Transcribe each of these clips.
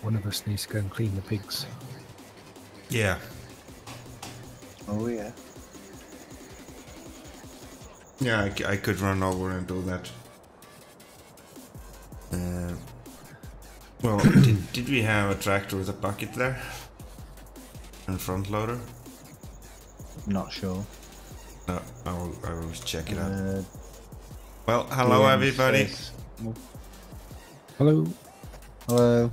one of us needs to go and clean the pigs. Yeah. Oh yeah. Yeah, I could run over and do that. Well, did we have a tractor with a bucket there? And front loader? Not sure. No, I will check it out. Well, hello DM everybody. says- Hello. Hello.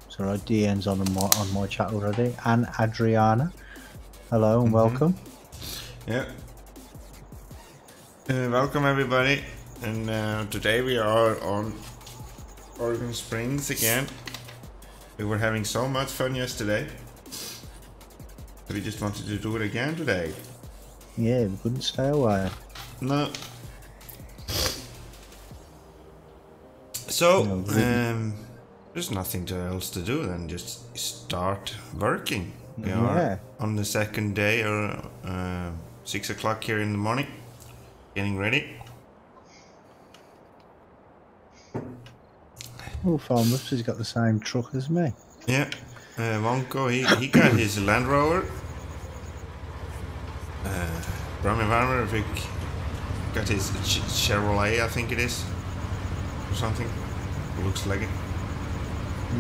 It's alright, DN's on my chat already. And Adriana. Hello and welcome. Yeah. Welcome everybody. And today we are on Oregon Springs again. We were having so much fun yesterday. We just wanted to do it again today. Yeah, we couldn't stay away. No. So, there's nothing else to do than just start working. We are on the second day, or 6 o'clock here in the morning, getting ready. Oh, Farmer's has got the same truck as me. Yeah, Wonko, he got his Land Rover. Brummie Farmer, Vic got his Chevrolet, I think it is, or something. Looks like it.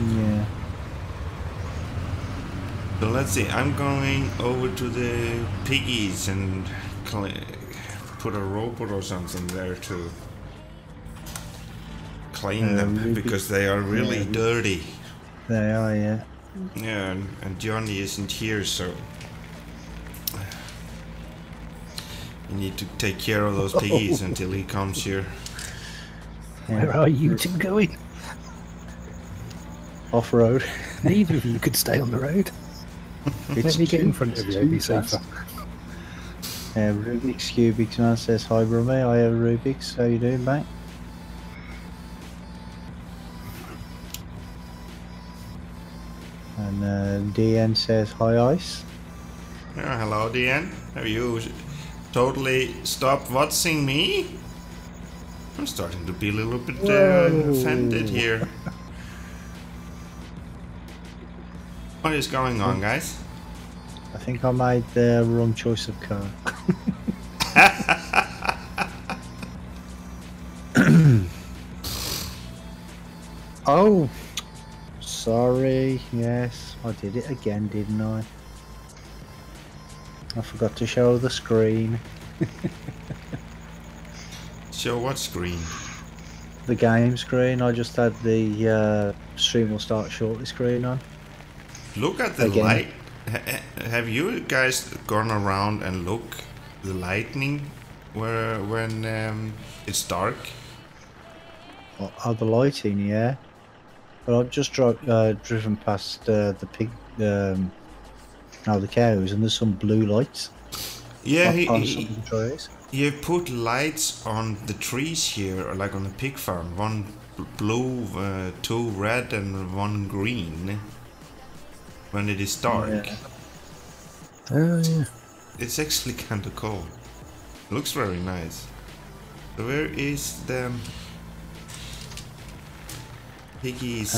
Yeah. So let's see, I'm going over to the piggies and put a robot or something there to clean them, because they are really dirty. They are, yeah. Yeah, and Johnny isn't here, so you need to take care of those piggies until he comes here. Where are you two going? Off-road. Neither of you could stay on the road. Let me get in front of you, it'll be safer. Rubik's Cubics man says, hi Brummie, I have Rubik's, how you doing mate? And DN says, hi Ice. Yeah, hello DN. Have you totally stopped watching me? I'm starting to be a little bit offended here. What is going on, guys? I think I made the wrong choice of car. Oh, sorry. Yes, I did it again, didn't I? I forgot to show the screen. Show what screen? The game screen. I just had the stream will start shortly screen on. Look at the light. Have you guys gone around and look the lightning when it's dark? Oh, the lighting, yeah. But I've just driven past the pig, the cows, and there's some blue lights. Yeah, You put lights on the trees here, or like on the pig farm. One blue, two red, and one green. When it is dark. Yeah. Oh yeah. It's actually kind of cool. Looks very nice. So where is the piggies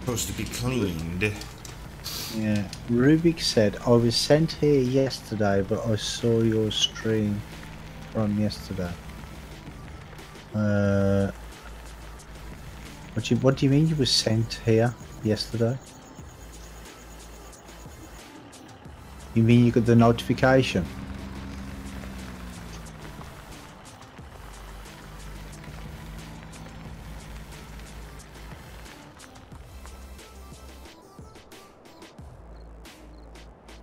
supposed to be cleaned? Yeah. Rubik said, I was sent here yesterday, but I saw your stream from yesterday. What do you mean you were sent here yesterday? You mean you got the notification?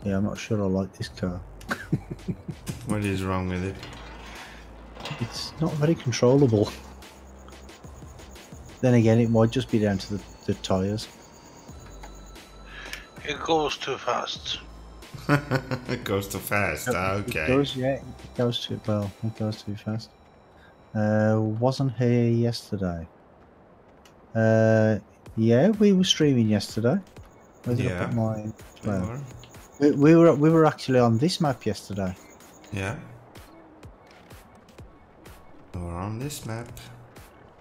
Yeah, I'm not sure I like this car. What is wrong with it? It's not very controllable. Then again, it might just be down to the tyres. It goes too fast. It goes too fast. Okay. It does, yeah. It goes too well. It goes too fast. Wasn't here yesterday. Yeah, we were streaming yesterday. Where did I put my? Well, we were actually on this map yesterday. Yeah. We're on this map.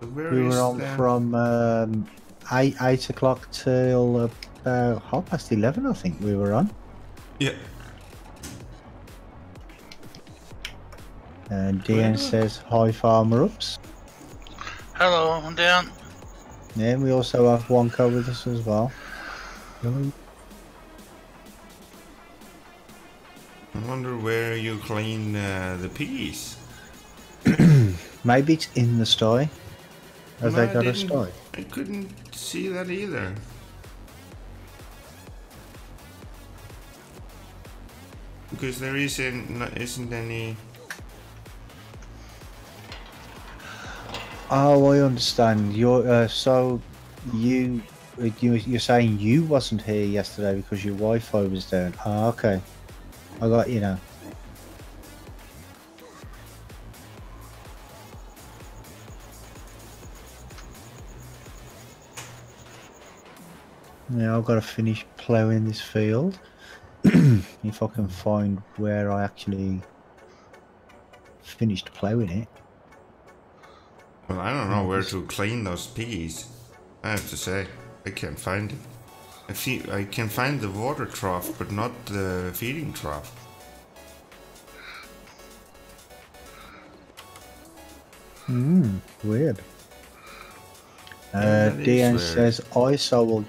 Where We is were on the... from 8 o'clock till about 11:30, I think we were on. Yeah. And DN says, hi Farmer Ups. Hello, I'm Dan. Yeah, and we also have Wonko with us as well. Hello. I wonder where you clean the piggies. Maybe it's in the sty. Have No, they got a sty? I couldn't see that either. Because there isn't any... Oh, I understand. You're so you're saying you wasn't here yesterday because your Wi-Fi was down. Oh, okay. I got you now. Yeah, I've got to finish ploughing this field. If I can find where I actually finished ploughing it. Well, I don't know where to clean those piggies. I have to say, I can't find it. I can find the water trough, but not the feeding trough. Weird. Yeah, that is DN weird. says ISO will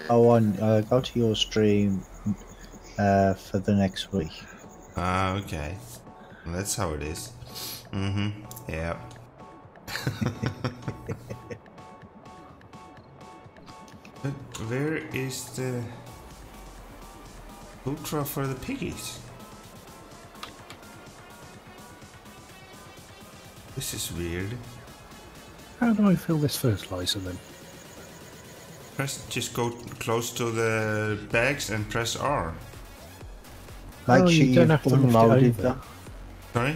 go to your stream for the next week. Ah, okay. That's how it is. Mm-hmm. Yeah. But where is the food trough for the piggies? This is weird. How do I fill this fertilizer then? Just go close to the bags and press R. Make Oh, sure you don't have you've to lift it unloaded over. them. Sorry?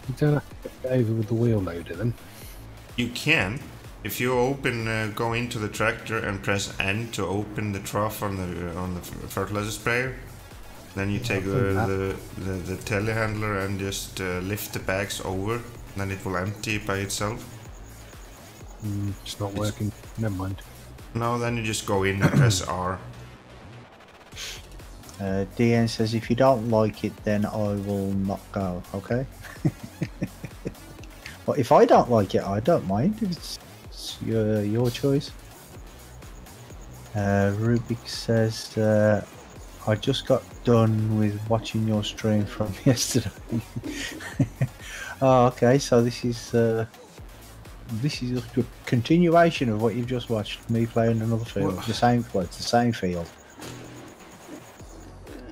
You don't have to get over with the wheel loader then. You can. If you open, go into the tractor and press N to open the trough on the fertilizer sprayer, then you take the telehandler and just lift the bags over, then it will empty by itself. It's not working. Never mind. No, then you just go in and press R. DN says if you don't like it, then I will not go. Okay. But if I don't like it, I don't mind. It's your choice. Rubik says I just got done with watching your stream from yesterday. Oh, okay. So this is a continuation of what you've just watched. Me playing another field. What? It's the same field.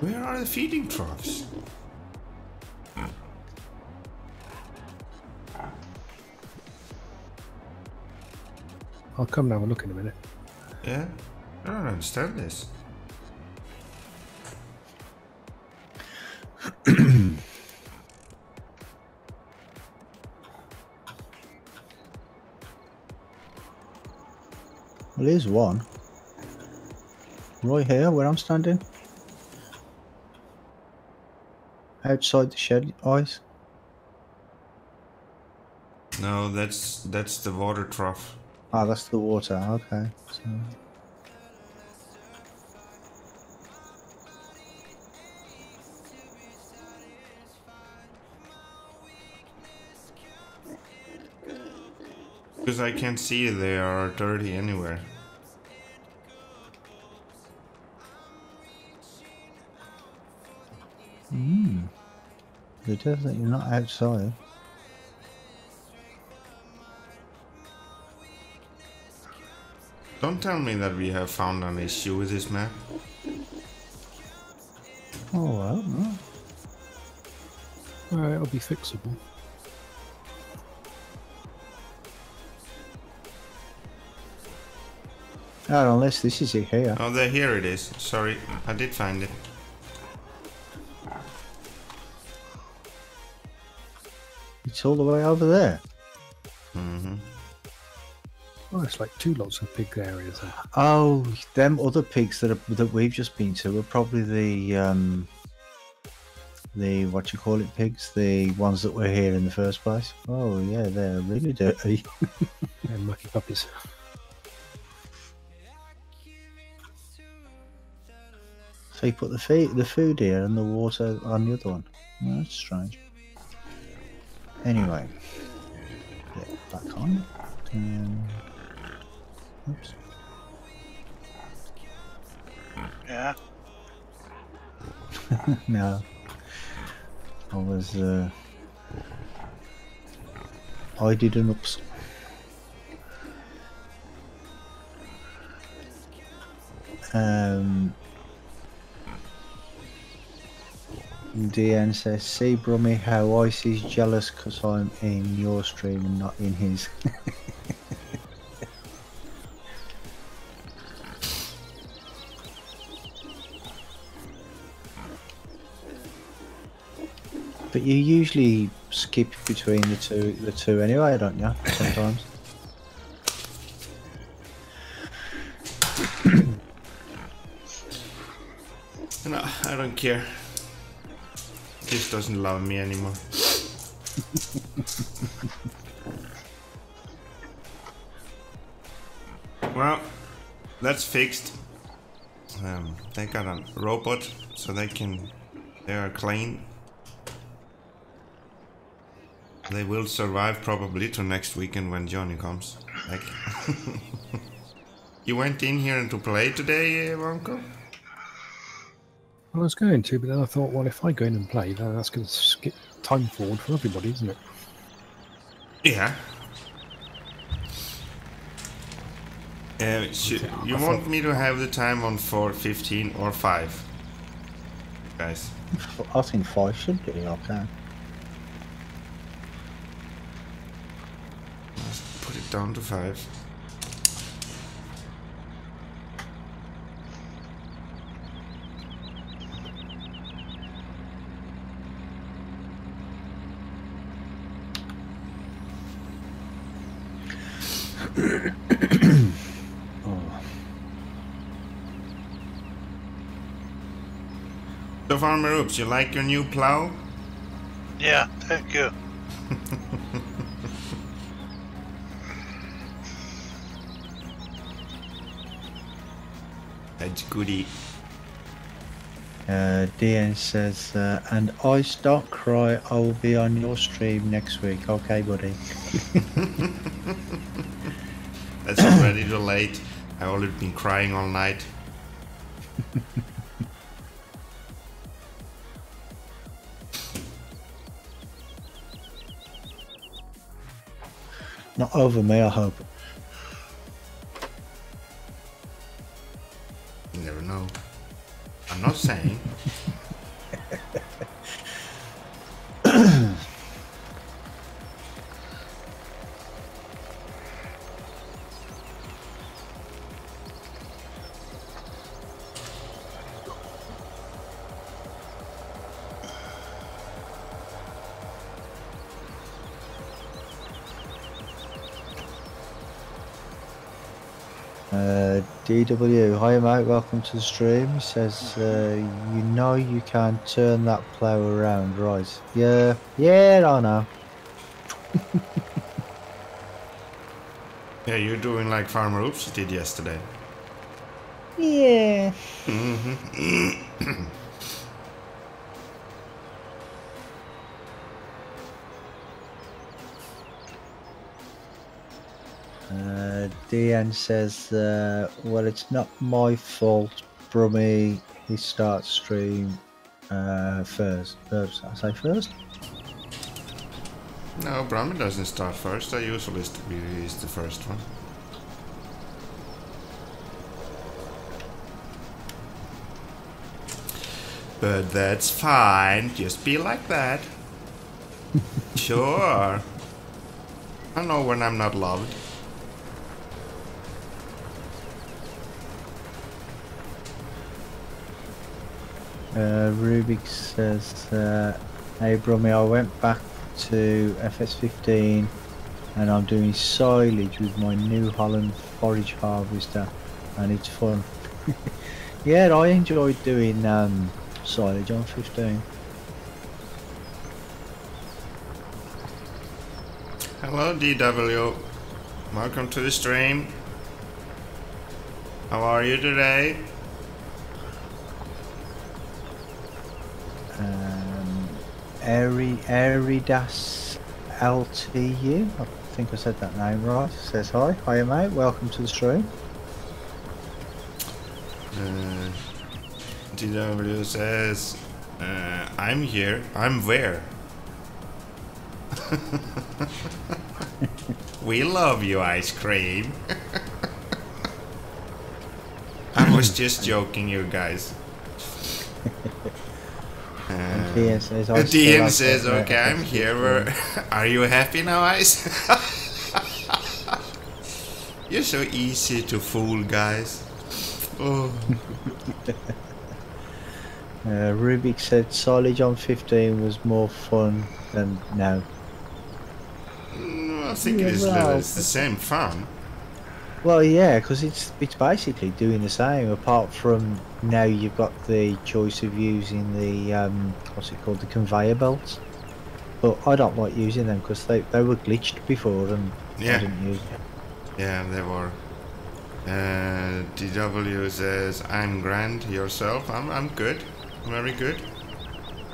Where are the feeding troughs? I'll come and have a look in a minute. Yeah? I don't understand this. Well, here's one. Right here, where I'm standing. Outside the shed, Ice. No, that's the water trough. Ah, that's the water. Okay. So. Because I can't see they are dirty anywhere. They're definitely not outside. Don't tell me that we have found an issue with this map. Oh well, no. It'll be fixable. Not unless this is it here. Oh, here it is. Sorry, I did find it. It's all the way over there. Mm-hmm. Oh, it's like two lots of pig areas there. Oh, them other pigs that we've just been to are probably the the what you call it pigs, the ones that were here in the first place. Oh yeah, they're really dirty. Yeah, mucky puppies. So you put the food here and the water on the other one. Oh, that's strange. Anyway, get back on. Oops. Yeah. No, I was. I did an ups. DN says, see Brummie how Icy's jealous because I'm in your stream and not in his. But you usually skip between the two anyway, don't you? Sometimes. No, I don't care. This doesn't love me anymore. Well, that's fixed. They got a robot, so they are clean. They will survive probably to next weekend when Johnny comes back. You went in here to play today, Wonko? I was going to, but then I thought, well, if I go in and play, then that's going to skip time forward for everybody, isn't it? Yeah. You want me to have the time on 4:15 or 5? Guys. I think 5 should be okay. Let's put it down to 5. So Farmer Oops, you like your new plow? Yeah, thank you. That's goody. DN says, and Ice, don't cry, I will be on your stream next week. Okay, buddy. That's already too late. I've already been crying all night. Not over me, I hope. You never know. I'm not saying. DW, hi mate, welcome to the stream. He says, you know you can turn that plough around, right? Yeah, I know. Yeah, you're doing like Farmer Oops did yesterday. Yeah. DN says, well, it's not my fault, Brummie. He starts stream first. I say first? No, Brummie doesn't start first. I usually is the first one. But that's fine. Just be like that. Sure. I know when I'm not loved. Rubik says, hey Brummie, I went back to FS15 and I'm doing silage with my New Holland forage harvester and it's fun. Yeah, I enjoyed doing silage on 15. Hello, DW. Welcome to the stream. How are you today? Aridas LTU, I think I said that name right, says hi. Hiya mate, welcome to the stream. DW says, I'm here. I'm where? We love you, ice cream. I was just joking, you guys. DN says, okay, I'm here. Are you happy now, Ice? You're so easy to fool, guys. Oh. Rubik said silage on 15 was more fun than now. I think it's the same fun. Well, yeah, because it's basically doing the same, apart from now you've got the choice of using the what's it called, the conveyor belts. But I don't like using them because they were glitched before and I didn't use them. Yeah, they were. DW says, I'm grand. Yourself? I'm good. I'm very good.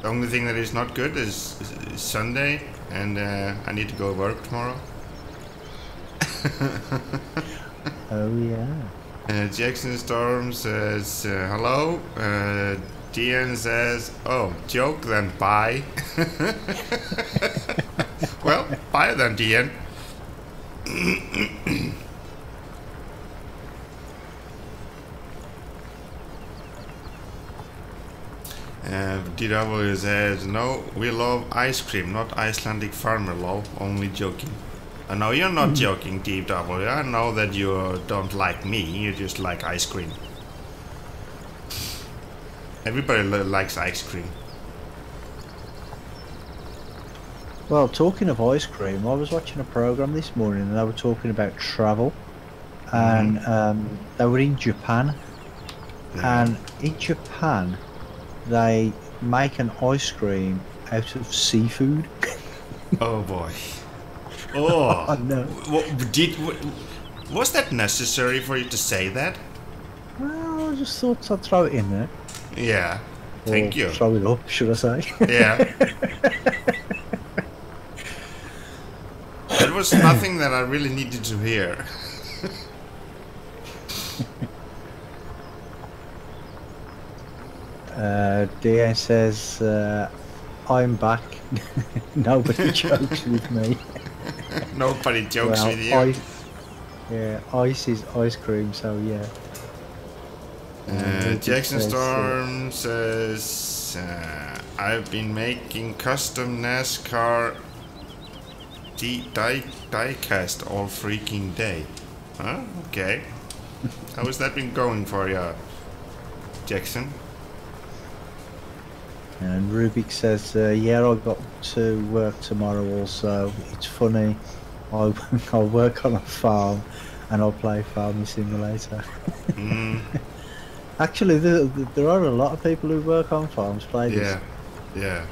The only thing that is not good is Sunday, and I need to go work tomorrow. Oh yeah. Jackson Storm says, hello. DN says, oh, joke then bye. Well, bye then, DN. DW says, no, we love ice cream, not Icelandic farmer, lol, only joking. No, you're not joking, DW. I know that you don't like me, you just like ice cream. Everybody likes ice cream. Well, talking of ice cream, I was watching a program this morning and they were talking about travel, and they were in Japan, and in Japan they make an ice cream out of seafood. Oh boy. Oh no. Was that necessary for you to say that? Well, I just thought I'd throw it in there. Yeah. Thank you. Throw it up, should I say? Yeah. That was nothing that I really needed to hear. DA says, I'm back. Nobody jokes with me. Nobody jokes with you. Ice is ice cream, so yeah. Jackson Storm says, I've been making custom NASCAR diecast all freaking day. Huh? Okay. How has that been going for you, Jackson? And Rubik says, yeah, I got to work tomorrow also. It's funny, I'll work on a farm and I'll play Farming Simulator. Actually, there are a lot of people who work on farms play this. Yeah.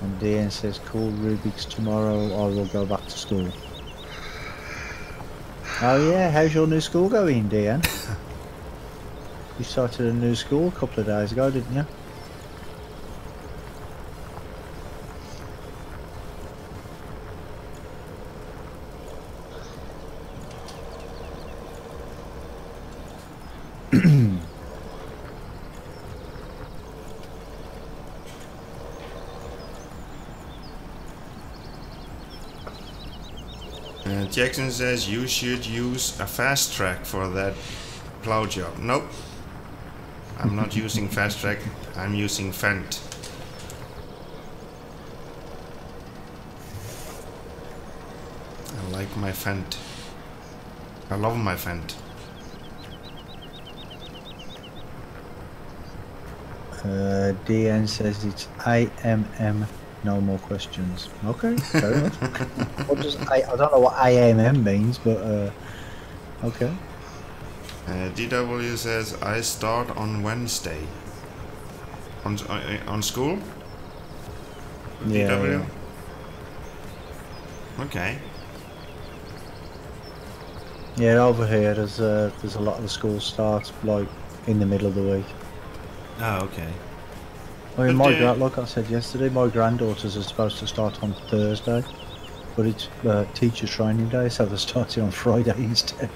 And Dean says, cool, Rubik's tomorrow, I will go back to school. Oh yeah, how's your new school going, Dean? You started a new school a couple of days ago, didn't you? Jackson says you should use a fast track for that plow job. Nope. I'm not using fast track, I'm using Fendt. I like my Fendt. I love my Fendt. DN says it's IMM, no more questions. Okay, fair enough. I don't know what IMM means, but okay. DW says I start on Wednesday. On school? Yeah, DW? yeah. Okay. Yeah, over here there's a lot of the school starts like in the middle of the week. Oh, okay. I mean, But, like I said yesterday, my granddaughters are supposed to start on Thursday, but it's teacher training day, so they're starting on Friday instead.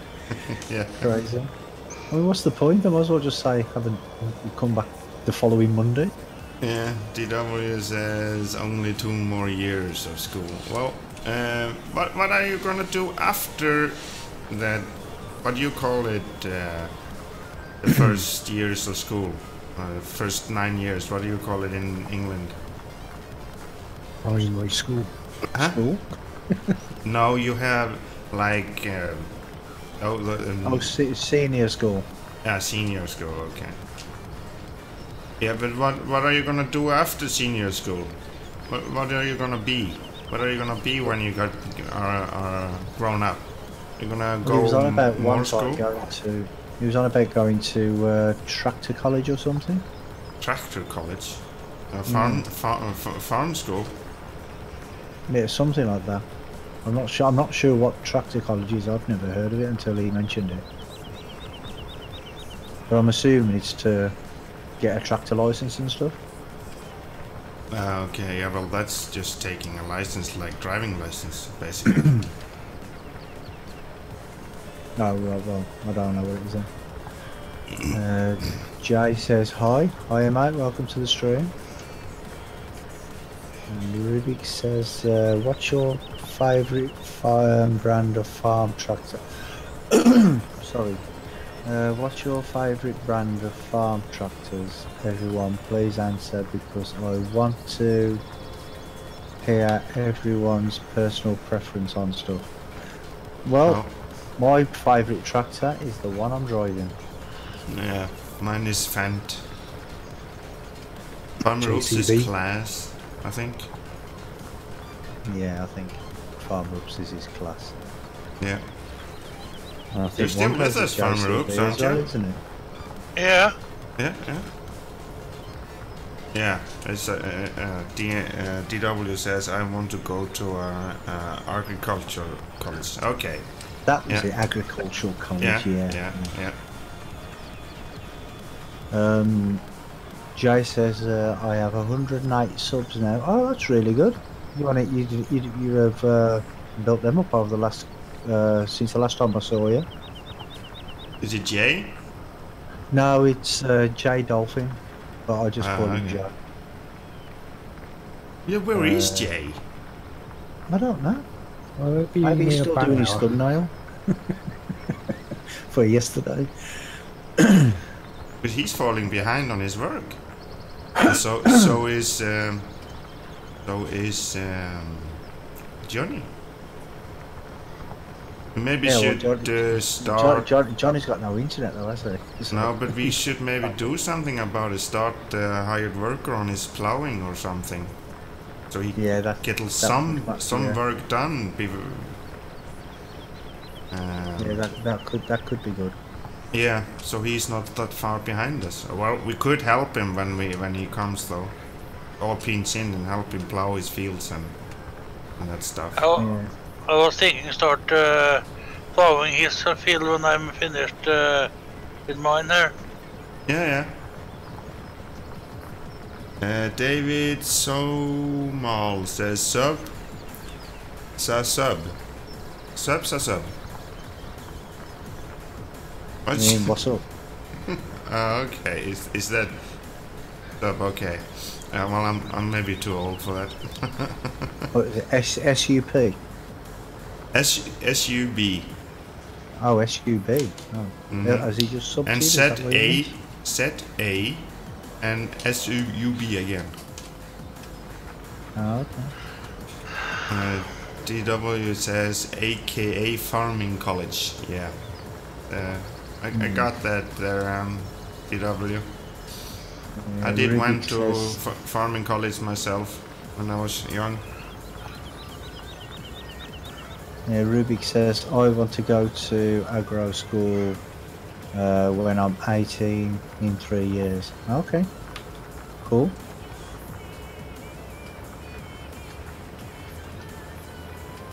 yeah. Crazy. I mean, what's the point? I might as well just say come back the following Monday. Yeah, DW says only 2 more years of school. Well, what are you gonna do after that? What do you call it? The first years of school, first 9 years. What do you call it in England? Primary school. Huh? School? No, you have like Senior school. senior school. Okay. Yeah, but what are you gonna do after senior school? What are you gonna be? What are you gonna be when you are grown up? You're gonna go He was on about more one school? time going to. He was on about going to tractor college or something. Tractor college, farm school. Yeah, something like that. I'm not sure. I'm not sure what tractor college is. I've never heard of it until he mentioned it. But I'm assuming it's to get a tractor license and stuff. Okay, yeah, well, that's just taking a license, like driving license, basically. Oh, well, I don't know what it is then. Jay says hi. Hi, mate. Welcome to the stream. And Rubik says, what's your favourite brand of farm tractor? Sorry. What's your favourite brand of farm tractors? Everyone, please answer because I want to hear everyone's personal preference on stuff. Well, my favourite tractor is the one I'm driving. Yeah, mine is Fant. Farmer Oops is JCB. class, I think. Yeah, I think Farmer Oops is his class. Yeah. And I think You're still one with has us, a Farmer JCB Oops, as aren't well, you? isn't it? Yeah. Yeah, yeah. Yeah, it's DW says I want to go to agriculture college. Okay. That was Yeah. the agricultural college, Yeah. Jay says I have 108 subs now. Oh, that's really good. You want it? You have built them up over the last since the last time I saw you. Is it Jay? No, it's Jay Dolphin, but I just call him okay. Jay. Yeah, where is Jay? I don't know. Well, it'd be Maybe he's near still about doing his now. thumbnail for yesterday. But he's falling behind on his work. And so is Johnny. Maybe Yeah, should start. Johnny's got no internet though, has he? So- No, but we should maybe do something about it. Start hired worker on his plowing or something, so he Yeah, that get would some yeah. work done. Yeah, that could be good. Yeah, so he's not that far behind us. Well, we could help him when he comes though. All pinch in and help him plow his fields and that stuff. Yeah. I was thinking start plowing his field when I'm finished with mine there. Yeah. David Somal says sub. Sub. What's up? Okay, is that sub? Okay. Well, I'm maybe too old for that. What is it? SUP? SUB. Oh, SUB. Oh. Has he just subbed And you? Is set that what he A, means? set A, and SUB again. Oh, okay. DW says AKA Farming College. Yeah. I got that there, DW. I did Rubik went to says- farming college myself when I was young. Yeah, Rubik says I want to go to agro school when I'm 18 in 3 years. Okay, cool.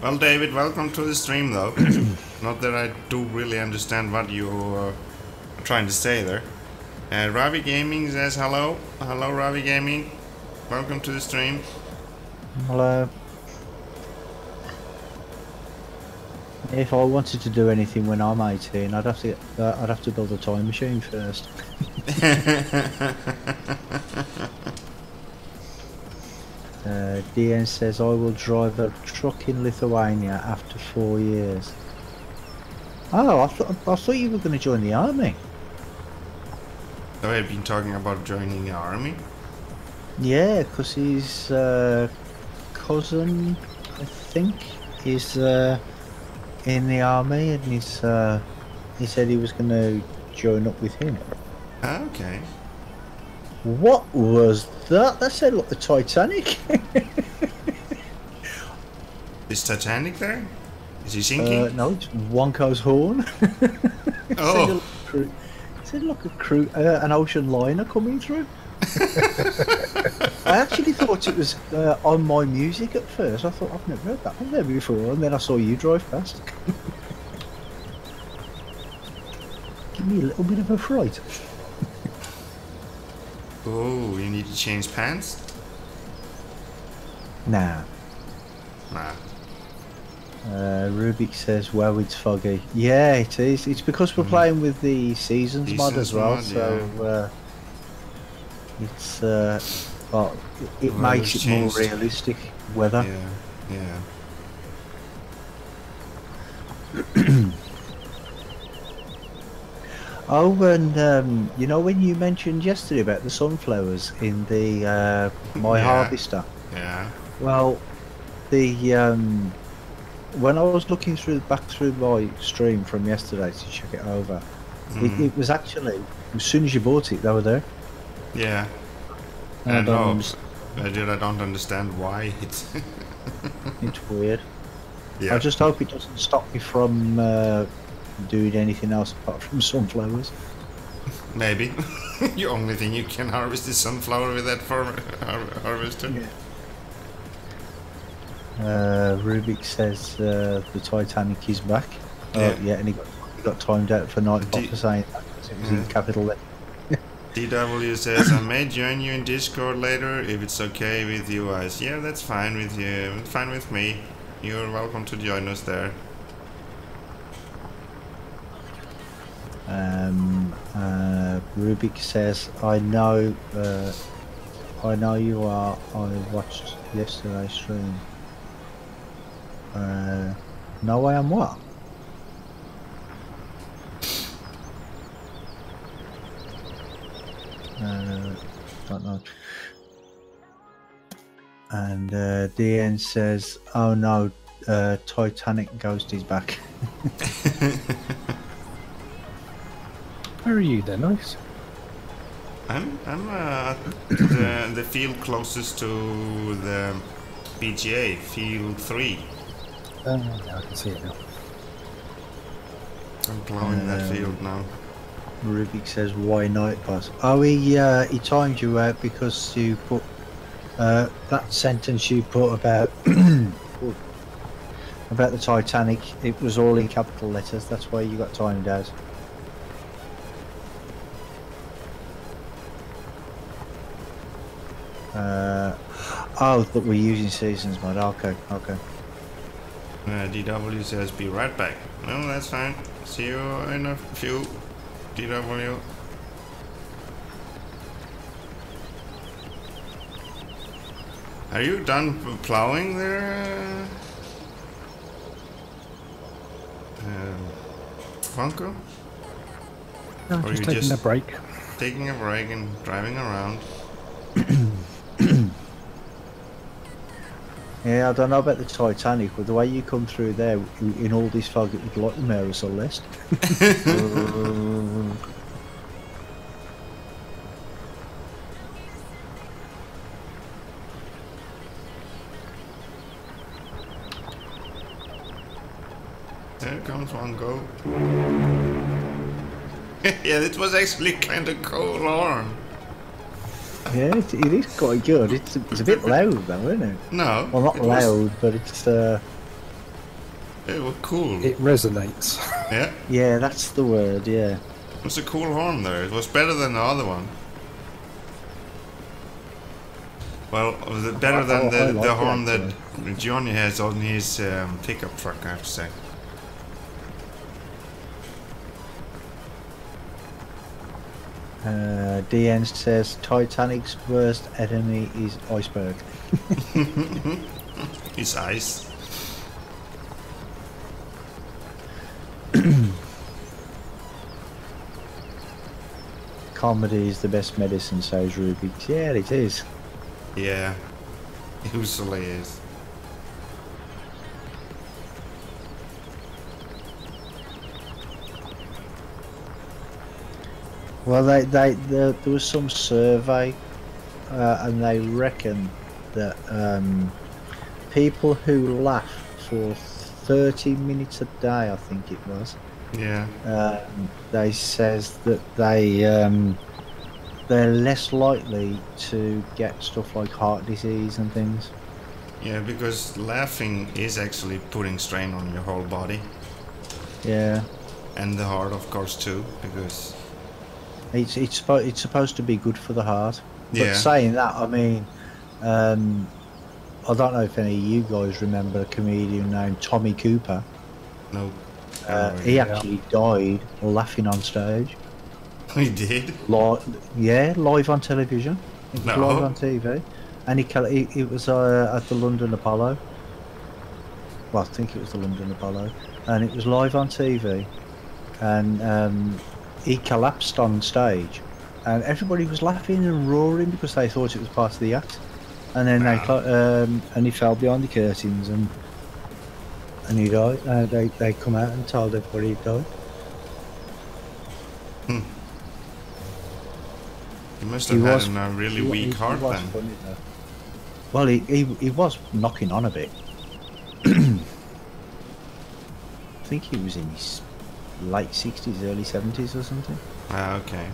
Well, David, welcome to the stream, though. Not that I do really understand what you are trying to say there. Ravi Gaming says hello. Hello, Ravi Gaming. Welcome to the stream. Hello. If I wanted to do anything when I'm 18, I'd have to build a time machine first. DN says I will drive a truck in Lithuania after 4 years. Oh, I thought you were going to join the army. So I've been talking about joining the army. Yeah, because his cousin, I think, is in the army, and he said he was going to join up with him. Okay. What was that? That sounded like the Titanic. Is Titanic there? Is he sinking? No, it's Wonko's horn. Oh. It sounded like an ocean liner coming through. I actually thought it was on my music at first. I thought, I've never heard that one there before, and then I saw you drive past. Give me a little bit of a fright. Oh, you need to change pants? Nah. Nah. Rubik says, wow, it's foggy. Yeah, it is. It's because we're playing with the Seasons mod as well, mod, so it's well, it Well, makes it's it more changed. realistic weather. Yeah. Oh, and you know when you mentioned yesterday about the sunflowers in the My Yeah. Harvester? Yeah. Well, the when I was looking back through my stream from yesterday to check it over, it was actually, as soon as you bought it, they were there. Yeah. I know. I don't understand why it's... It's weird. Yeah. I just hope it doesn't stop me from doing anything else apart from sunflowers. Maybe. The only thing you can harvest is sunflower with that harvester. Yeah. Rubik says the Titanic is back. Yeah, and he got timed out for Nightbot for saying that because it was in capital letters. DW says, I may join you in Discord later if it's okay with you guys. Yeah, that's fine with you. Fine with me. You're welcome to join us there. Rubik says, I know you are. I watched yesterday's stream. No, I am what? Don't know. And DN says, oh no, Titanic Ghost is back. Where are you then, Nice? I'm the field closest to the BGA, field 3. Yeah, I can see it now. I'm plowing that field now. Rubik says, why Nightbot? Oh, he timed you out because you put that sentence you put about about the Titanic. It was all in capital letters. That's why you got timed out. Oh, that we're using seasons mod. Okay. DW says, be right back. No, that's fine. See you in a few. DW. Are you done plowing there, Funko? No, Or just you taking a break. Taking a break and driving around? Yeah, I don't know about the Titanic, but the way you come through there in all this fog, it would like the Mayor of Celeste. There comes one go. Yeah, it was actually kind of cool horn. Yeah, it is quite good. It's a bit loud though, isn't it? No. Well, not it was- loud, but it's It was cool. It resonates. Yeah. yeah, that's the word. Yeah. It was a cool horn there. It was better than the other one. Well, better than I like the it, horn that actually. Johnny has on his pickup truck, I have to say. DN says Titanic's worst enemy is iceberg. It's ice. Comedy is the best medicine, says Rubik's. Yeah, it is. Yeah. It usually is. Well, there was some survey, and they reckon that people who laugh for 30 minutes a day, I think it was, Yeah. they says that they're less likely to get stuff like heart disease and things. Yeah, because laughing is actually putting strain on your whole body. Yeah, And the heart, of course, too, because... it's supposed to be good for the heart. But Yeah. saying that, I mean, I don't know if any of you guys remember a comedian named Tommy Cooper. No. He actually died laughing on stage. He did? Live on television. It was No. live on TV. And it was at the London Apollo. Well, I think it was the London Apollo. And it was live on TV. And he collapsed on stage. And everybody was laughing and roaring because they thought it was part of the act. And then and he fell behind the curtains and he died. They come out and told everybody he died. He must have had a really weak heart was then. funny, though. Well, he was knocking on a bit. I think he was in his late 60s, early 70s or something. Ah, okay.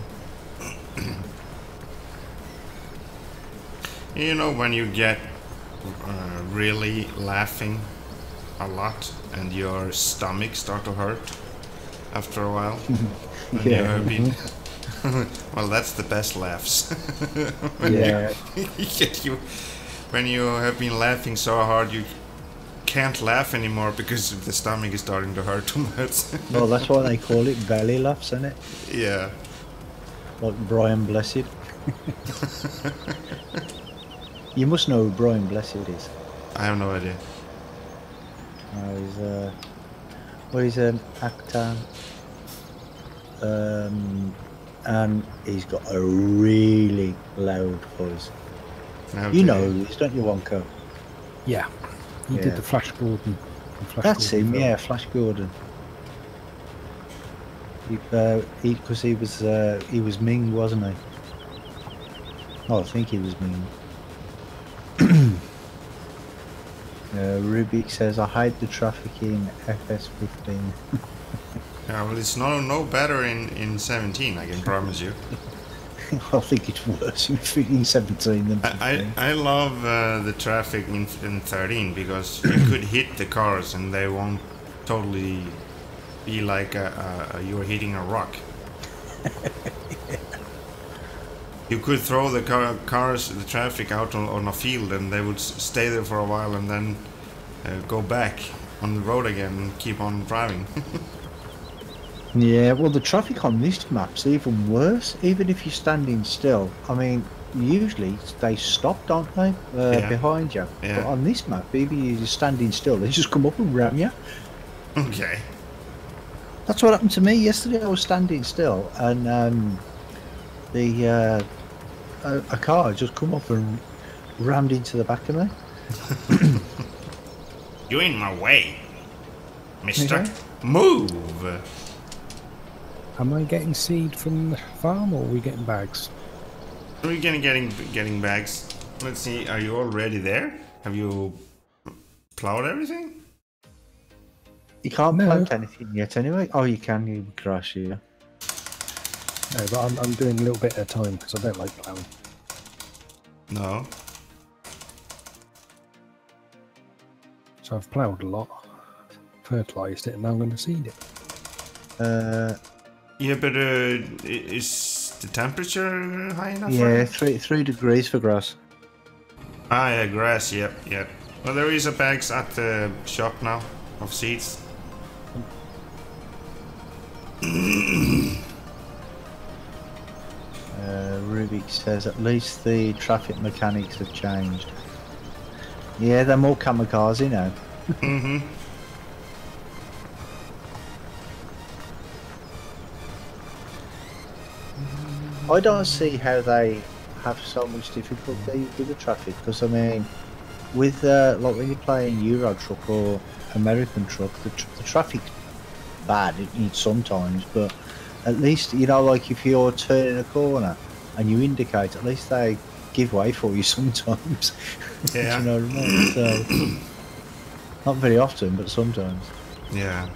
You know, when you get really laughing a lot and your stomach start to hurt after a while, when you have been... well, that's the best laughs. Yeah. When you have been laughing so hard you can't laugh anymore because the stomach is starting to hurt too much. Well, that's why they call it belly laughs, isn't it? Yeah. Like Brian Blessed. You must know who Brian Blessed is. I have no idea. He's an actor. And he's got a really loud voice. Okay. You know who he is, don't you, Wonko? Yeah. He did the Flash Gordon. That's him, film. Yeah, Flash Gordon. Because he was Ming, wasn't he? Oh, I think he was Ming. Rubik says, I hate the traffic in FS15. Yeah, well, it's no better in 17, I can promise you. I think it's worse in 17 than 15. I love the traffic in 13 because you could hit the cars and they won't totally be like you're hitting a rock. You could throw the the traffic out on a field and they would stay there for a while and then go back on the road again and keep on driving. Yeah, well, the traffic on this map's even worse. Even if you're standing still, I mean, usually they stop, don't they, behind you? Yeah. But on this map, even if you're standing still, they just come up and ram you. Okay. That's what happened to me yesterday. I was standing still, and a car just come up and rammed into the back of me. You're in my way, mister. Okay. Move! Am I getting seed from the farm or are we getting bags? Are we getting bags? Let's see, are you already there? Have you plowed everything? You can't plant anything yet anyway. Oh, you can, you crash here. No, but I'm doing a little bit at a time because I don't like ploughing. No. So I've ploughed a lot, fertilised it, and now I'm going to seed it. Yeah, but is the temperature high enough? Yeah, for it? 3 degrees for grass. Ah, yeah, grass. Yep, yep. Well, there is a bags at the shop now of seeds. Rubik says at least the traffic mechanics have changed. Yeah, they're more kamikaze now. Mm-hmm. I don't see how they have so much difficulty with the traffic, because I mean, with like when you're playing Euro Truck or American Truck, the traffic's bad sometimes, but at least, you know, like if you're turning a corner and you indicate, at least they give way for you sometimes. Yeah. Do you know what I mean? So, not very often, but sometimes. Yeah.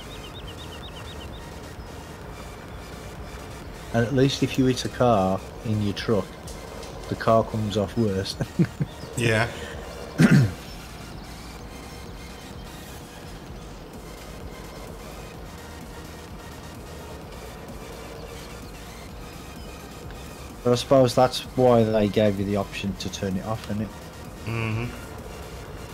And at least if you hit a car in your truck, the car comes off worse. Yeah. But I suppose that's why they gave you the option to turn it off, isn't it? Mm-hmm.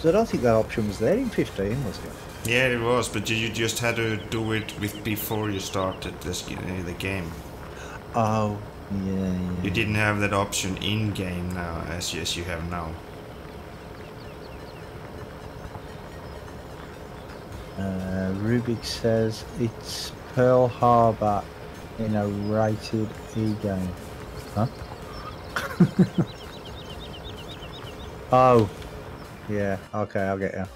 So I don't think that option was there in 15, was it? Yeah, it was, but you just had to do it before you started the game. Oh, yeah. You didn't have that option in game now, as you have now. Rubik says it's Pearl Harbor in a rated E game. Huh? Oh, yeah. Okay, I'll get you.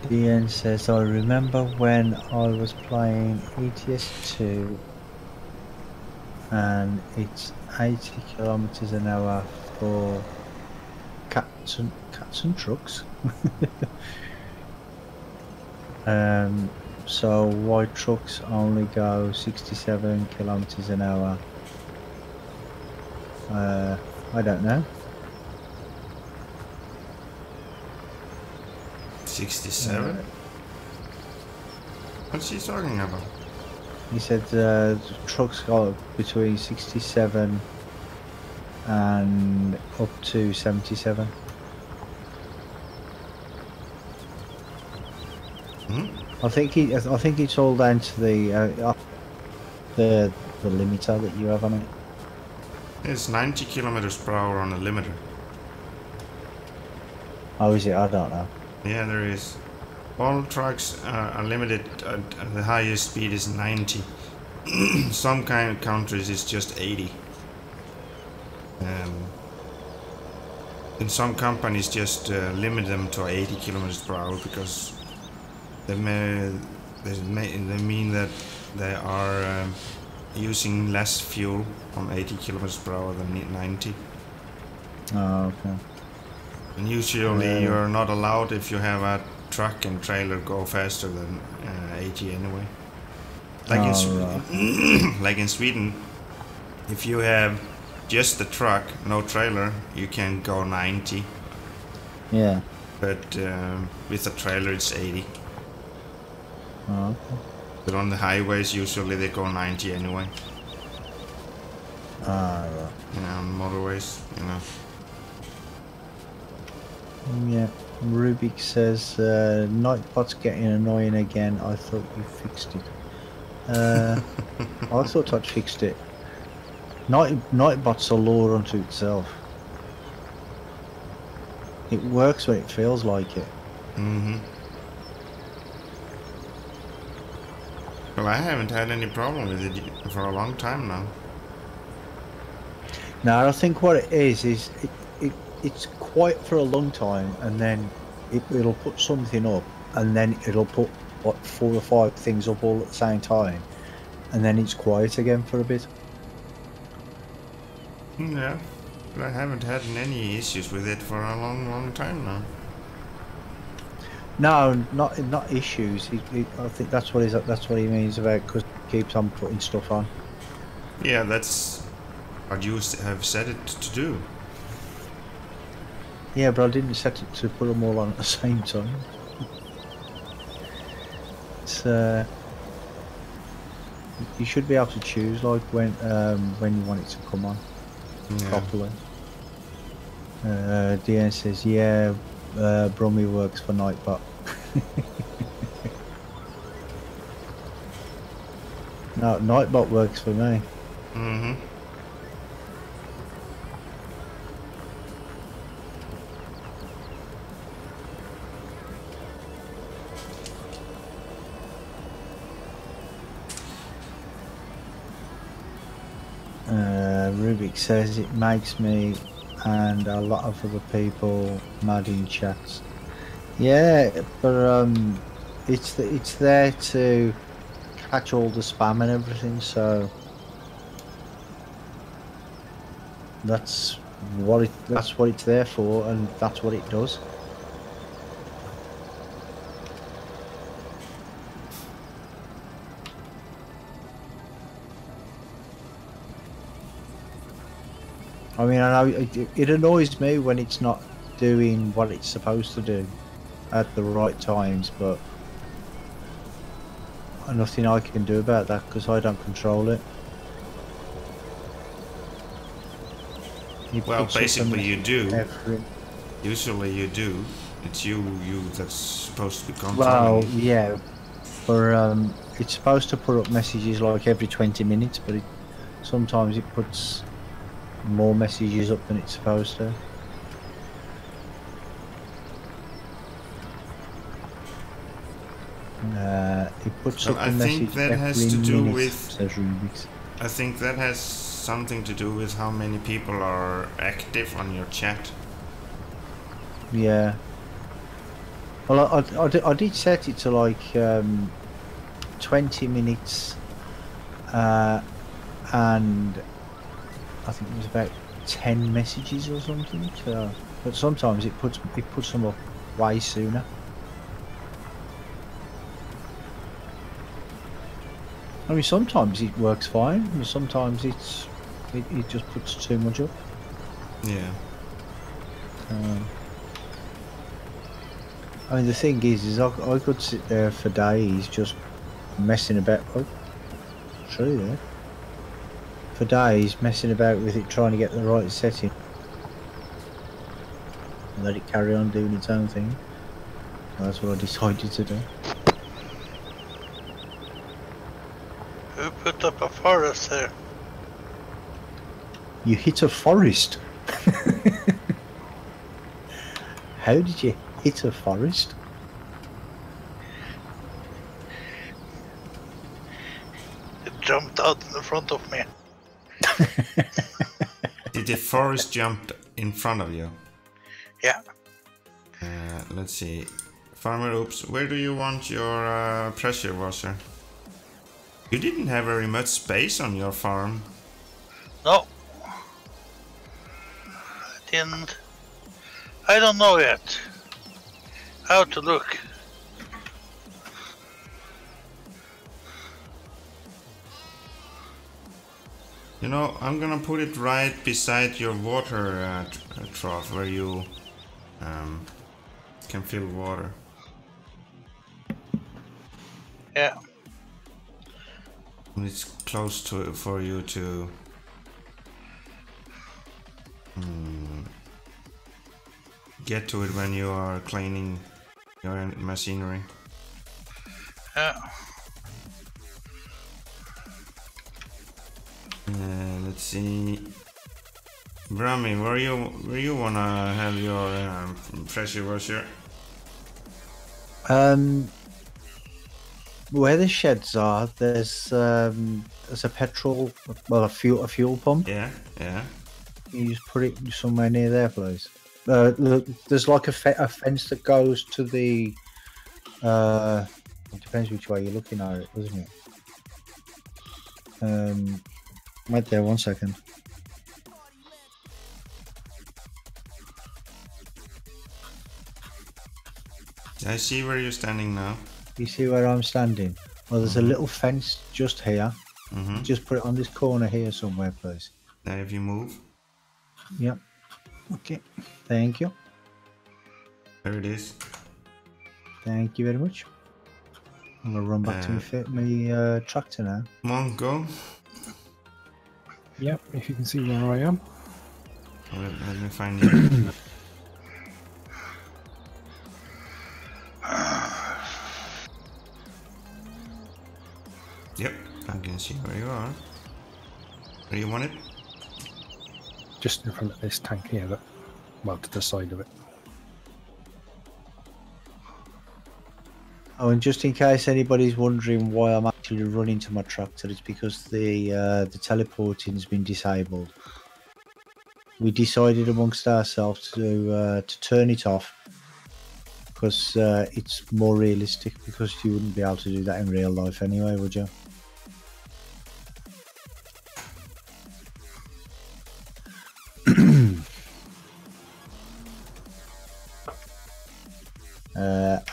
DN says, I remember when I was playing ETS2 and it's 80 kilometers an hour for cats and trucks. So why trucks only go 67 kilometers an hour? I don't know. 67? What's he talking about? He said trucks go between 67 and up to 77. I think it's all down to the the limiter that you have on it? It's 90 kilometers per hour on a limiter. Oh, is it? I don't know. Yeah, there is. All trucks are limited at the highest speed is 90. Some kind of countries it's just 80. And some companies just limit them to 80 kilometers per hour because they mean that they are using less fuel on 80 kilometers per hour than 90. Oh, okay. And usually you're not allowed if you have a truck and trailer go faster than 80 anyway. Like like in Sweden, if you have just the truck, no trailer, you can go 90. Yeah. But with a trailer it's 80. Oh, okay. But on the highways usually they go 90 anyway. Ah, right. You know, on motorways, you know. Yeah. Rubik says, Nightbot's getting annoying again. I thought you fixed it. I thought I'd fixed it. Nightbot's a law unto itself. It works when it feels like it. Mm-hmm. Well, I haven't had any problem with it for a long time now. Now, I think what it is it's quiet for a long time, and then it'll put something up, and then it'll put what 4 or 5 things up all at the same time, and then it's quiet again for a bit. Yeah, but I haven't had any issues with it for a long time now. No, not issues. I think that's what he means about because he keeps on putting stuff on. Yeah, that's what you have set it to do. Yeah, but I didn't set it to put them all on at the same time. It's you should be able to choose like when you want it to come on properly. DN says, yeah, Brummie works for Nightbot. No, Nightbot works for me. Mm-hmm. Rubik says it makes me and a lot of other people mad in chats. Yeah, but it's there to catch all the spam and everything, so that's what it's there for, and that's what it does. I mean, I know it annoys me when it's not doing what it's supposed to do at the right times, but nothing I can do about that because I don't control it. Well, basically you do. Usually you do. It's you that's supposed to be controlling. Well, yeah, but it's supposed to put up messages like every 20 minutes, but sometimes it puts more messages up than it's supposed to. It puts up a message that has to every do minute, with. says Rubik's. I think that has something to do with how many people are active on your chat. Yeah. Well, I did set it to like 20 minutes, and I think it was about 10 messages or something. So, but sometimes it puts them up way sooner. I mean, sometimes it works fine, and sometimes it just puts too much up. Yeah. I mean, the thing is I could sit there for days just messing about. Oh, true there. For days messing about with it, trying to get the right setting, and let it carry on doing its own thing. And that's what I decided to do. put up a forest there. You hit a forest. How did you hit a forest? It jumped out in front of me. Did the forest jump in front of you? Yeah. Let's see. Farmer Oops, where do you want your pressure washer? You didn't have very much space on your farm. No. I didn't. I don't know yet how to look. You know, I'm gonna put it right beside your water trough where you can fill water. Yeah. And it's close to for you to get to it when you are cleaning your machinery. Yeah. Let's see, Brummie, where you wanna have your pressure washer? Where the sheds are, there's a petrol, well, a fuel pump. Yeah, yeah. You just put it somewhere near there, please. Look, there's like a fence that goes to the. It depends which way you're looking at it, doesn't it? Right there, 1 second. I see where you're standing now. You see where I'm standing? Well, there's a little fence just here. Just put it on this corner here somewhere, please. Now if you move. Yep. Okay. Thank you. There it is. Thank you very much. I'm gonna run back to my tractor now. Come on, go. Yep, if you can see where I am. Let me find you. Yep, I can see where you are. Where do you want it? Just in front of this tank here, that, well, to the side of it. Oh, and just in case anybody's wondering why I'm actually running to my tractor, it's because the teleporting has been disabled. We decided amongst ourselves to turn it off because it's more realistic, because you wouldn't be able to do that in real life anyway, would you?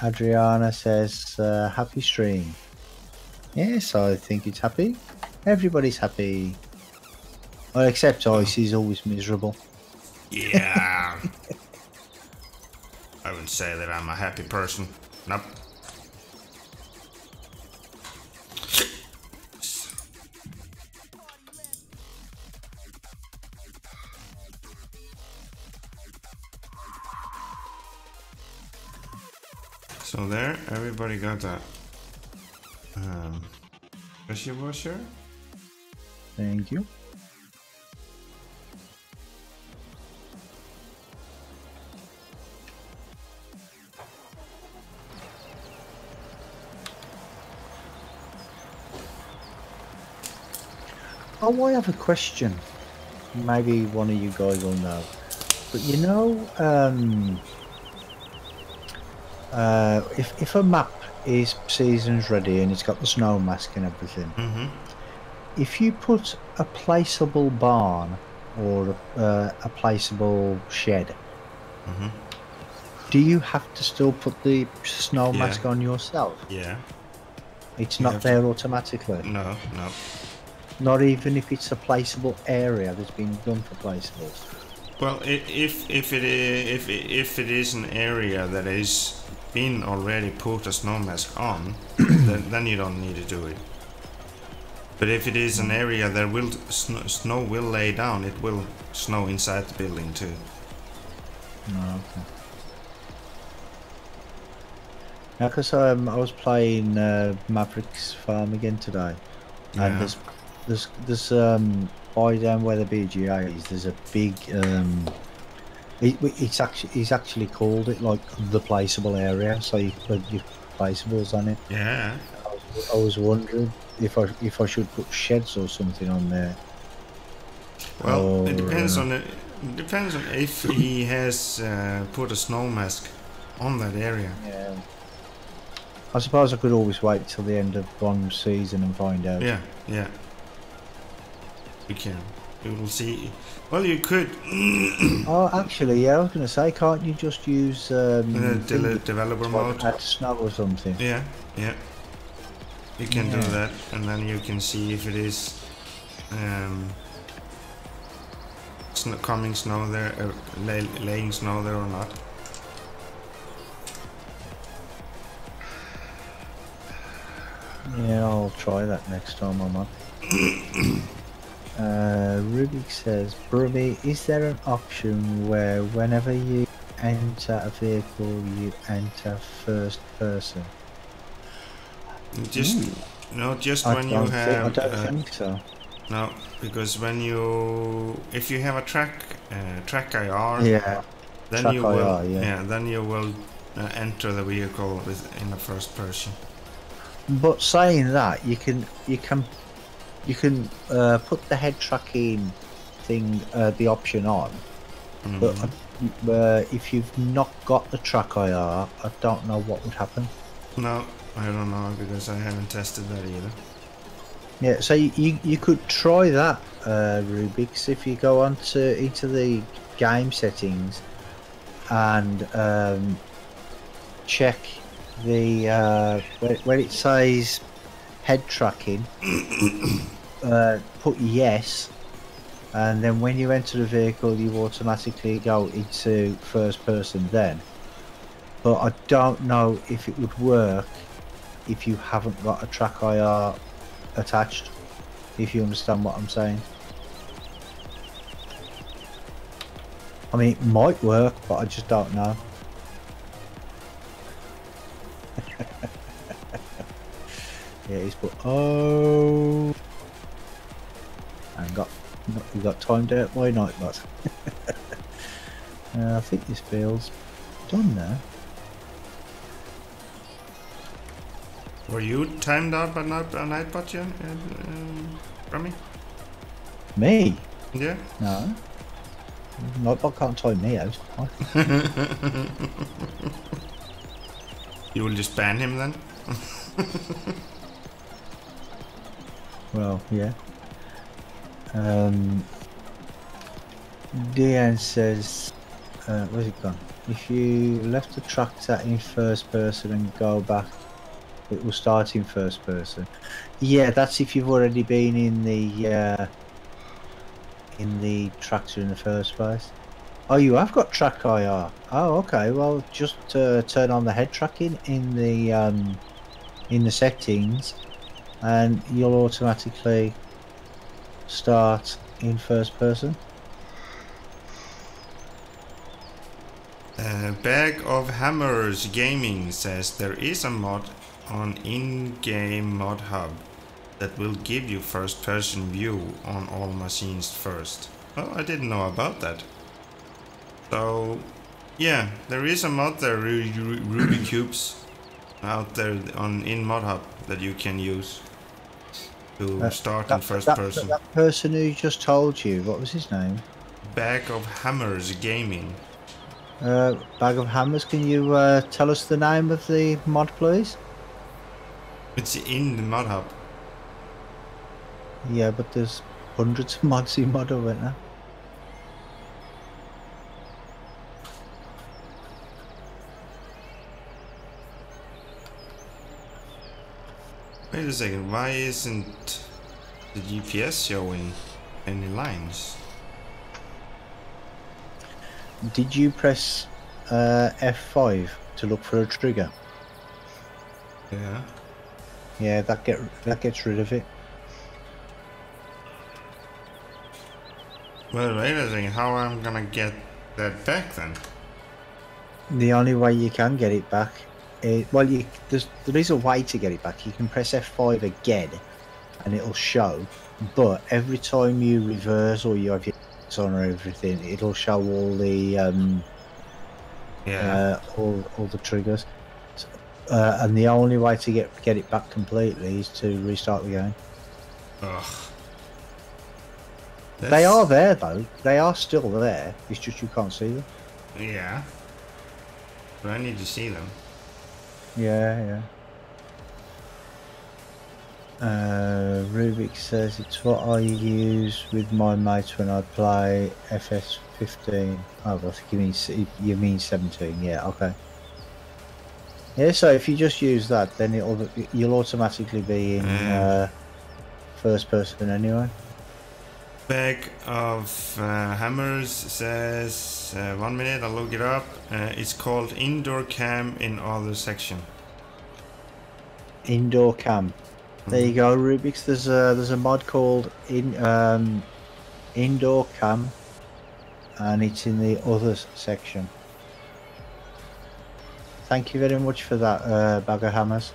Adriana says, happy stream. Yes, I think it's happy. Everybody's happy. Well, except Ice, he's always miserable. Yeah. I wouldn't say that I'm a happy person. Nope. So there, everybody got that pressure washer. Thank you. Oh, I have a question. Maybe one of you guys will know. But you know, if a map is seasons ready and it's got the snow mask and everything, if you put a placeable barn or a placeable shed, do you have to still put the snow mask on yourself? Yeah. It's not there automatically? No, no. Not even if it's a placeable area that's been done for placeables? Well, if it is an area that is been already put a snow mask on, then you don't need to do it. But if it is an area that will snow will lay down, it will snow inside the building too. Oh, okay. Now, because I was playing Maverick's Farm again today, And there's by down where the BGA is, there's a big it's actually called it like the placeable area, so you put your placeables on it. Yeah. I was wondering if I should put sheds or something on there. Well, it depends on if he has put a snow mask on that area. Yeah. I suppose I could always wait till the end of one season and find out. Yeah, yeah. We can. We will see. Well, you could. Oh, actually, yeah, I was going to say, can't you just use developer mode? Add snow or something. Yeah, yeah. You can do that, and then you can see if it is coming snow there, laying snow there or not. Yeah, I'll try that next time I'm on. Rubik says, Brummie, is there an option where whenever you enter a vehicle you enter first person? Just just when you have. I don't think so. No, because when if you have a track IR, then track you will, IR, then you will enter the vehicle in the first person. But saying that, you can put the head tracking thing, the option on. But if you've not got the track IR, I don't know what would happen. No, I don't know because I haven't tested that either. Yeah, so you could try that, Rubik's, if you go into the game settings and check the where it says head tracking, put yes, and then when you enter the vehicle you automatically go into first person then. But I don't know if it would work if you haven't got a track IR attached, if you understand what I'm saying. I mean, it might work, but I just don't know. Yeah, he's put oh, and we got timed out by Nightbot. I think this field's done now. Were you timed out by Nightbot, Brummie? Me? Yeah. No. Nightbot can't time me out. You will just ban him then? Well, yeah. Deanne says, where's it gone? If you left the tractor in first person and go back, it will start in first person. Yeah, that's if you've already been in the tractor in the first place. Oh, you have got track IR. Oh, okay. Well, just turn on the head tracking in the settings, and you'll automatically start in first person. Bag of Hammers Gaming says there is a mod on in-game mod hub that will give you first-person view on all machines first. Oh, I didn't know about that. So, yeah, there is a mod there, Ruby Cubes, out there in mod hub that you can use to start in first person. That person who just told you, what was his name? Bag of Hammers Gaming. Bag of Hammers, can you tell us the name of the mod, please? It's in the mod hub. Yeah, but there's hundreds of mods in mod hub, isn't there? Wait a second, why isn't the GPS showing any lines? Did you press F5 to look for a trigger? Yeah. Yeah, that gets rid of it. Well, wait a second, how am I gonna get that back then? The only way you can get it back, well, there is a way to get it back. You can press F5 again, and it'll show. But every time you reverse or you have your on or everything, it'll show all the all the triggers. And the only way to get it back completely is to restart the game. Ugh. They are there though. They are still there. It's just you can't see them. Yeah. But I need to see them. Yeah. Rubik says it's what I use with my mates when I play FS15. Oh, I think you mean 17. Yeah, okay. Yeah, so if you just use that, then you'll automatically be in first person anyway. Bag of hammers says 1 minute. I'll look it up. It's called indoor cam in other section. Indoor cam. There you go, Rubik's. There's a mod called indoor cam, and it's in the others section. Thank you very much for that, bag of hammers.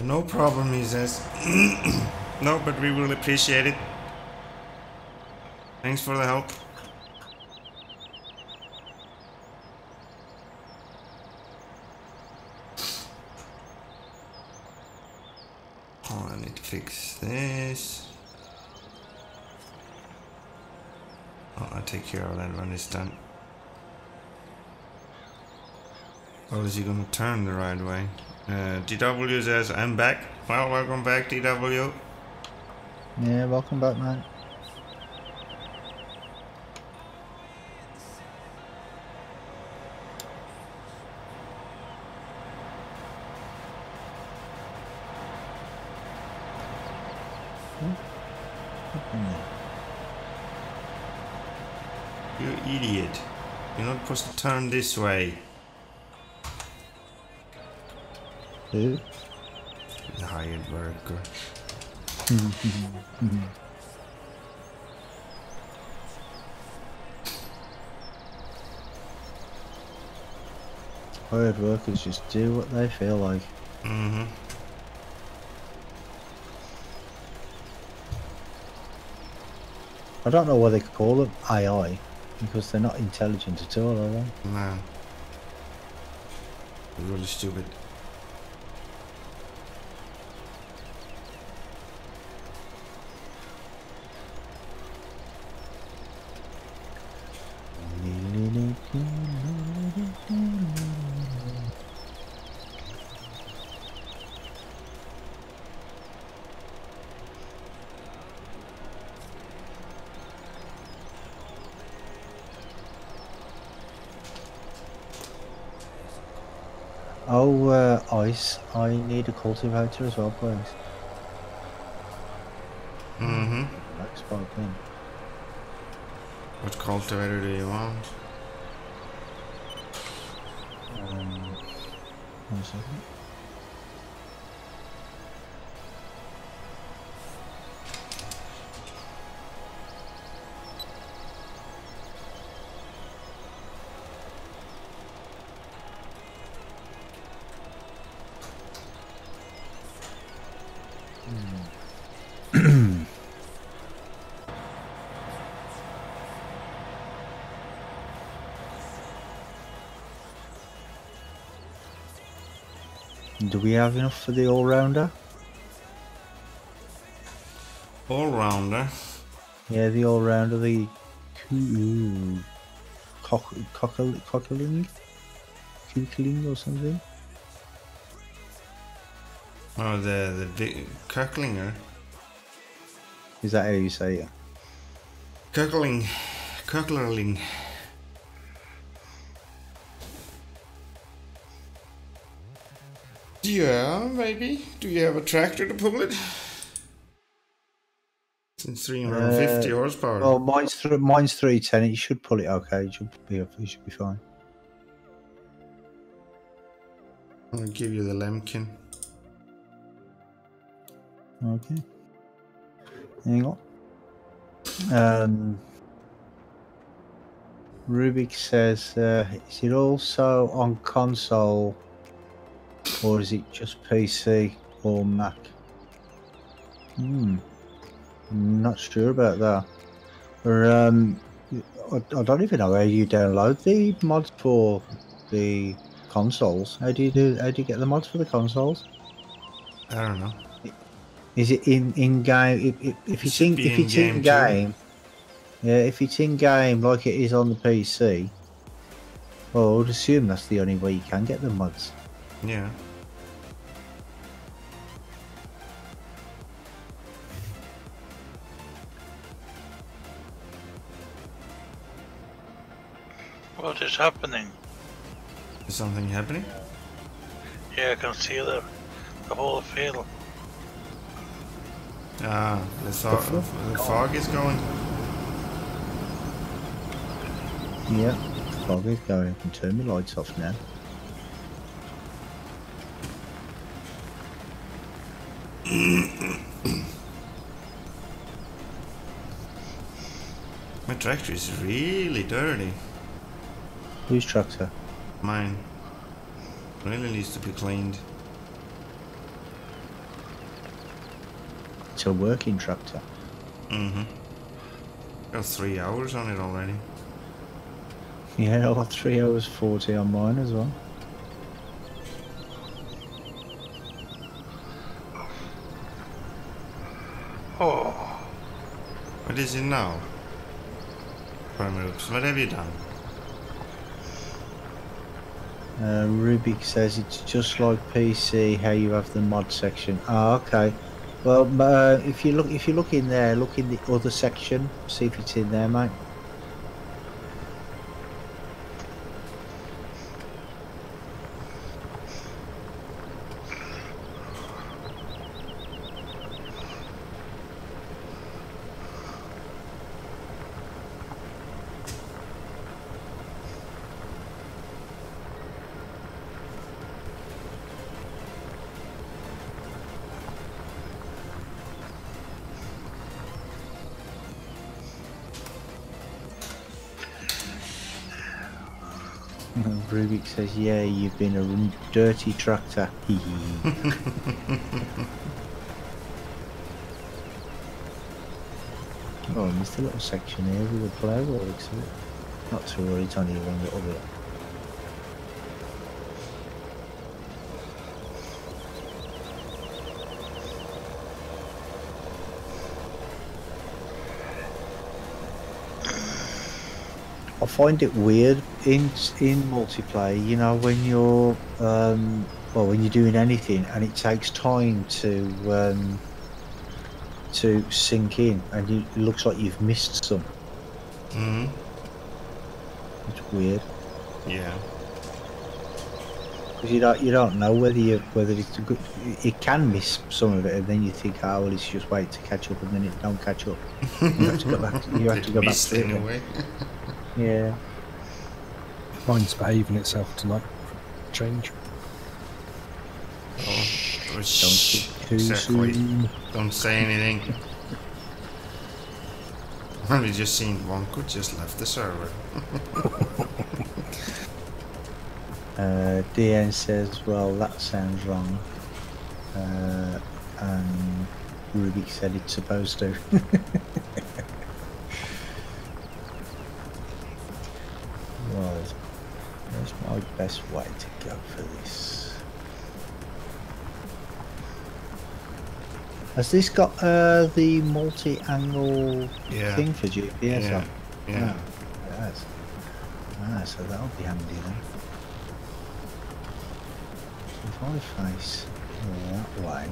No problem, he says. No, but we will appreciate it. Thanks for the help. Oh, I need to fix this. Oh, I'll take care of that when it's done. Or is he gonna turn the right way? DW says, I'm back. Well, welcome back, DW. Yeah, welcome back, man. You idiot. You're not supposed to turn this way. Who? The hired worker. Hired workers just do what they feel like. Mm-hmm. I don't know why they could call them AI, because they're not intelligent at all, are they? No. They're really stupid. Oh, Ice, I need a cultivator as well, please. Mm-hmm. That's spot in. What cultivator do you want? 1 second. Do we have enough for the all-rounder? All-rounder? Yeah, the all-rounder, the cockling or something. Oh, the big Kirklinger. Is that how you say it? Cuckling. Yeah, maybe. Do you have a tractor to pull it? It's 350 horsepower. Well, mine's 310. It should pull it okay. It should be fine. I'll give you the Lemkin. Okay. Hang on. Rubik says, is it also on console, or is it just PC or Mac? Not sure about that. Or, I don't even know how you download the mods for the consoles. How do you get the mods for the consoles? I don't know. Is it in game? If it's in game, yeah. If it's in game like it is on the PC, well, I would assume that's the only way you can get the mods. Yeah. What is happening? Is something happening? Yeah, I can see the whole field. Ah, the fog is going. Yeah, the fog is going. I can turn my lights off now. My tractor is really dirty. Whose tractor? Mine. Really needs to be cleaned. It's a working tractor. Mm-hmm. Got 3 hours on it already. Yeah, I got 3 hours 40 on mine as well. Oh. What is it now? Oops, what have you done? Rubik says it's just like PC, how you have the mod section. Ah, okay. Well, if you look in there, look in the other section, see if it's in there, mate. Rubik says, yeah, you've been a dirty tractor. Oh, I missed a little section here with the plough works. Not to worry, it's only one little bit. I find it weird in multiplayer, you know, when you're well, when you're doing anything and it takes time to sink in, and it looks like you've missed some. Mm-hmm. It's weird. Yeah. Because you don't know whether it's a good. It can miss some of it, and then you think, oh well, it's just wait to catch up, and then it don't catch up. You have to go back. You have to go back to it. Anyway. Yeah. Mine's behaving itself tonight. Change. Oh, Don't speak too exactly. soon. Don't say anything. I've just seen Wonko just left the server. DN says, well, that sounds wrong. And Rubik said it's supposed to. Well, where's my best way to go for this? Has this got the multi-angle thing for GPS on? Yeah. Oh, it has. Ah, so that'll be handy then. If I face that way,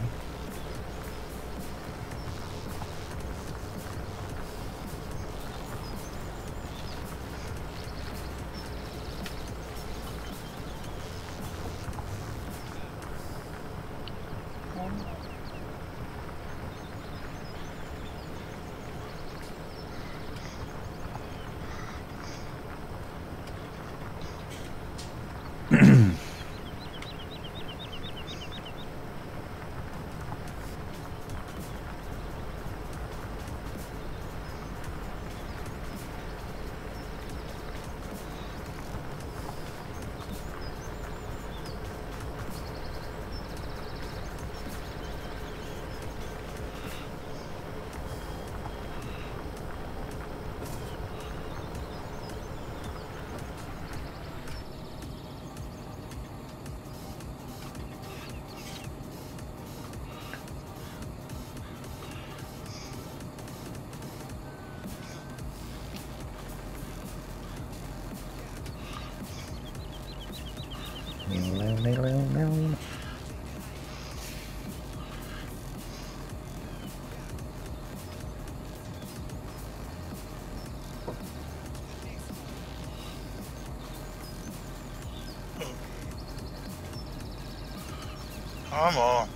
Come on.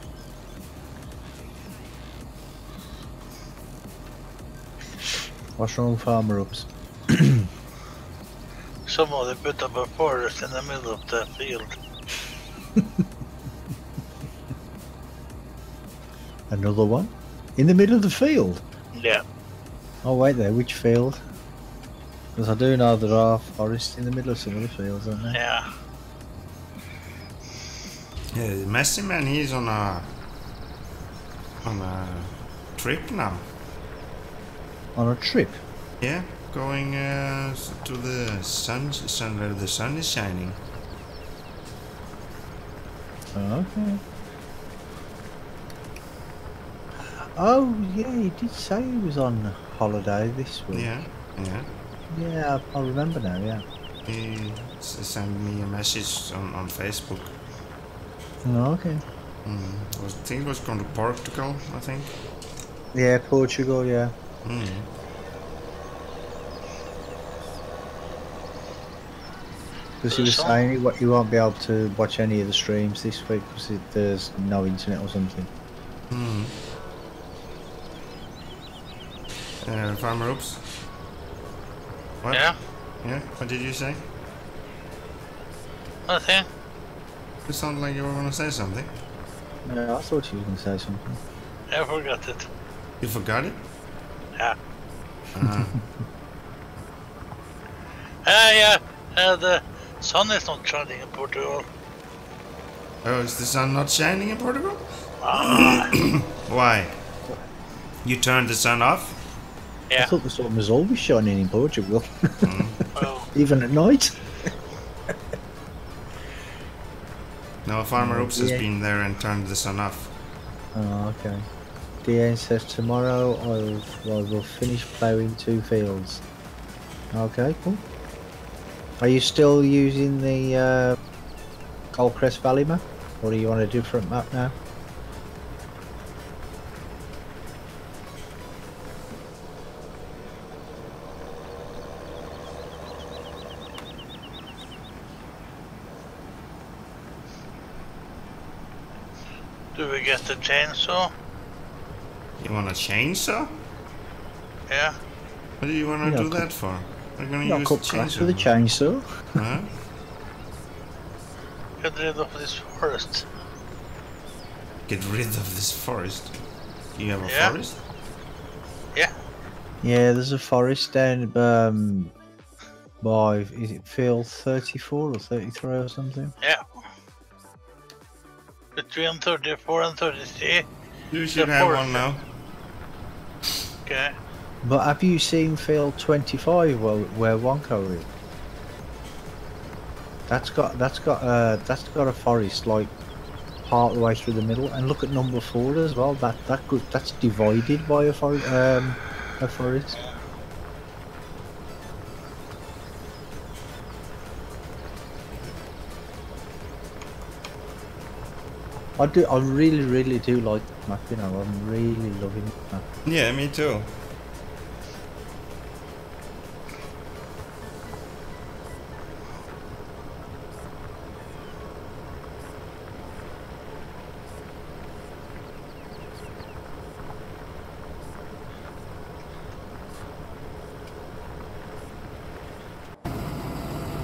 What's wrong, Farmer Ups? Somebody put up a forest in the middle of the field. Another one? In the middle of the field? Yeah. Oh, wait there, which field? Because I do know there are forests in the middle of some of the fields, aren't there? Yeah. Yeah, the Messy Man, he's on a trip now. On a trip? Yeah, going to the sun where the sun is shining. Okay. Oh, yeah, he did say he was on holiday this week. Yeah, yeah. Yeah, I remember now, yeah. He sent me a message on Facebook. Oh, okay. I think it was going to Portugal, I think. Yeah, Portugal, yeah. Because he was saying he won't be able to watch any of the streams this week because there's no internet or something. Farmer Oops. What? Yeah. Yeah, what did you say? Nothing. You sound like you were going to say something. Yeah, I thought you were going to say something. I forgot it. You forgot it? Yeah. Uh, Yeah. The sun is not shining in Portugal. Oh, is the sun not shining in Portugal? Why? You turned the sun off? I Yeah. thought the sun was always shining in Portugal. Oh. Even at night. No, Farmer Oops has been there and turned the sun off. Oh, okay. DN says tomorrow I will finish ploughing 2 fields. Okay, cool. Are you still using the Goldcrest Valley map? Or are you on a different map now? Do we get the chainsaw? You want a chainsaw? Yeah. What do you want to do that for? We're going to Not use the cut grass chainsaw. with a chainsaw. Huh? Get rid of this forest. Get rid of this forest. You have a Yeah. forest? Yeah. Yeah, there's a forest down by, is it field 34 or 33 or something? Yeah. Between 34 and 33. You should The have forest. one now. Okay. But have you seen field 25 where Wonko is? That's got a forest like part of the way through the middle, and look at number 4 as well. That's divided by a forest. I really do like the map, you know. I'm really loving the map. Yeah, me too.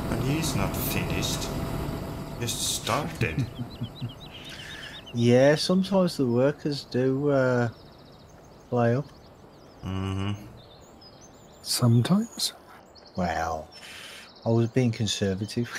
But he's not finished. Just started. Yeah, sometimes the workers do play up. Sometimes. Wow, I was being conservative.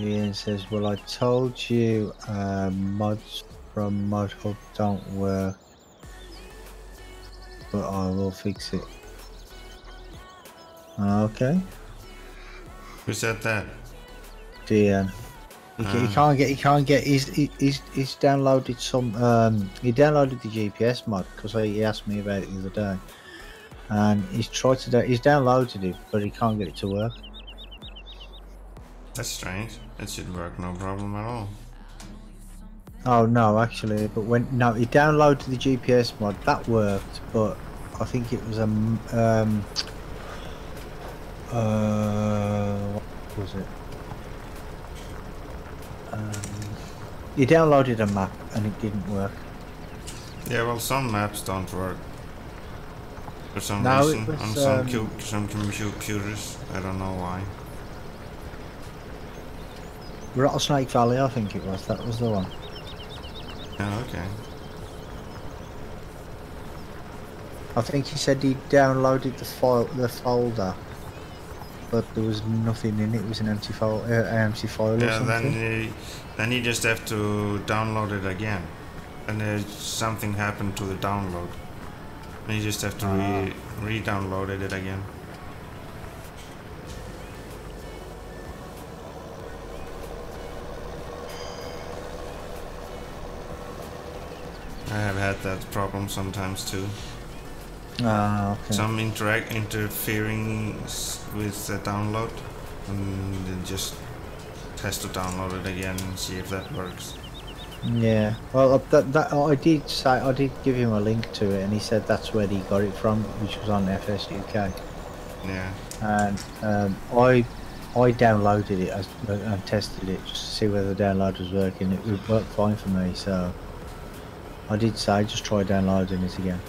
Ian says, well, I told you mods from Mod Hub don't work, but I will fix it. Okay. Who said that? Ian. He can't get. He's downloaded some. He downloaded the GPS mod because he asked me about it the other day, and he's tried to. He's downloaded it, but he can't get it to work. That's strange. It should work no problem at all. Oh no, actually, but he downloaded the GPS mod that worked, but I think it was what was it? He downloaded a map and it didn't work. Yeah, well, some maps don't work for some No, reason it was, on some computers. I don't know why. Rattlesnake Valley, I think it was. That was the one. Oh, okay. I think he said he downloaded the folder, but there was nothing in it. It was an empty file, empty file or something. Then you just have to download it again, and there's something happened to the download. And you just have to re-download it again. I have had that problem sometimes too. Okay. Some interfering with the download, and it just has to download it again and see if that works. Yeah. Well, I did give him a link to it, and he said that's where he got it from, which was on FSUK. Yeah. And I downloaded it and tested it just to see whether the download was working. It would work fine for me, so I did say just try downloading it again.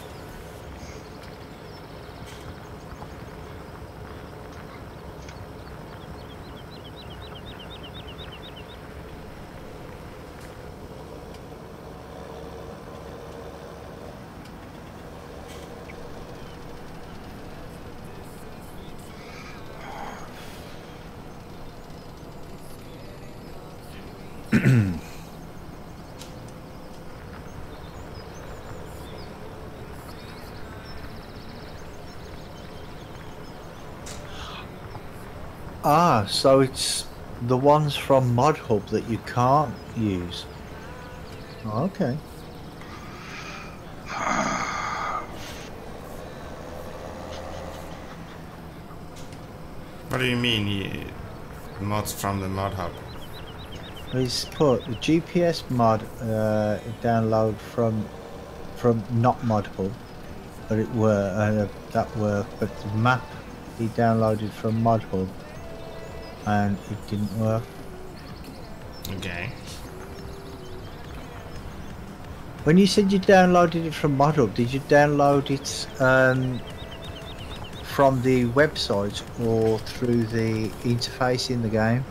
So it's the ones from Mod Hub that you can't use. Oh, okay. What do you mean mods from the Mod Hub? He's put the GPS mod download from not Mod Hub, but that worked. But the map he downloaded from Mod Hub, and it didn't work. Okay. When you said you downloaded it from Mod Hub, did you download it from the website or through the interface in the game?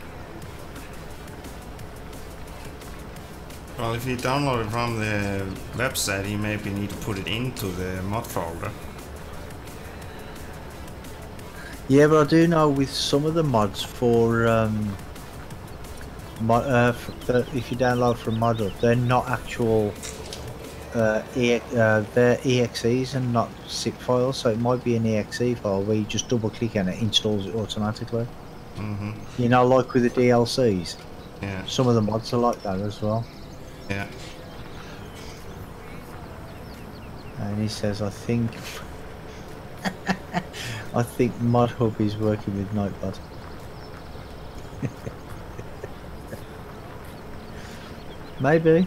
Well, if you download it from the website, you maybe need to put it into the mod folder. Yeah, but I do know with some of the mods for if you download from Mod Hub, they're not actual they're EXEs and not zip files, so it might be an EXE file where you just double click and it installs it automatically. You know, like with the DLCs. Yeah. Some of the mods are like that as well. Yeah. And he says, I think I think Mod Hub is working with Nightbot. Maybe.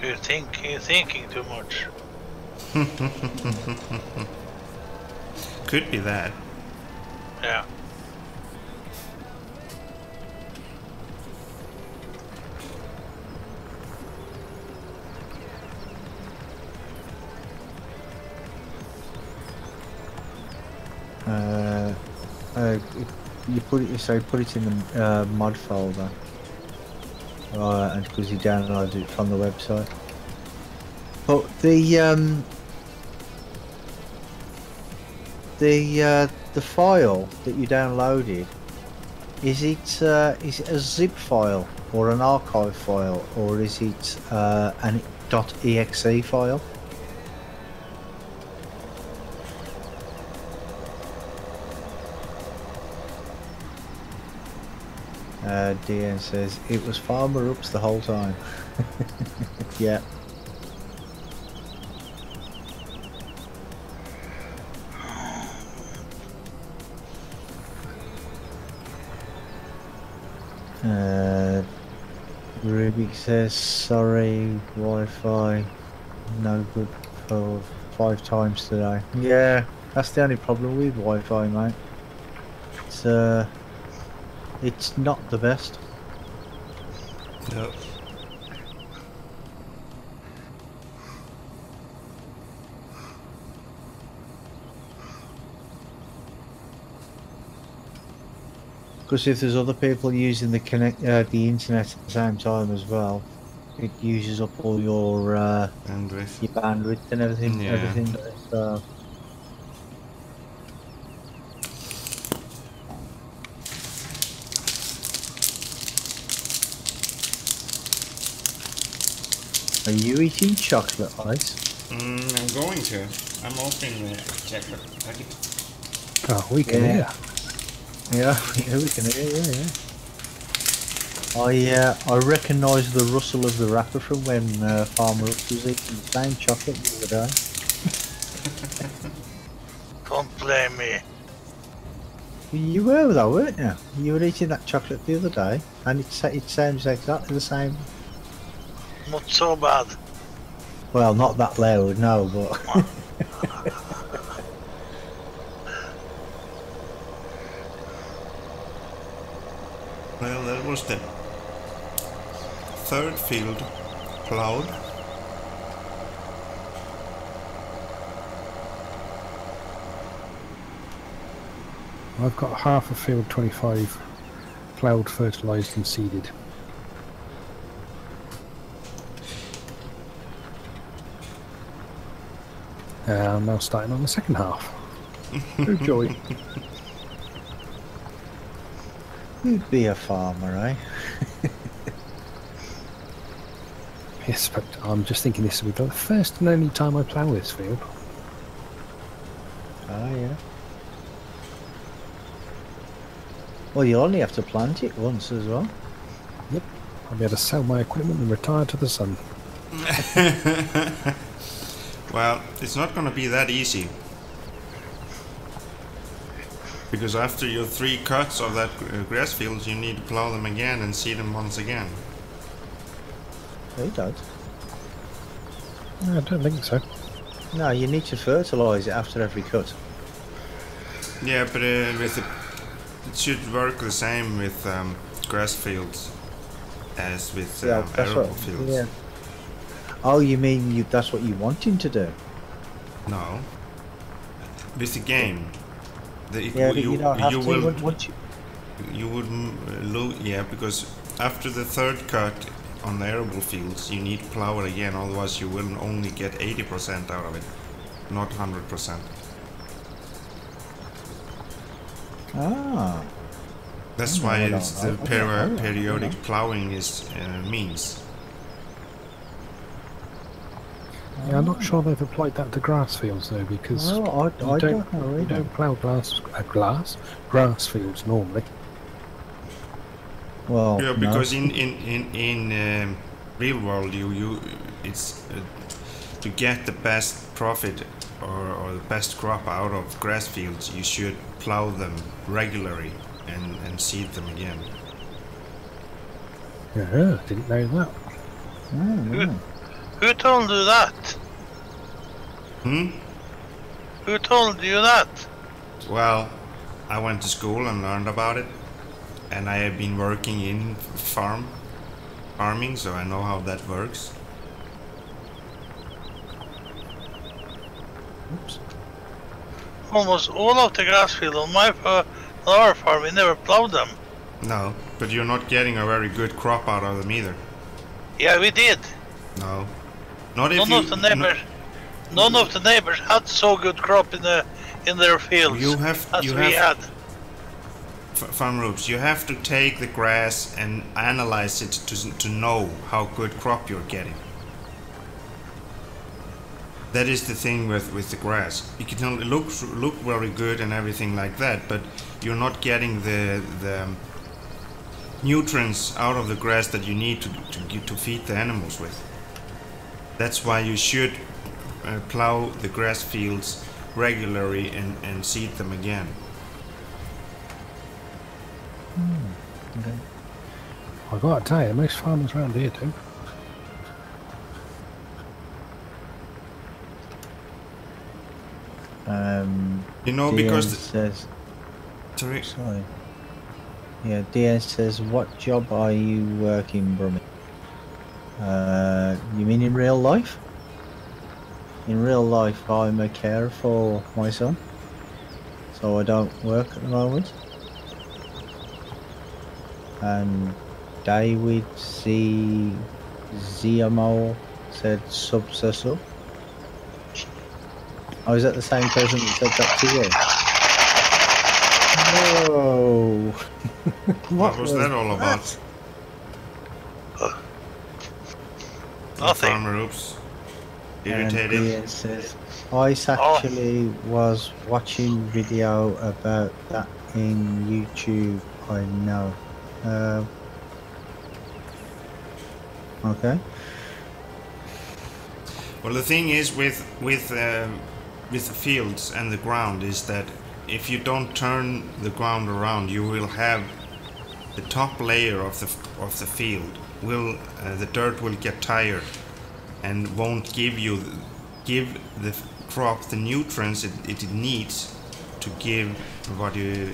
You're thinking too much. Could be that. Yeah. You put it, so put it in the mod folder, and because you downloaded it from the website. But the file that you downloaded Is it a zip file or an archive file, or is it an .exe file? DN says it was Farmer Ups the whole time. Yeah. Ruby says sorry, Wi-Fi no good for 5 times today. Yeah, that's the only problem with Wi-Fi, mate. It's not the best. No. Because if there's other people using the internet at the same time as well, it uses up all your bandwidth and everything. Yeah. Everything. So. Are you eating chocolate ice? I'm going to. I'm opening the chocolate packet. Oh, we can hear. Yeah, we can hear. Yeah. I recognise the rustle of the wrapper from when Farmer Ups was eating the same chocolate the other day. Don't blame me. You were though, weren't you? You were eating that chocolate the other day, and it sounds exactly the same. Not so bad. Well, not that loud, no, but. Well, that was the third field plowed. I've got half a field 25 ploughed, fertilised and seeded. I'm now starting on the second half. Oh joy. You'd be a farmer, eh? Yes, but I'm just thinking this will be the first and only time I plough this field. Oh, yeah. Well, you only have to plant it once as well. Yep. I'll be able to sell my equipment and retire to the sun. Well, it's not going to be that easy. Because after your 3 cuts of that grass field, you need to plow them again and seed them once again. You don't. No, I don't think so. No, you need to fertilise it after every cut. Yeah, but it should work the same with grass fields as with arable fields. Yeah. Oh, you mean that's what you want him to do? No. With the game. You don't have to. You would yeah, because after the 3rd cut on the arable fields, you need to plow it again, otherwise you will only get 80% out of it, not 100%. Ah. That's why it's the periodic plowing is means. Yeah, I'm not sure they've applied that to grass fields though, because I don't know you don't plough grass fields normally. Well, yeah, because in real world, it's to get the best profit or the best crop out of grass fields, you should plow them regularly and seed them again. Yeah, didn't know that. Who told you that? Who told you that? Well, I went to school and learned about it, and I have been working in farming, so I know how that works. Oops. Almost all of the grass field on our farm, we never plowed them. No, but you're not getting a very good crop out of them either. Yeah, we did. No. Not if None of the neighbors had so good crop in their fields we had. farm roots, you have to take the grass and analyze it to know how good crop you're getting. That is the thing with the grass. It can look very good and everything like that, but you're not getting the nutrients out of the grass that you need to feed the animals with. That's why you should plow the grass fields regularly and seed them again. Okay. I've got to tell you, most farmers around here do. You know, DN because says, sorry. Yeah, DN says, what job are you working, Brummie? You mean in real life? In real life, I'm a carer for my son, so I don't work at the moment. And David Ziamo said subsessor. Oh, is that the same person that said that to you? No. What was that all about? Nothing. Farmer, oops. Irritated. And Ian says, I actually was watching video about that in YouTube. I know. Okay. Well, the thing is with the fields and the ground is that if you don't turn the ground around, you will have the top layer of the field the dirt will get tired and won't give the crop the nutrients it needs to give what you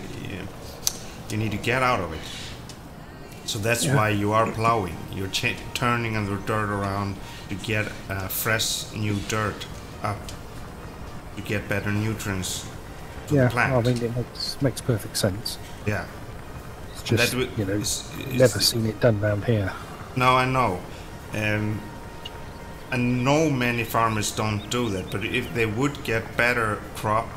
need to get out of it. So that's why you are plowing. You're turning the dirt around to get fresh new dirt up to get better nutrients to the plant. I mean, it makes perfect sense. Yeah. It's just, never seen it done around here. No, I know. I know many farmers don't do that, but if they would get better crop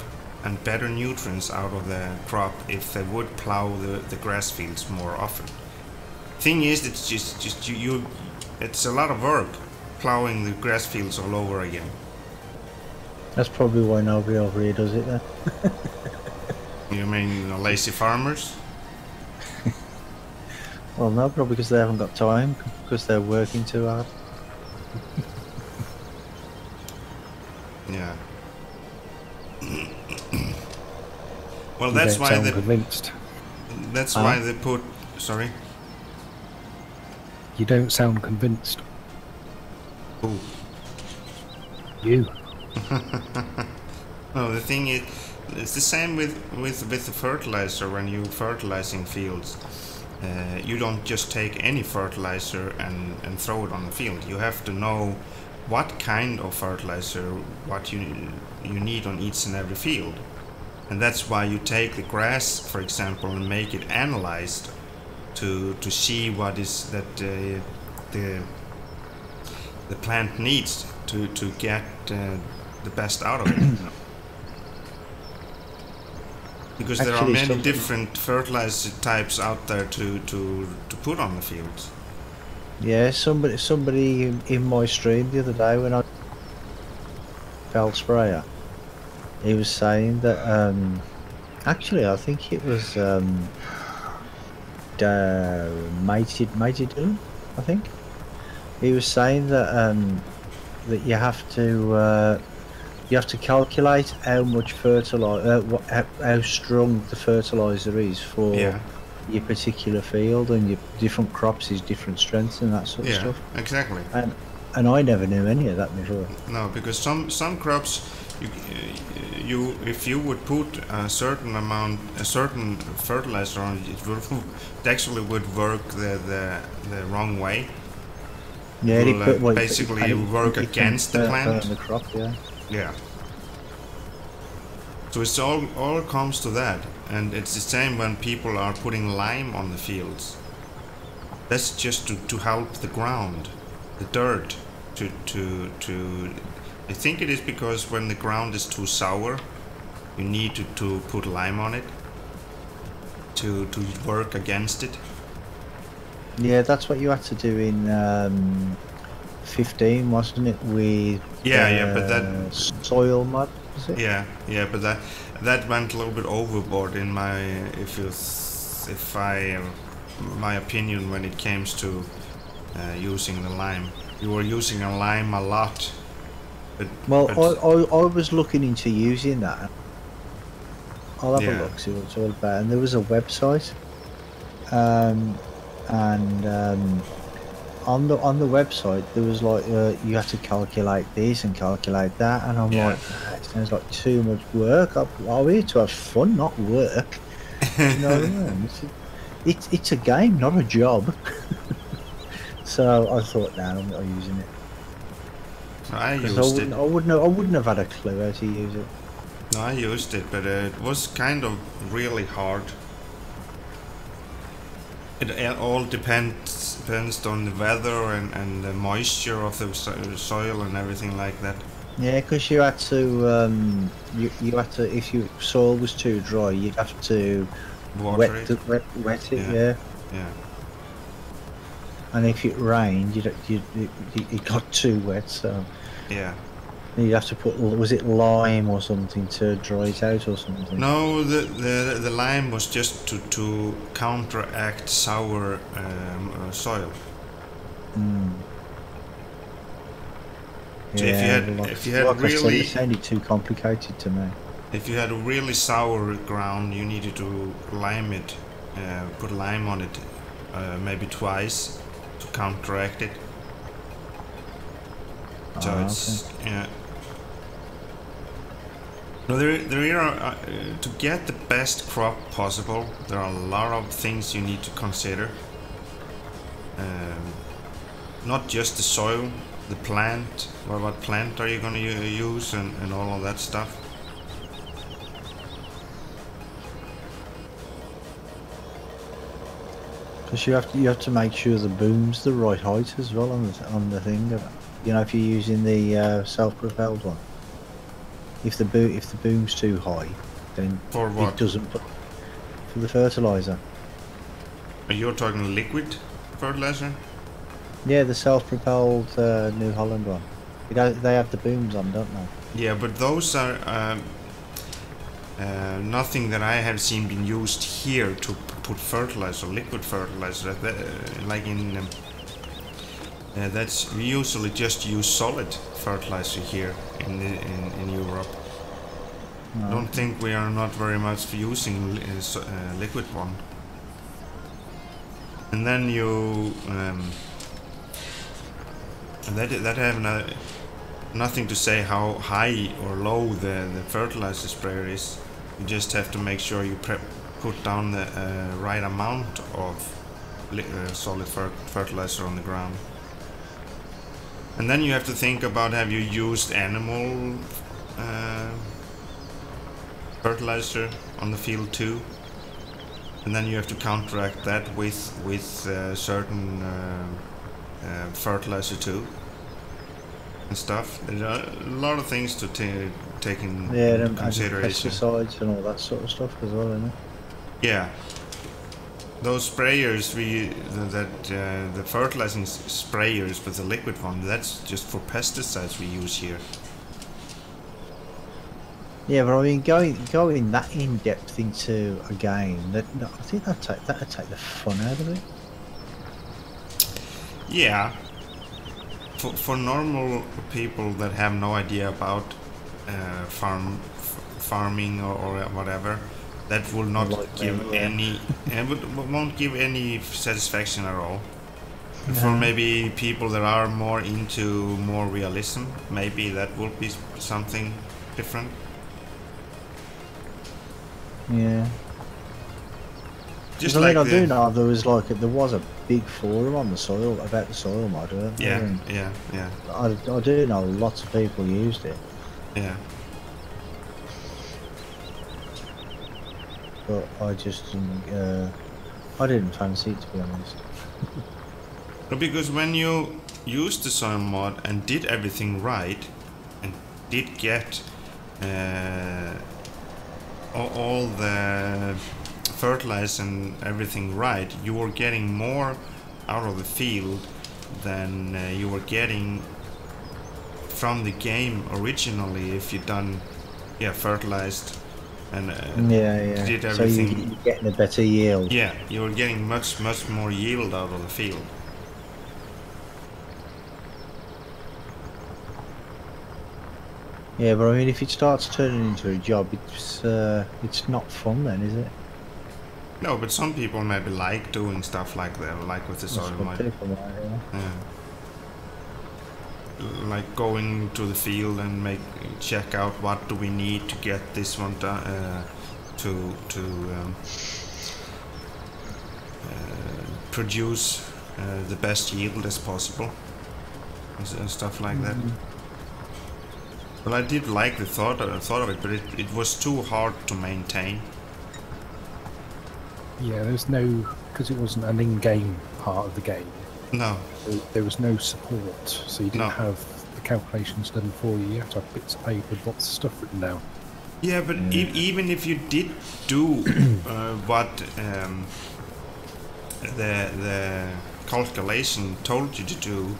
and better nutrients out of the crop if they would plow the grass fields more often. Thing is, it's just it's a lot of work plowing the grass fields all over again. That's probably why nobody over here does it then. You mean lazy farmers? Well, no, probably because they haven't got time, because they're working too hard. Yeah. Well, that's why they convinced. That's why they put. Sorry. You don't sound convinced. Who? You. No, the thing is, it's the same with the fertilizer. When you fertilizing fields, you don't just take any fertilizer and throw it on the field. You have to know what kind of fertilizer, what you need on each and every field. And that's why you take the grass, for example, and make it analyzed to see what is that the plant needs to get the best out of it. Because there are many different fertilizer types out there to put on the fields. Yeah, somebody in my stream the other day when I felt sprayer, he was saying that actually I think it was Matey Doom, I think. He was saying that that you have to calculate how much fertilizer, how strong the fertilizer is for your particular field, and your different crops is different strengths and that sort of stuff. Yeah, exactly. And I never knew any of that before. No, because some crops, you if you would put a certain fertilizer on it actually would work the wrong way. Yeah, basically you work against the plant. The crop, yeah. Yeah. So it's all comes to that, and it's the same when people are putting lime on the fields. That's just to help the ground, the dirt, to. I think it is because when the ground is too sour, you need to put lime on it to work against it. Yeah, that's what you had to do in 15, wasn't it? With But that soil mod, was it? but that went a little bit overboard in my my opinion when it comes to using the lime. You were using a lime a lot. But I was looking into using that. I'll have a look, see what it's all about. And there was a website, on the website there was like you had to calculate this and calculate that, and I'm like, it sounds like too much work. I'm here to have fun, not work. You know what I mean? It's a game, not a job. So I thought, nah, I'm not using it. I used it. I wouldn't have had a clue how to use it. No, I used it, but it was kind of really hard. It all depends on the weather and the moisture of the soil and everything like that. Yeah, because you had to, you had to, if your soil was too dry, you'd have to wet it. Yeah. And if it rained, it got too wet, so yeah. You'd have to put, was it lime or something to dry it out or something? No, the lime was just to counteract sour soil. So if you had really, it sounded too complicated to me. If you had a really sour ground, you needed to lime it, put lime on it, maybe twice to counteract it. So it's yeah. No, there are to get the best crop possible. There are a lot of things you need to consider. Not just the soil, the plant. What plant are you going to use, and all of that stuff. Because you have to make sure the boom's the right height as well on the thing. You know, if you're using the self-propelled one. If the boom's too high, then for what? It doesn't put for the fertilizer. Are you talking liquid fertilizer? Yeah, the self-propelled New Holland one. They have the booms on, don't they? Yeah, but those are nothing that I have seen been used here to put fertilizer, liquid fertilizer. Like in that's we usually just use solid fertilizer here in Europe. No. I don't think we are not very much using liquid one. And then you that have nothing to say how high or low the fertilizer sprayer is. You just have to make sure you put down the right amount of solid fertilizer on the ground. And then you have to think about, have you used animal fertilizer on the field too? And then you have to counteract that with certain fertilizer too and stuff. There are a lot of things to take in consideration. Pesticides and all that sort of stuff as well, isn't it? Yeah. Those sprayers, the fertilizing sprayers with the liquid one, that's just for pesticides we use here. Yeah, but I mean, going that in depth into a game, I think that'd take the fun out of it. Yeah. For normal people that have no idea about farming or whatever, that will not give any, and won't give any satisfaction at all. No. For maybe people that are more into more realism, maybe that will be something different. Yeah. Just I like mean, I do know there was a big forum on the soil about the soil mod. Yeah. I do know lots of people used it. Yeah. But I just I didn't fancy it, to be honest. Because when you used the soil mod and did everything right and did get all the fertilize and everything right, you were getting more out of the field than you were getting from the game originally if you done, fertilized and did everything. So you're getting a better yield. Yeah, you were getting much more yield out of the field. Yeah, but I mean, if it starts turning into a job, it's not fun then, is it? No, but some people maybe like doing stuff like that, like with the soil mine. Yeah. Like going to the field and check out what do we need to get this one done, to produce the best yield as possible, and stuff like that. Well, I did like the thought of it, but it was too hard to maintain. Yeah, there's no, because it wasn't an in-game part of the game. No. There was no support, so you didn't have the calculations done for you. You have to have bits of paper with lots of stuff written down. Yeah, but even if you did do what the calculation told you to do,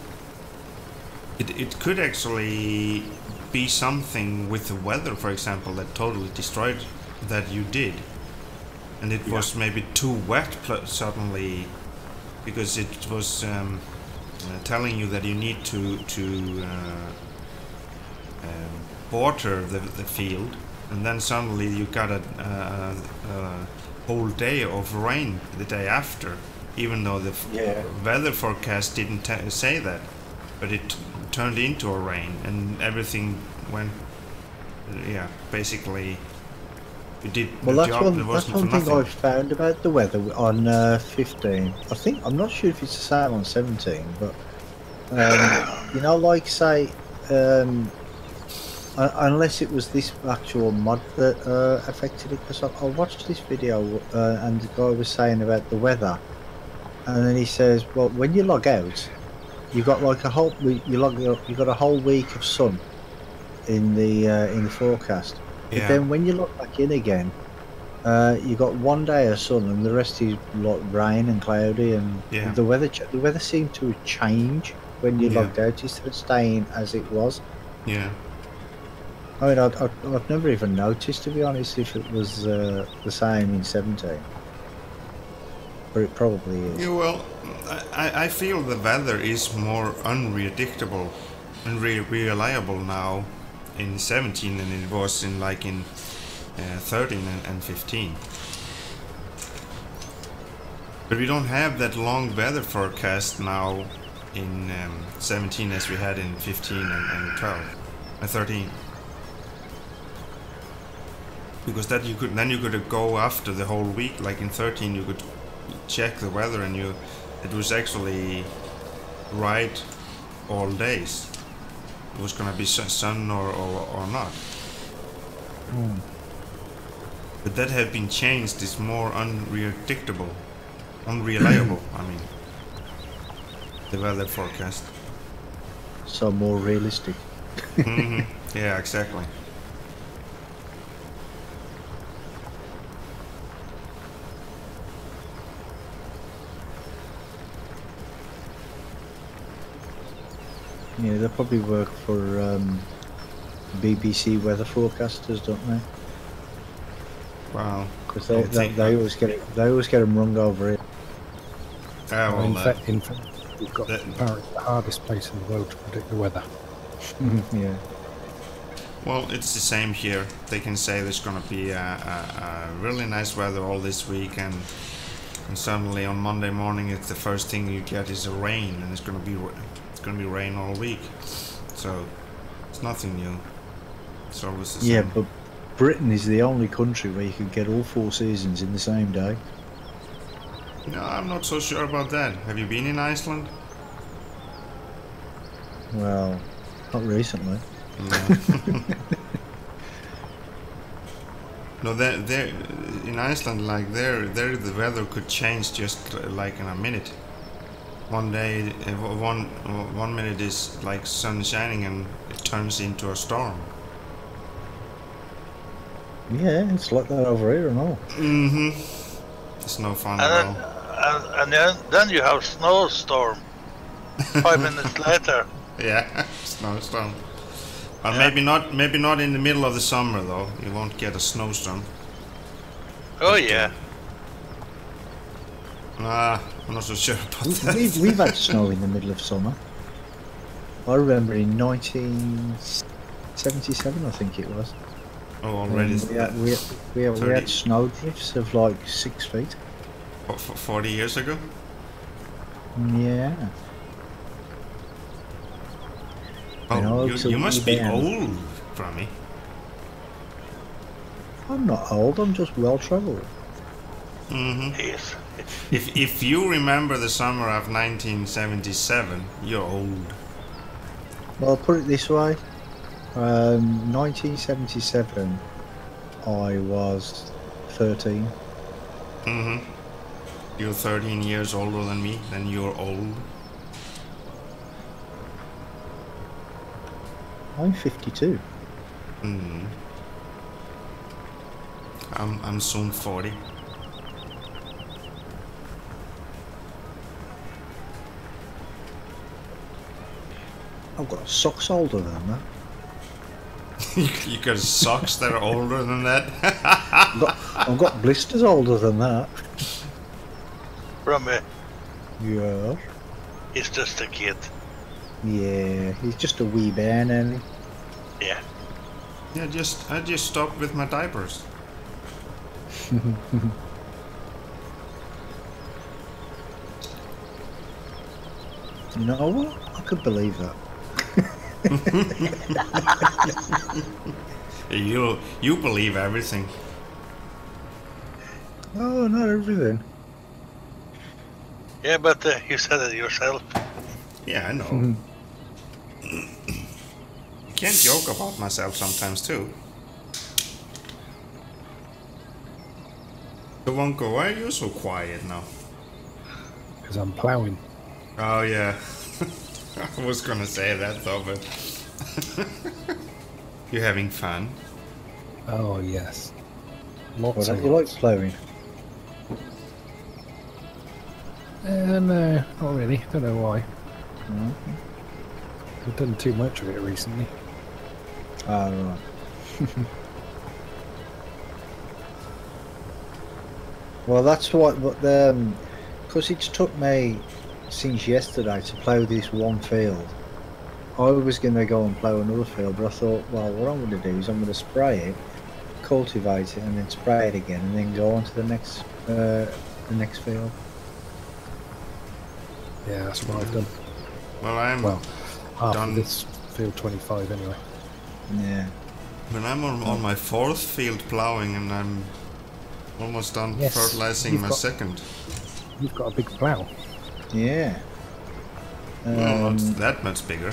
it could actually be something with the weather, for example, that totally destroyed that you did. And it was maybe too wet suddenly, because it was telling you that you need to water the field, and then suddenly you got a whole day of rain the day after, even though the weather forecast didn't say that, but it turned into a rain, and everything went, basically. You did that's job, one thing I found about the weather on 15. I'm not sure if it's the same on 17, but you know, like say, unless it was this actual mod that affected it, because I watched this video and the guy was saying about the weather, and then he says, well, when you log out, you got like a whole you got a whole week of sun in the forecast. But then when you look back in again, you got one day of sun and the rest is like rain and cloudy, and the weather seemed to change when you logged out instead of staying as it was. Yeah. I mean, I've never even noticed, to be honest, if it was the same in 17. But it probably is. Yeah, well, I feel the weather is more unpredictable and reliable now in 17 than it was in 13 and 15. But we don't have that long weather forecast now in 17 as we had in 15 and 12 and 13. Because that you could go after the whole week. Like in 13 you could check the weather and it was actually right all days. It was gonna be sun or not. But that had been changed. It's more unreliable. I mean, the weather forecast. So more realistic. Yeah, exactly. Yeah, they probably work for BBC weather forecasters, don't they? Wow. Because they always get them wrong over it. Well, in fact, we've got apparently the hardest place in the world to predict the weather. Yeah. Well, it's the same here. They can say there's going to be a really nice weather all this week, and suddenly on Monday morning, it's the first thing you get is a rain, and it's going to be rain all week. So it's nothing new. It's always the same. Yeah, but Britain is the only country where you can get all 4 seasons in the same day. No, I'm not so sure about that. Have you been in Iceland? Well, not recently. No, there in Iceland, like there the weather could change just like in a minute. One day, one minute is like sun shining and it turns into a storm. Yeah, it's like that over here and all. It's no fun And at then, all. then you have snowstorm. 5 minutes later. Yeah, snowstorm. But Yeah. maybe not in the middle of the summer though. You won't get a snowstorm. Oh But, yeah. I'm not so sure about that. We've had snow in the middle of summer. I remember in 1977, I think it was. Oh, already. We had snow drifts of like 6 feet. 40 years ago? Yeah. Oh, you must be old, Brummie. I'm not old, I'm just well travelled. Mm-hmm. Yes. If you remember the summer of 1977, you're old. Well, I'll put it this way. 1977, I was 13. Mm-hmm. You're 13 years older than me, then you're old. I'm 52. Mm-hmm. I'm soon 40. I've got socks older than that. You got socks that are older than that? I've got blisters older than that. Brummie, Yeah. he's just a kid. Yeah, he's just a wee bear now. Yeah. Yeah, I just stopped with my diapers. You know what? I could believe that. You believe everything. Oh, not everything. Yeah, but you said it yourself. Yeah, I know. I can't joke about myself sometimes too. So Wonko, why are you so quiet now? Because I'm ploughing. Oh yeah. I was gonna say that though, but you're having fun. Oh, yes. Well, Lots don't of you like lots. ploughing? No, not really. Don't know why. No. I've done too much of it recently. Ah, right. Well, that's what the because it's took me since yesterday to plough this one field. I was going to go and plough another field, but I thought, well, what I'm going to do is I'm going to spray it, cultivate it, and then spray it again, and then go on to the next field. Yeah, that's what I've done. Well, I'm After done. this field 25 anyway. Yeah. When I'm on my 4th field plowing and I'm almost done Yes, fertilizing you've my got- 2nd. You've got a big plough. Yeah. Well, not that much bigger.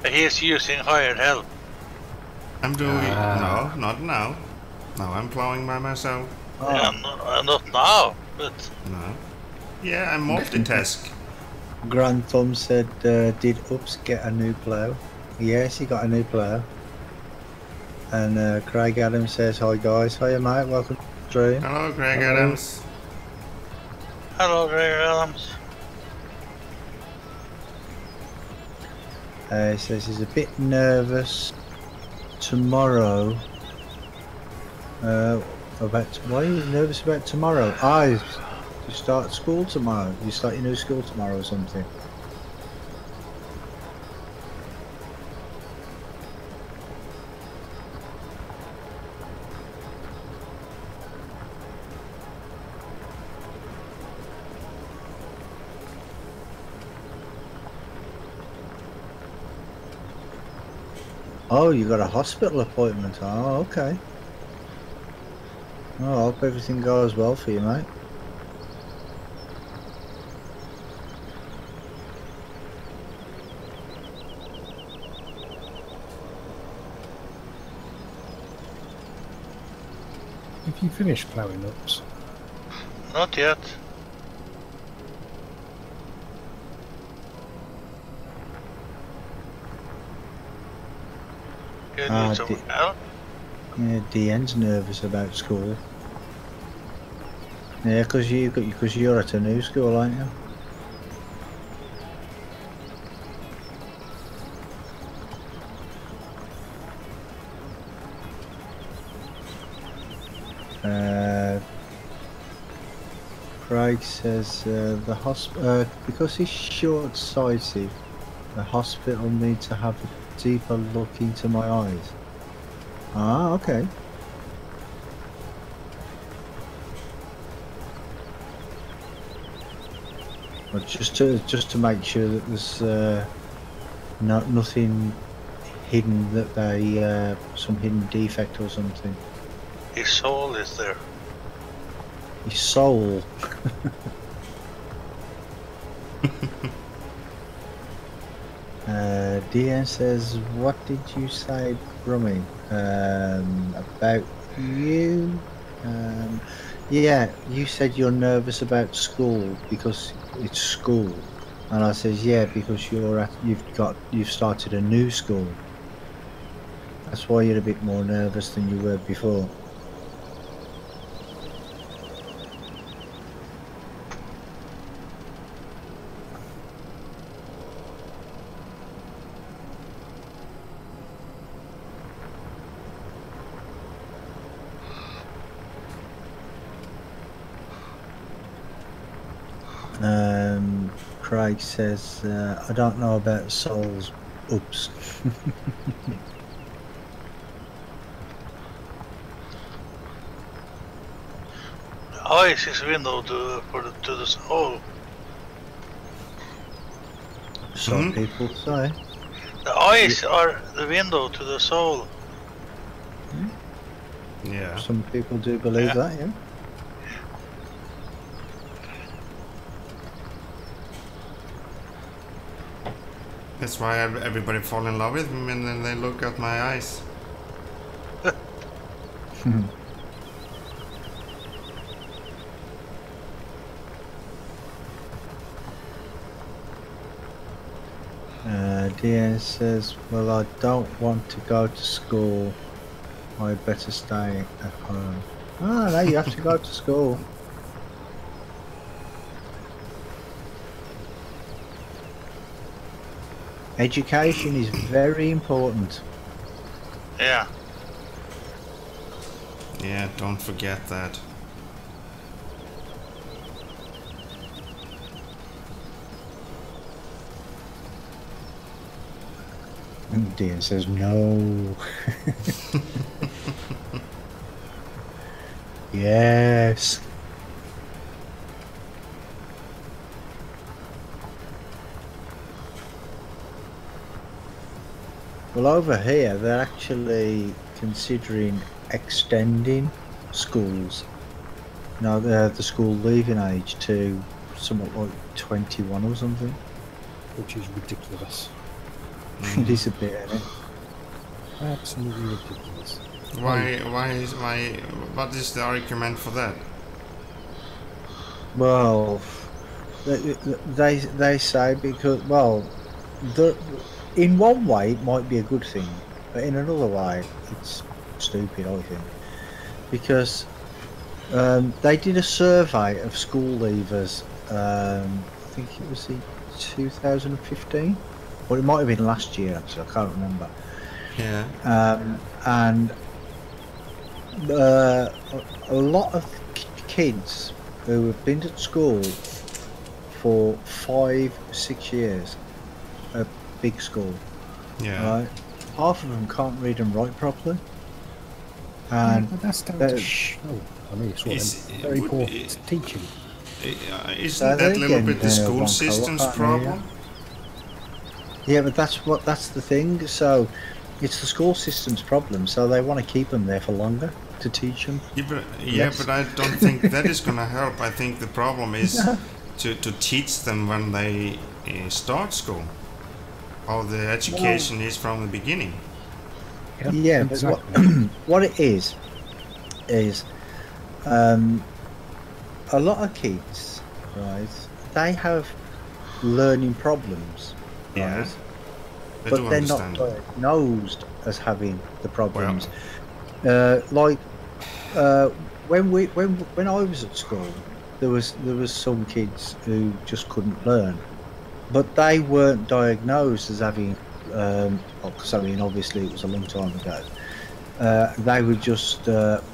He's using hired help. I'm doing Ah. no, not now. Now I'm plowing by myself. Yeah, not now, but No. Yeah, I'm multitask. Grand Thumb said, did Ups get a new plough? Yes, he got a new plough. And Craig Adams says, hi guys, hiya mate, welcome to the stream. Hello, Greg Hello. Adams. hello, Greg Adams. He says he's a bit nervous tomorrow. Why are you nervous about tomorrow? You start school tomorrow. You start your new school tomorrow or something. Oh, you got a hospital appointment. Oh, okay. Oh, I hope everything goes well for you, mate. Have you finished ploughing Ups? Not yet. You need some help? Yeah, Deanne's nervous about school. Yeah, because you're at a new school, aren't you? Craig says because he's short-sighted, the hospital needs to have a deeper look into my eyes. Ah, okay. But just to make sure that there's nothing hidden, that they some hidden defect or something. His soul is there. His soul. DN says, what did you say, Brummie? About you? Yeah, you said you're nervous about school because it's school, and I says, yeah, because you've started a new school. That's why you're a bit more nervous than you were before. Craig says, I don't know about souls. Oops. Eyes is window to the soul. Some people say. The eyes are the window to the soul. Yeah. Some people do believe that, yeah. That's why everybody fall in love with me and then they look at my eyes. Dean says, well, I don't want to go to school. I better stay at home. Ah, no, you have to go to school. Education is very important. Yeah. Yeah, don't forget that. Dean says no. Yes. Well, over here they're actually considering extending schools. No, the school leaving age to somewhat like 21 or something. Which is ridiculous. It is a bit, isn't it? Absolutely ridiculous. What is the argument for that? Well, they say because, well, in one way it might be a good thing, but in another way it's stupid, I think, because they did a survey of school leavers. I think it was in 2015, or it might have been last year. Actually, I can't remember. Yeah. And a lot of kids who have been to school for 5-6 years, a big school, Yeah. right? Half of them can't read and write properly, and But that's down to show. I mean, it's very poor teaching. Isn't that a little bit the school system's problem? Yeah, but that's the thing. So it's the school system's problem. So they want to keep them there for longer to teach them. Yeah, but I don't think that is going to help. I think the problem is to teach them when they start school. How the education is from the beginning. Yeah, exactly. But what it is a lot of kids, right? They have learning problems, Yeah. right? I But do they're understand. not diagnosed as having the problems. When I was at school, there was some kids who just couldn't learn, but they weren't diagnosed as having. Because I mean, obviously it was a long time ago. They were just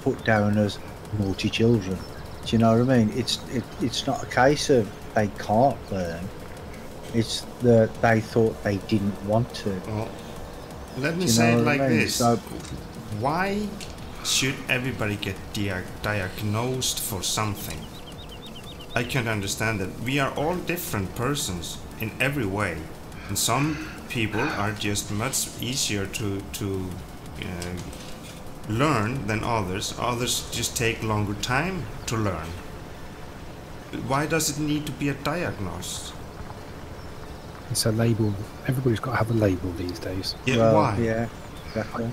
put down as naughty children. Do you know what I mean? It's not a case of they can't learn. It's that they thought they didn't want to. Well, let me say it like this. So, why should everybody get diagnosed for something? I can't understand that. We are all different persons in every way. And some people are just much easier to learn than others. Others just take longer time to learn. Why does it need to be a diagnosis? It's a label. Everybody's got to have a label these days. Yeah, well, why? Yeah, exactly.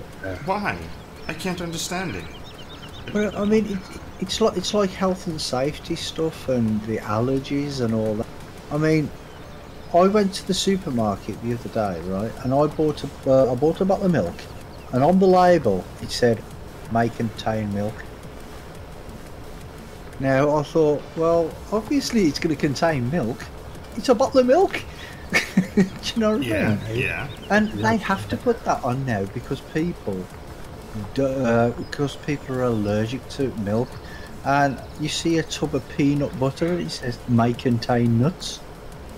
Why? I can't understand it. Well, I mean, it's like health and safety stuff and the allergies and all that. I mean, I went to the supermarket the other day, right, and I bought a bottle of milk, and on the label it said, "May contain milk." Now I thought, well, obviously it's going to contain milk. It's a bottle of milk. Do you know what I mean? Yeah. And they have to put that on now because people are allergic to milk. And you see a tub of peanut butter and it says may contain nuts.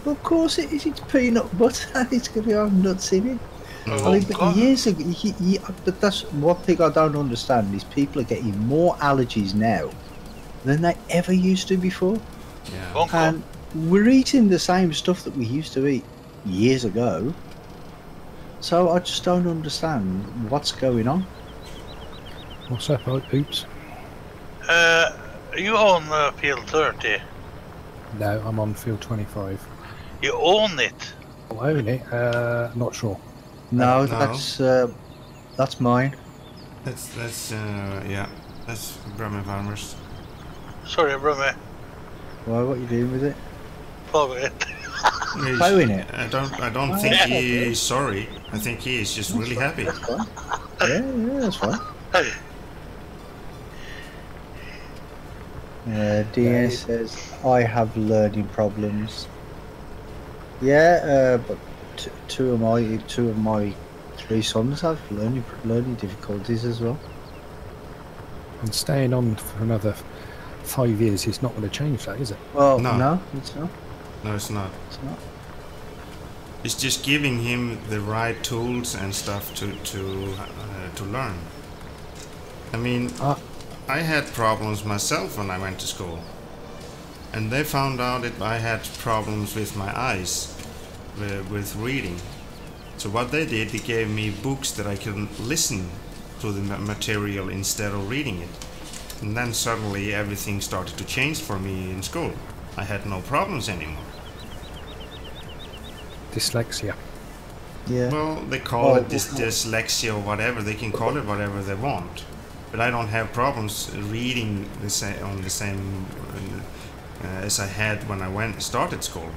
Well, of course it is. It's peanut butter and it's going to have nuts in it. Oh, I mean, but years ago, but that's one thing I don't understand is people are getting more allergies now than they ever used to before. Yeah. And we're eating the same stuff that we used to eat years ago. So I just don't understand what's going on. What's up, Oops? You own field 30. No, I'm on field 25. You own it. I own it. Not sure. No, No. that's mine. That's Brummie Farmers. Sorry, Brummie. Why? What are you doing with it? Follow it. Plowing it. I don't think he is sorry. I think he is just really happy. That's fine. Yeah, that's fine. DS says I have learning problems. Yeah, but two of my three sons have learning difficulties as well. And staying on for another 5 years is not going to change that, is it? Well, No. no, it's not. No, it's not. It's not. It's just giving him the right tools and stuff to learn. I mean, I had problems myself when I went to school, and they found out that I had problems with my eyes, with reading. So what they did, they gave me books that I can listen to the material instead of reading it. And then suddenly everything started to change for me in school. I had no problems anymore. Dyslexia. Yeah. Well, they call it dyslexia or whatever. They can call it whatever they want. But I don't have problems reading the same as I had when I started school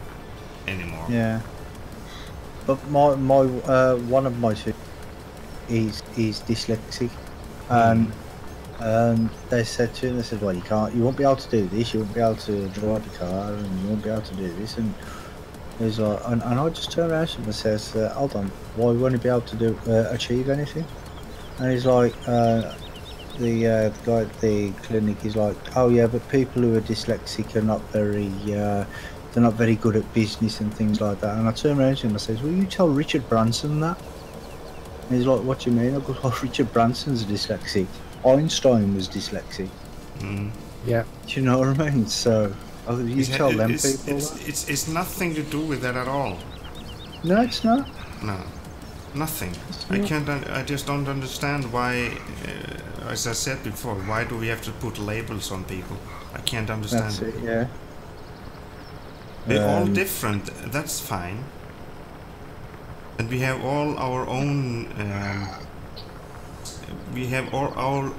anymore. Yeah. But my one of my two is dyslexic, and they said to him, they said, well, you won't be able to do this, you won't be able to drive the car, and you won't be able to do this, and he's like, and I just turned around to him and says, hold on, why won't you be able to achieve anything? And he's like, the guy at the clinic is like, oh yeah, but people who are dyslexic are not very they're not very good at business and things like that. And I turned around to him and I says, will you tell Richard Branson that? And he's like, what do you mean? I go, oh, Richard Branson's dyslexic. Einstein was dyslexic. Mm. Yeah. Do you know what I mean? So you tell them people that? It's nothing to do with that at all. No, it's not. No, nothing. I just don't understand why. As I said before, why do we have to put labels on people? I can't understand. That's it. Yeah. We're all different. That's fine. And we have all our own. We have all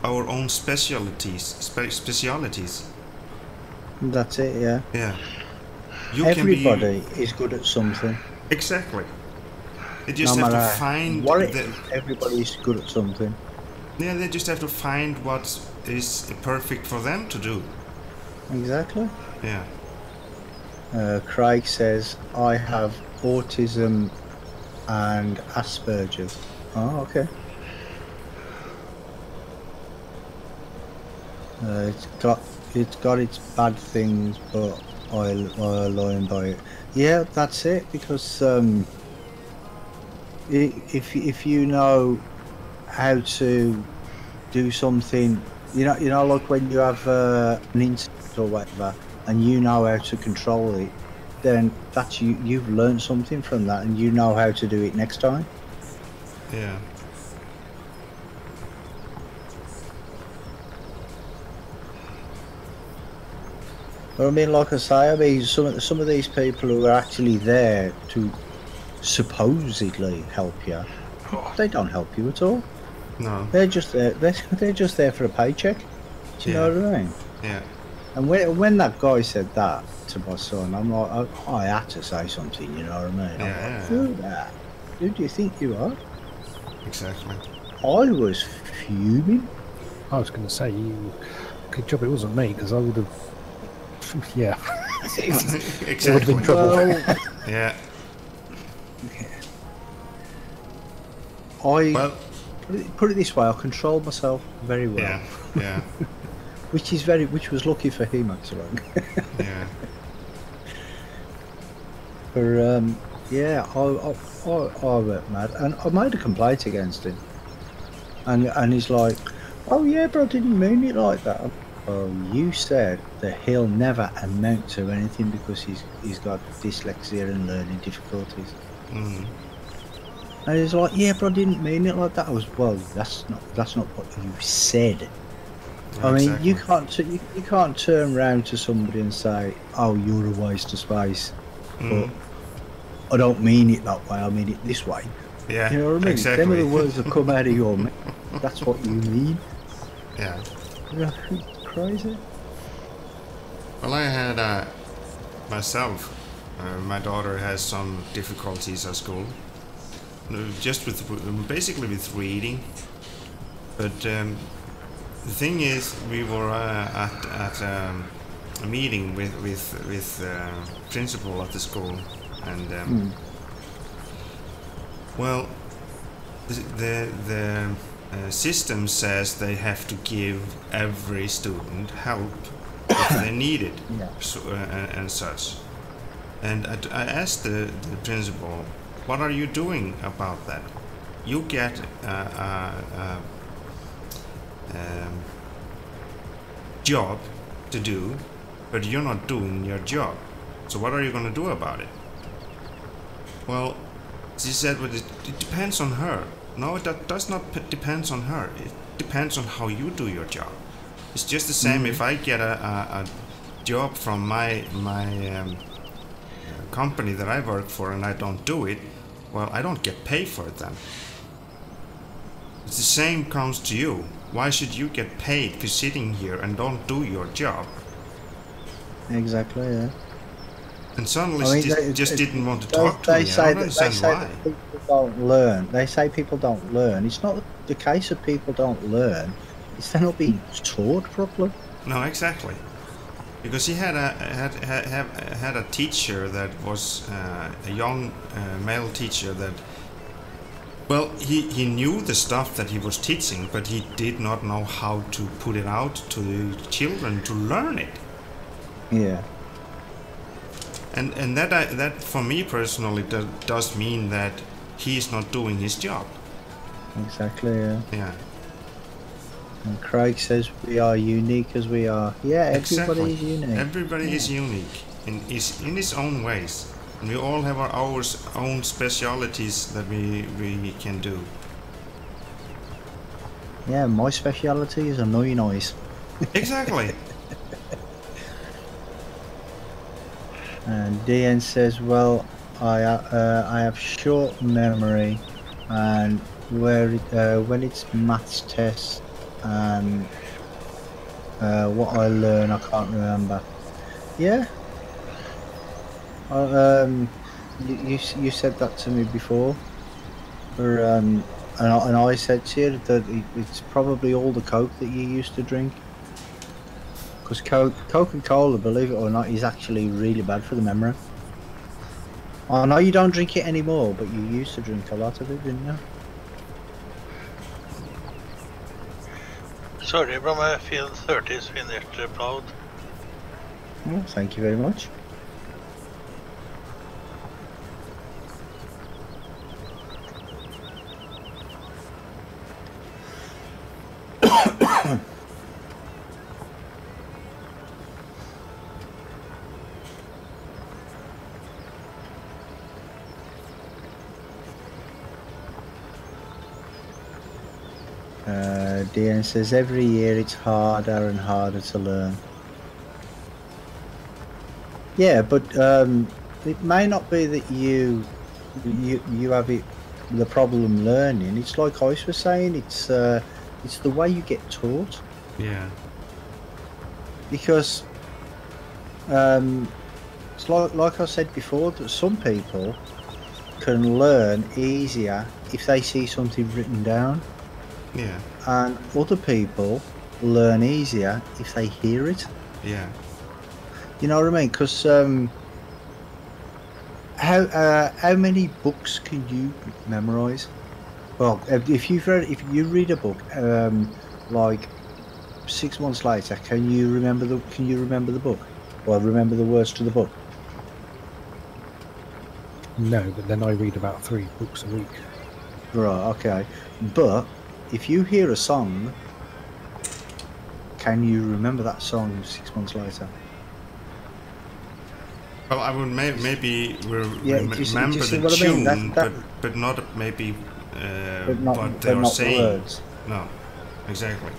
our own specialities. That's it. Yeah. Yeah. Everybody is good at something. Exactly. They just No have to matter find. what everybody is good at something. Yeah, they just have to find what is perfect for them to do. Exactly. Yeah. Craig says, I have autism and Asperger's. Oh, okay. It's got its bad things, but I learn by it. Yeah, that's it. Because if you know how to do something, you know, like when you have an incident or whatever, and you know how to control it, then that's you've learned something from that, and you know how to do it next time. Yeah. But I mean, like I say, I mean, some of these people who are actually there to supposedly help you, they don't help you at all. No. They're just there. They're just there for a paycheck. Do you know what I mean? Yeah. And when that guy said that to my son, I'm like, I had to say something. You know what I mean? Yeah, I'm like, who do you think you are? Exactly. I was fuming. I was going to say, good job it wasn't me, because I would have. Yeah. Exactly. It would have been trouble. Well, Yeah. I put it this way, I controlled myself very well. Yeah. Yeah. which was lucky for him actually. Yeah. But yeah, I went mad, and I made a complaint against him, and he's like, "Oh yeah, but I didn't mean it like that." Oh, you said that he'll never amount to anything because he's got dyslexia and learning difficulties. Mm. And he's like, "Yeah, but I didn't mean it like that." I was, well, that's not what you said. Yeah, I mean, exactly. you can't turn around to somebody and say, "Oh, you're a waste of space," but I don't mean it that way. I mean it this way. Yeah. You know what I mean? Exactly. Them are the words that come out of your mouth. That's what you mean. Yeah. Yeah, crazy. Well, I had myself. My daughter has some difficulties at school, just with basically with reading. But the thing is, we were at a meeting with principal of the school, and well, the system says they have to give every student help if they need it, Yeah. so, and such. And I asked the principal, what are you doing about that? You get job to do, but you're not doing your job. So what are you going to do about it? Well, she said, well, it depends on her. No, that does not depends on her. It depends on how you do your job. It's just the same if I get a job from my company that I work for and I don't do it, well, I don't get paid for it then. It's the same comes to you. Why should you get paid for sitting here and don't do your job? Exactly, yeah. And suddenly I mean, she just didn't want to talk to me. I don't understand why. That people don't learn. They say people don't learn. It's not the case of people don't learn. It's they're not being taught properly. No, exactly. Because he had a teacher that was a young male teacher that, well, he knew the stuff that he was teaching, but he did not know how to put it out to the children to learn it. Yeah. And that for me personally does mean that he is not doing his job. Exactly, yeah. Yeah. And Craig says we are unique as we are. Yeah, everybody is unique. Everybody is unique in his own ways. And we all have our own specialities that we can do. Yeah, my speciality is annoying noise. Exactly. And DN says, well, I have short memory, and when it's maths test and what I learn, I can't remember. Yeah. You said that to me before, and I said to you that it's probably all the coke that you used to drink, because Coca-Cola, believe it or not, is actually really bad for the memory. I know you don't drink it anymore, but you used to drink a lot of it, didn't you? Sorry, Brummie Field 30 is finished plowed. Well, thank you very much. Dean says every year it's harder and harder to learn. Yeah, but it may not be that you have the problem learning. It's like Ice was saying. It's the way you get taught. Yeah. Because it's like I said before, that some people can learn easier if they see something written down. Yeah. And other people learn easier if they hear it. Yeah. You know what I mean? Because how many books can you memorize? Well, if you read a book, like 6 months later, can you remember the book, or remember the words to the book? No, but then I read about 3 books a week. Right. Okay. But if you hear a song, can you remember that song 6 months later? Well, I would maybe remember do you see the what I mean? tune, That- but not maybe not, what but they are not the saying. words. No, exactly.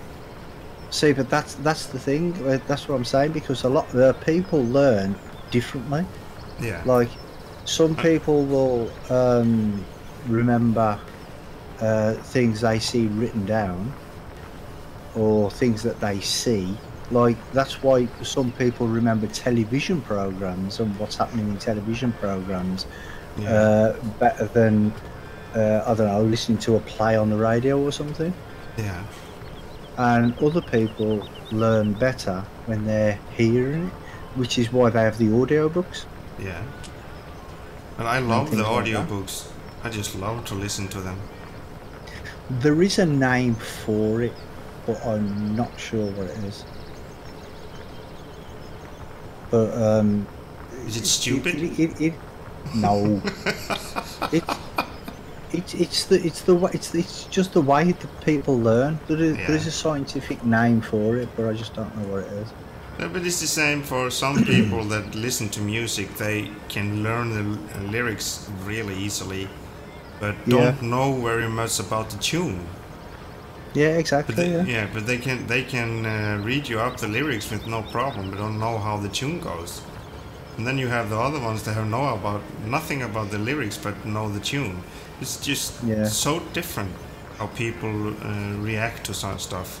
See, but that's the thing. That's what I'm saying, because a lot of people learn differently. Yeah. Like some people will remember things they see written down, or things that they see. Like that's why some people remember television programs and what's happening in television programs better than I don't know, listening to a play on the radio or something. Yeah. And other people learn better when they're hearing it, which is why they have the audiobooks. Yeah. And I love the things like that. audiobooks. I just love to listen to them. There is a name for it, but I'm not sure what it is. But Is it stupid? no. It's just the way that people learn. There is a scientific name for it, but I just don't know what it is. Yeah, but it's the same for some people that listen to music. They can learn the lyrics really easily, but don't know very much about the tune. Yeah, exactly. But they can read you up the lyrics with no problem, but don't know how the tune goes. And then you have the other ones that have nothing about the lyrics, but know the tune. It's just so different how people react to some stuff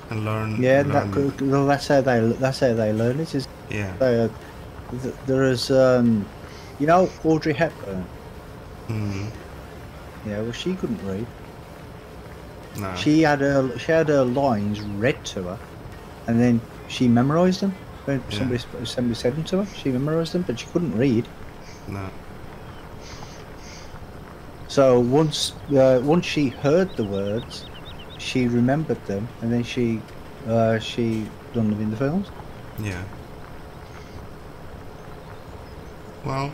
and learn. Yeah, learn. that's how they learn it. Is there is you know, Audrey Hepburn. Mm. Yeah, well, she couldn't read. No. She had her lines read to her, and then she memorised them. When somebody said them to her, she memorised them, but she couldn't read. No. So once she heard the words, she remembered them, and then she done them in the films. Yeah. Well,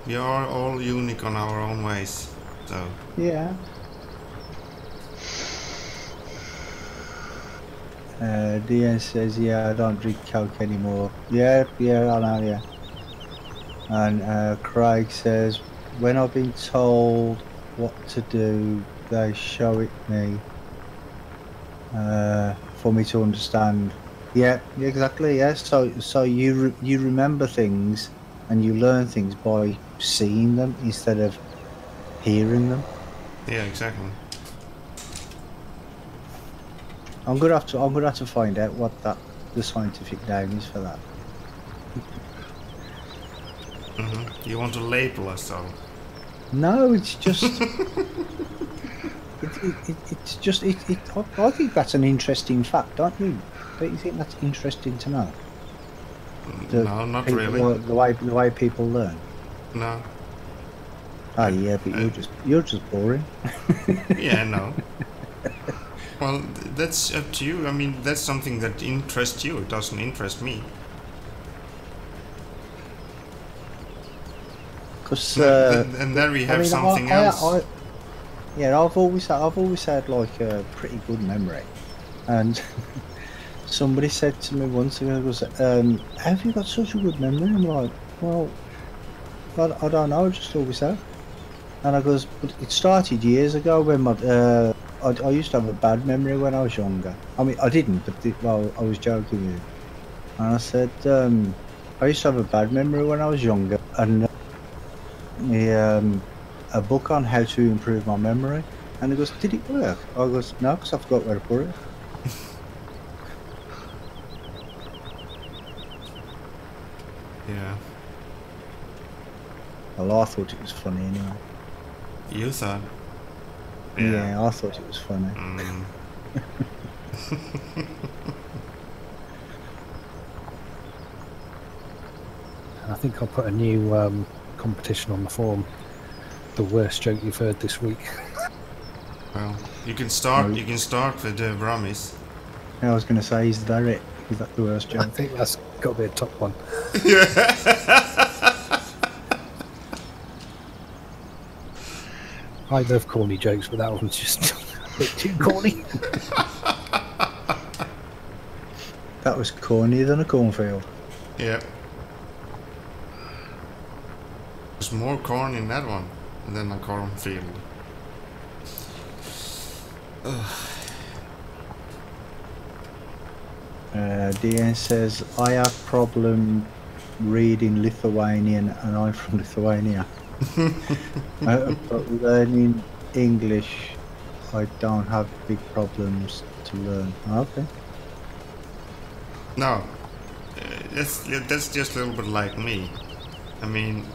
we are all unique on our own ways, so. Yeah. DN says, yeah, I don't drink Coke anymore. Yeah, I know, yeah. And Craig says, when I've been told what to do, they show it me for me to understand. Yeah, exactly. Yeah. So you remember things and you learn things by seeing them instead of hearing them. Yeah, exactly. I'm gonna have to find out what the scientific name is for that. You want to label us, though? No, it's just It's just I think that's an interesting fact, don't you? Don't you think that's interesting to know? No, not people, really. The way people learn. No. Oh yeah, but you're just boring. Yeah, no. Well, that's up to you. I mean, that's something that interests you. It doesn't interest me. Because and then we have something else. Yeah, I've always had like a pretty good memory, and somebody said to me once ago, "Was have you got such a good memory?" I'm like, "Well, I don't know. I just always have." And I goes, "But it started years ago when I used to have a bad memory when I was younger. I mean, I didn't, but I was joking with you." And I said, "I used to have a bad memory when I was younger, and a book on how to improve my memory." And he goes, "Did it work?" I goes, "No, because I forgot where to put it." Yeah. Well, I thought it was funny anyway. You thought? Yeah, I thought it was funny. Mm. I think I'll put a new competition on the forum. The worst joke you've heard this week. Well, you can start. You can start with the Brummies. I was going to say, is that the worst joke? I think that's got to be a top one. I love corny jokes, but that one's just a bit too corny. That was cornier than a cornfield. Yep. There's more corn in that one than a cornfield. DN says, "I have problem reading Lithuanian, and I'm from Lithuania. But learning English, I don't have big problems to learn." Okay. No, that's just a little bit like me. I mean,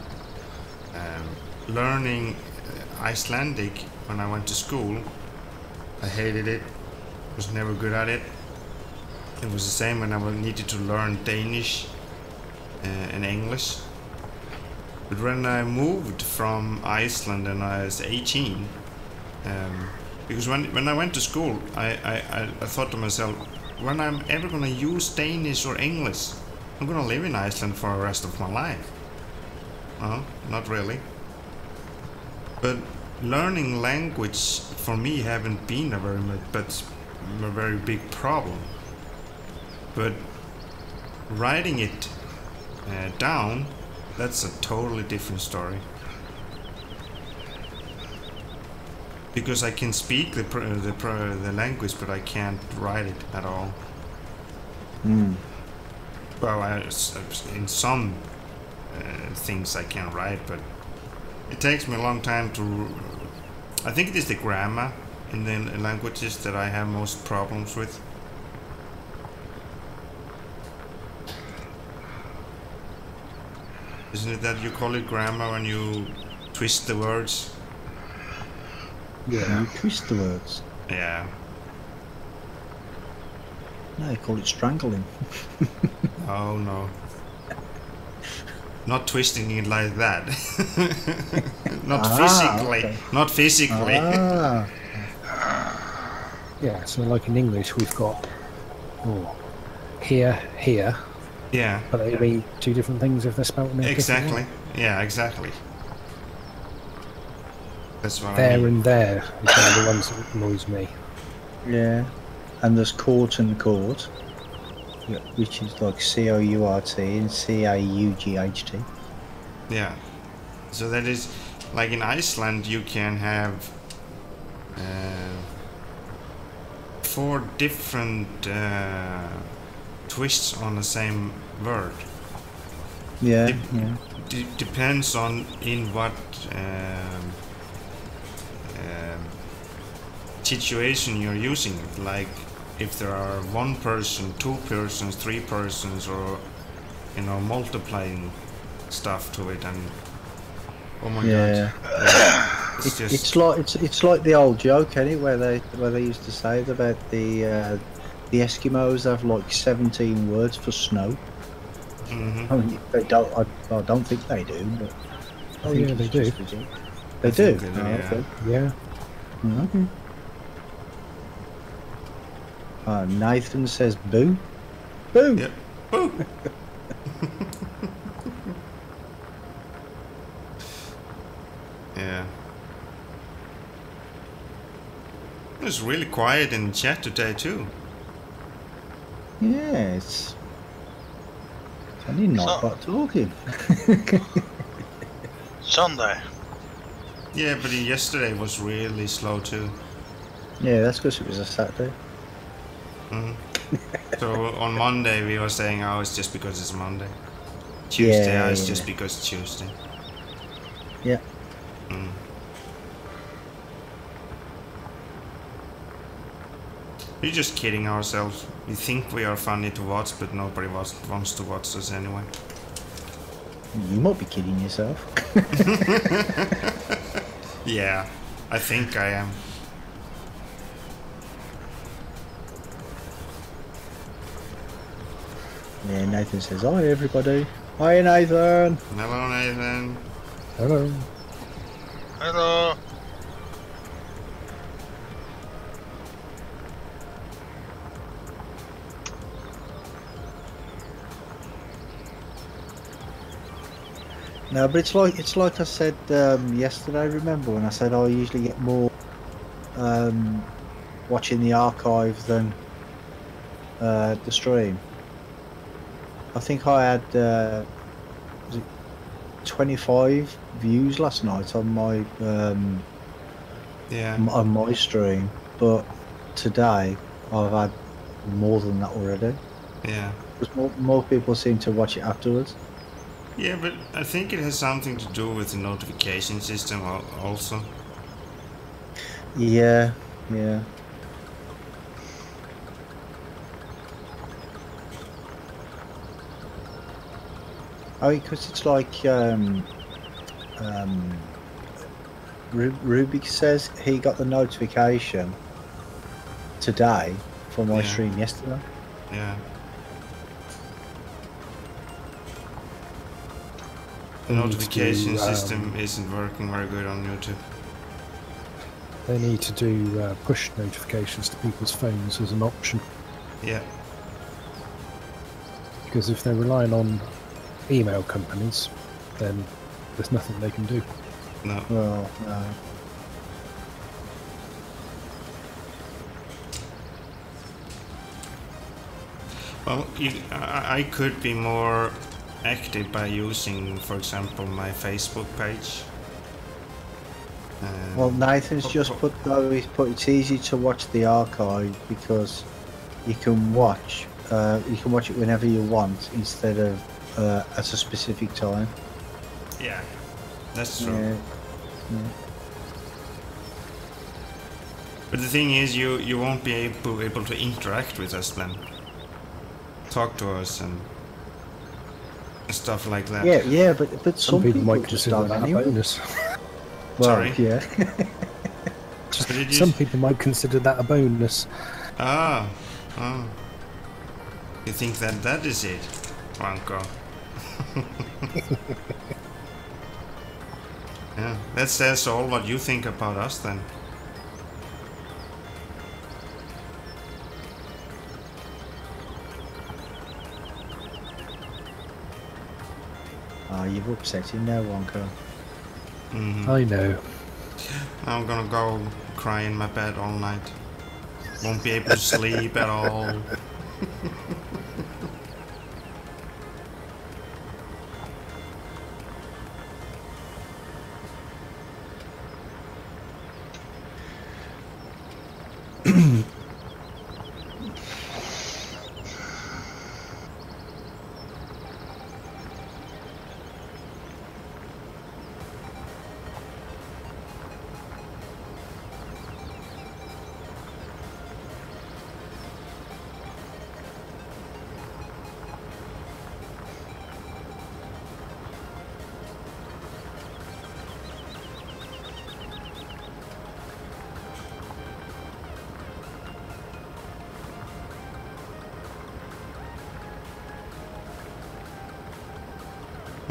learning Icelandic when I went to school, I hated it. Was never good at it. It was the same when I needed to learn Danish and English. But when I moved from Iceland and I was 18, because when I went to school, I thought to myself, when I'm ever gonna use Danish or English, I'm gonna live in Iceland for the rest of my life. Not really. But learning language for me haven't been a very big problem. But writing it down, that's a totally different story. Because I can speak the language, but I can't write it at all. Well, in some things I can write, but it takes me a long time to. I think it is the grammar in the languages that I have most problems with. Isn't it that you call it grammar when you twist the words? Yeah, you twist the words. Yeah. No, they call it strangling. Oh no. Not twisting it like that. Not physically. Okay. Not physically. Yeah, so like in English we've got here. Yeah. But they mean two different things if they're spelled in a different Exactly. way. Yeah, exactly. That's what There I mean. and there is one of the ones that annoys me. Yeah, and there's court and court, which is like COURT and CAUGHT. Yeah. So that is like in Iceland you can have 4 different twists on the same word. Yeah, Depends on in what situation you're using it. Like if there are 1 person, 2 persons, 3 persons, or multiplying stuff to it, and oh my god. It's like the old joke, ain't it, where they used to say it about the Eskimos have like 17 words for snow. Mm-hmm. I mean, they don't. I don't think they do, but I think yeah, it's they do. just a joke. They do. They do, Oh, yeah. okay. Yeah. Okay. Nathan says boo. Boo. Yep. Boo. Yeah. It was really quiet in chat today too. Yeah, it's only not about talking. Sunday. Yeah, but yesterday was really slow too. Yeah, that's because it was a Saturday. So on Monday we were saying, oh, it's just because it's Monday. Tuesday, Yeah, it's yeah. just because it's Tuesday. Yeah. We're just kidding ourselves. We think we are funny to watch, but nobody wants to watch us anyway. You might be kidding yourself. Yeah, I think I am. Yeah, Nathan says, hi everybody. Hi Nathan. Hello, Nathan. Hello. Hello. No, but it's like I said yesterday. Remember when I said I usually get more watching the archive than the stream. I think I had was it 25 views last night on my Yeah. on my stream, but today I've had more than that already. Yeah. Because more people seem to watch it afterwards. Yeah, but I think it has something to do with the notification system also. Yeah, yeah. Oh, because it's like Rubik says he got the notification today for my stream yesterday. Yeah. The notification system isn't working very good on YouTube. They need to do push notifications to people's phones as an option. Yeah. Because if they're relying on email companies, then there's nothing they can do. No. Well, no. Well, I could be more active by using, for example, my Facebook page. Well, Nathan's just put though. He's put it's easy to watch the archive because you can watch it whenever you want instead of at a specific time. Yeah, that's true. Yeah. But the thing is, you won't be able to interact with us then. Talk to us and stuff like that. Yeah, but some people might just consider don't that anyway. a bonus. Well, Sorry? yeah. Some people might consider that a bonus. Oh. You think that is it, Wanko? Yeah, that says all what you think about us then. Oh, you've upset him now, Wonko. I know. I'm gonna go cry in my bed all night. Won't be able to sleep at all.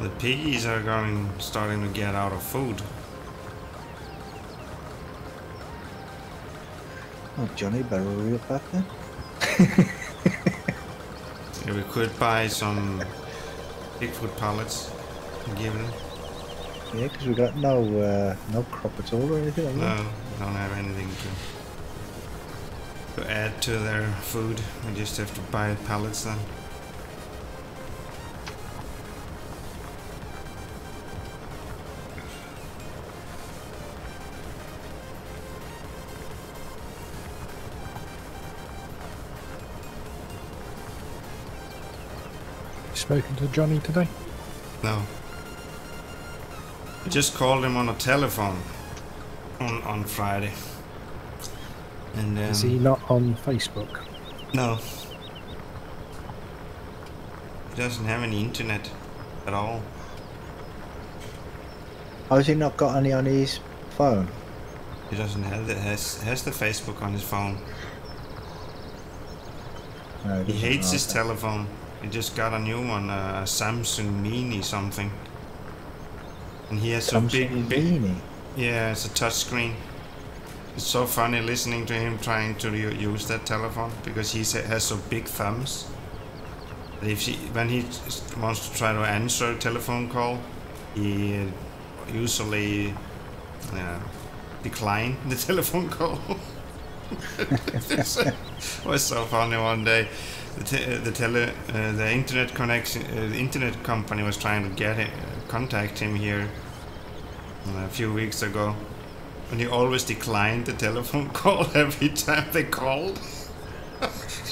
The piggies are starting to get out of food. Oh, Johnny, better hurry up back then. Yeah, we could buy some Bigfoot pallets and give them. Yeah, because we got no crop at all or anything. Have we? No, we don't have anything to add to their food. We just have to buy pallets then. Spoken to Johnny today? No. I just called him on a telephone on Friday. And Is he not on Facebook? No. He doesn't have any internet at all. Oh, has he not got any on his phone? He doesn't have has the Facebook on his phone. No, He doesn't. hates Oh, his okay. telephone. He just got a new one, a Samsung Mini something. And he has a Samsung big, Beanie. yeah, it's a touch screen. It's so funny listening to him trying to use that telephone because he has so big thumbs. That when he wants to try to answer a telephone call, he usually decline the telephone call. It was so funny one day. The internet connection, the internet company was trying to contact him here a few weeks ago, and he always declined the telephone call every time they called.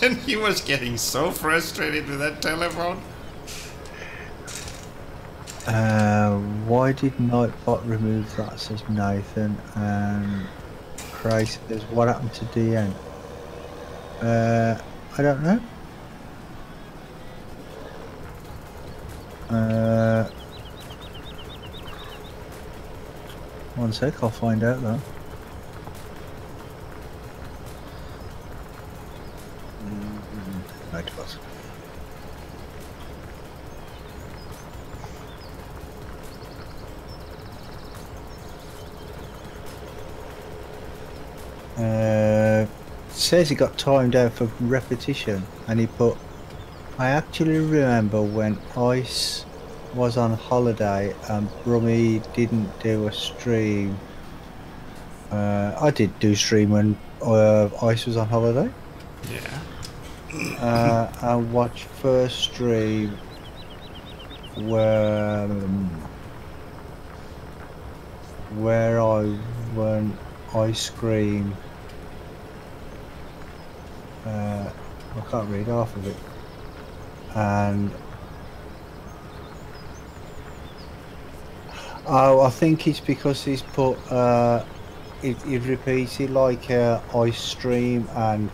And he was getting so frustrated with that telephone. Why did Nightbot remove that, says Nathan. And Christ says, what happened to DN? I don't know. One sec, I'll find out though. Nightbot. Says he got timed out for repetition, and he put, I actually remember when Ice was on holiday and Brummie didn't do a stream. I did do stream when Ice was on holiday. Yeah. I watched first stream where when I scream. I can't read half of it. And oh, I think it's because he's put he repeats it like Ice stream and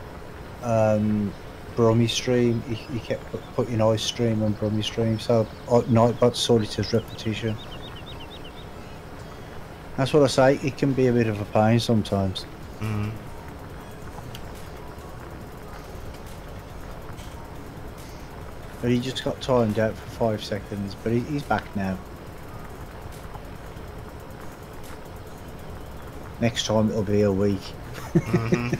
Brummie stream. He kept putting Ice stream and Brummie stream, so Nightbot saw it as repetition. That's what I say. It can be a bit of a pain sometimes. Mm. But he just got timed out for 5 seconds, but he's back now. Next time it'll be a week. Mm-hmm.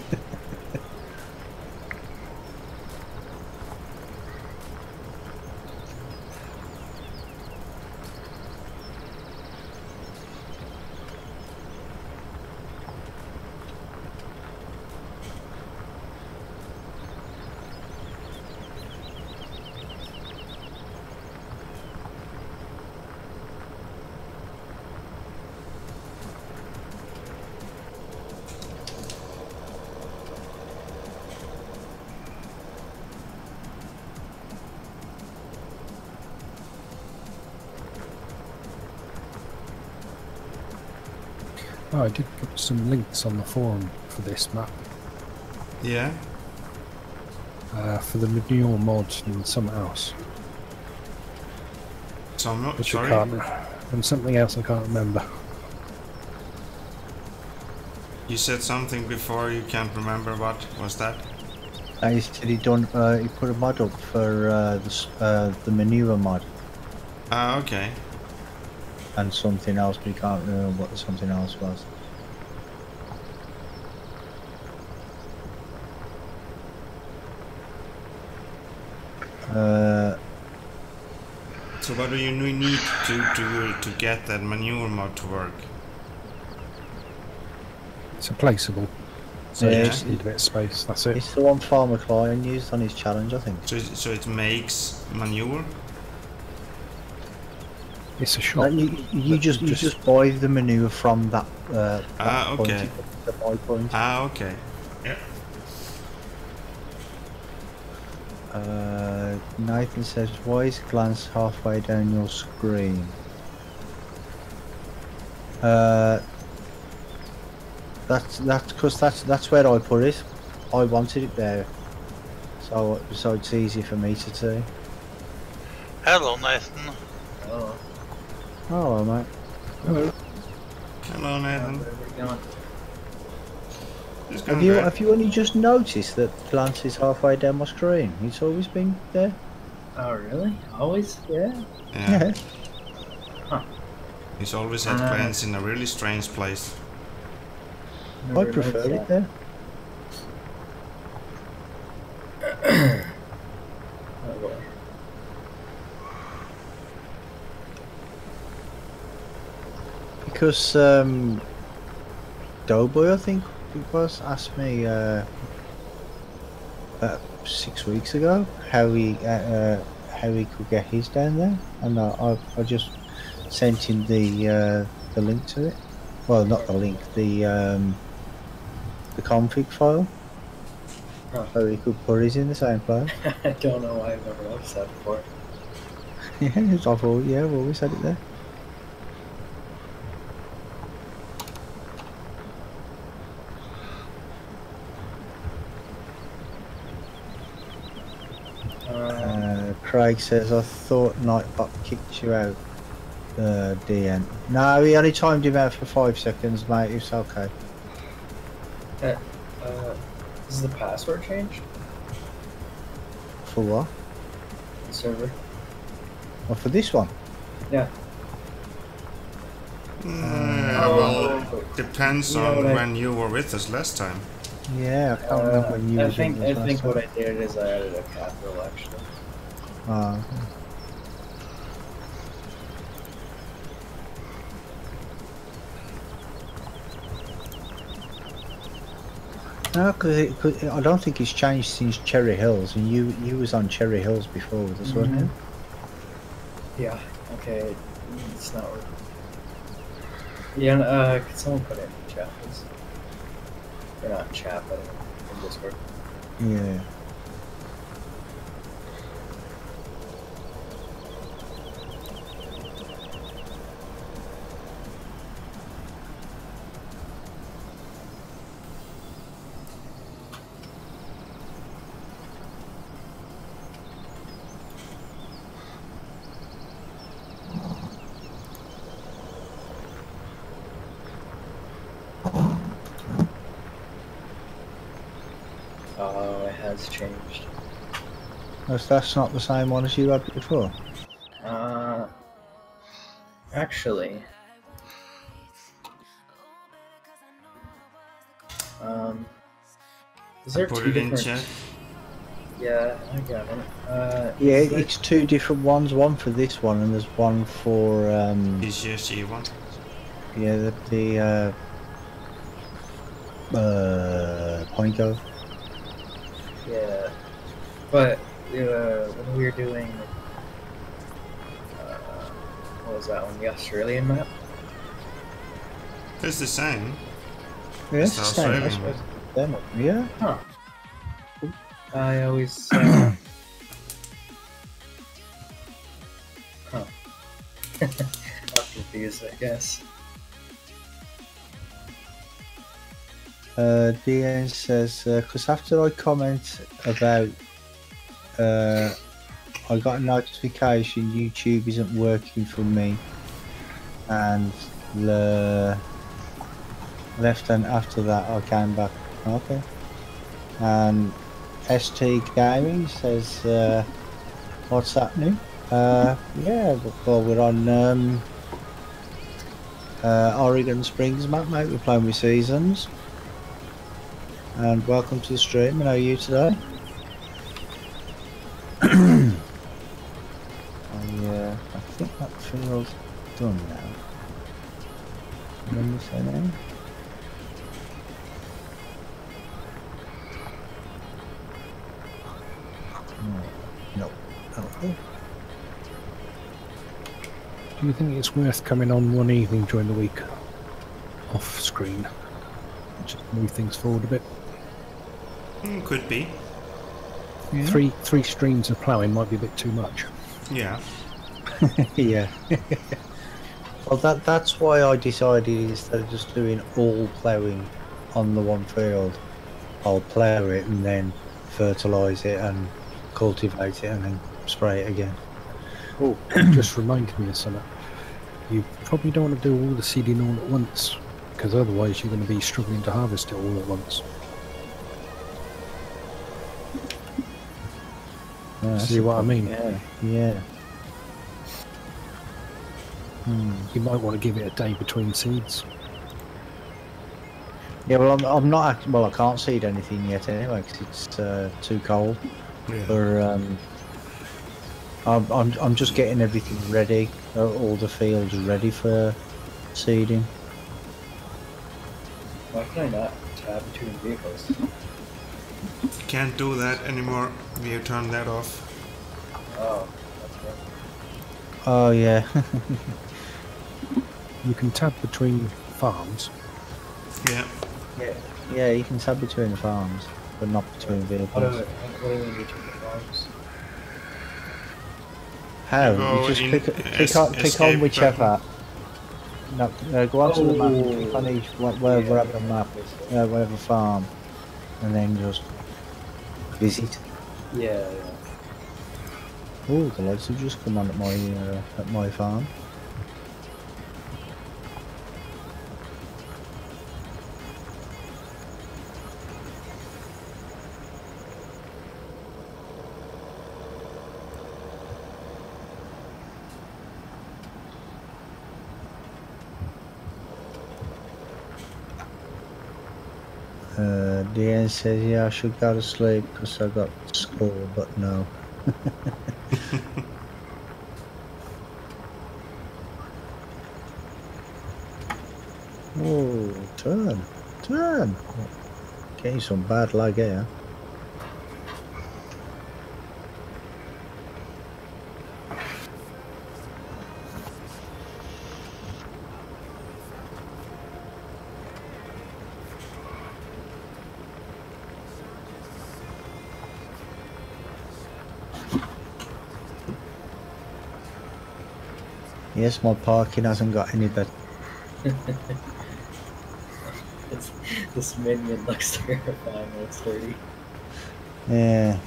Oh, I did put some links on the forum for this map. Yeah. For the manure mod and something else. So I'm not Which I sorry. can't, and something else I can't remember. You said something before you can't remember. What was that? He said he put a mod up for the manure mod. Ah, okay. and something else, but he can't remember what the something else was. So what do you need to get that manure mod to work? It's a placeable. So Yeah. you just need a bit of space. That's it. It's the one Farmer Klein used on his challenge, I think. So it makes manure? It's a shop. You just buy the manure from that. Ah, point, okay. the buy point. Ah, okay. Yeah. Nathan says, "Why is glance halfway down your screen?" That's because that's where I put it. I wanted it there, so it's easy for me to see. Hello, Nathan. Oh, Oh, mate. Hello. Hello, Nathan. where are we going? Just Have going you back. have you only just noticed that glance is halfway down my screen? It's always been there. Oh, really? Always? Yeah. Yeah. Huh. He's always had plans in a really strange place. I Never prefer noticed it there. that. Oh, boy. Because Doughboy, I think it was, asked me about 6 weeks ago how he could get his down there, and I just sent him the link to it. Well, not the link, the config file, Huh. so he could put his in the same place. I don't know why I've never noticed that before. Yeah, I thought, yeah, I've always had it there. Craig says, I thought Nightbot kicked you out, DN. No, he only timed him out for 5 seconds, mate. It's okay. Is the password changed? For what? The server? Well, for this one? Yeah. Well, depends You know on what I- when you were with us last time. Yeah, I can't remember when you I were doing think this last what time. I did is I added a capital actually. Oh, no, because I don't think it's changed since Cherry Hills, and you was on Cherry Hills before with us, wasn't it? Yeah. Okay. It's not working. Yeah. Could someone put it in the chat, please? Or not in chat, but in Discord. Yeah. Oh, it has changed. That's not the same one as you had before. Actually, is there Put two it in different? chat. Yeah, I got it. Yeah, is there- it's two different ones. One for this one, and there's one for PCSG one. yeah, the Poingo. Yeah, but when we were doing, what was that one? The Australian map. It's the same. Yeah, It's it's the the same. That's Australian what them up. Yeah. Huh. I always. Huh. I'm confused, I guess. DN says, because after I comment about, I got a notification YouTube isn't working for me, and left, and after that I came back. Okay. And ST Gaming says, what's happening? Yeah, well, we're on Oregon Springs map, mate. We're playing with Seasons. And welcome to the stream. How are you today? I think that field's done now. Let me say now. No. Oh. Do you think it's worth coming on one evening during the week, off screen, just move things forward a bit? Could be. Yeah. Three streams of ploughing might be a bit too much. Yeah. Yeah. Well, that's why I decided instead of just doing all ploughing on the one field, I'll plough it and then fertilise it and cultivate it and then spray it again. Oh, just reminded me of something. You probably don't want to do all the seeding all at once, because otherwise you're going to be struggling to harvest it all at once. Yeah, See what I mean? Yeah. You might want to give it a day between seeds. Yeah, well, I'm not. Well, I can't seed anything yet anyway because it's too cold. Yeah. For I'm just getting everything ready. All the fields ready for seeding. Why can I not tab between vehicles? Can't do that anymore. We have turned that off. Oh, okay. Oh yeah. You can tab between farms. Yeah. Yeah, you can tab between the farms, but not between What do vehicles. what do we need between the farms? How? You go You just in pick on escape whichever. No, go onto the map and click on each wherever map, wherever farm, and then just visit. Yeah. Oh, the lights have just come on at my farm. Deanne says, yeah, I should go to sleep because I got school, but no. Oh, turn. Getting some bad lag here. Yes, my parking hasn't got any better. This minion looks terrifying when it's 30. Yeah.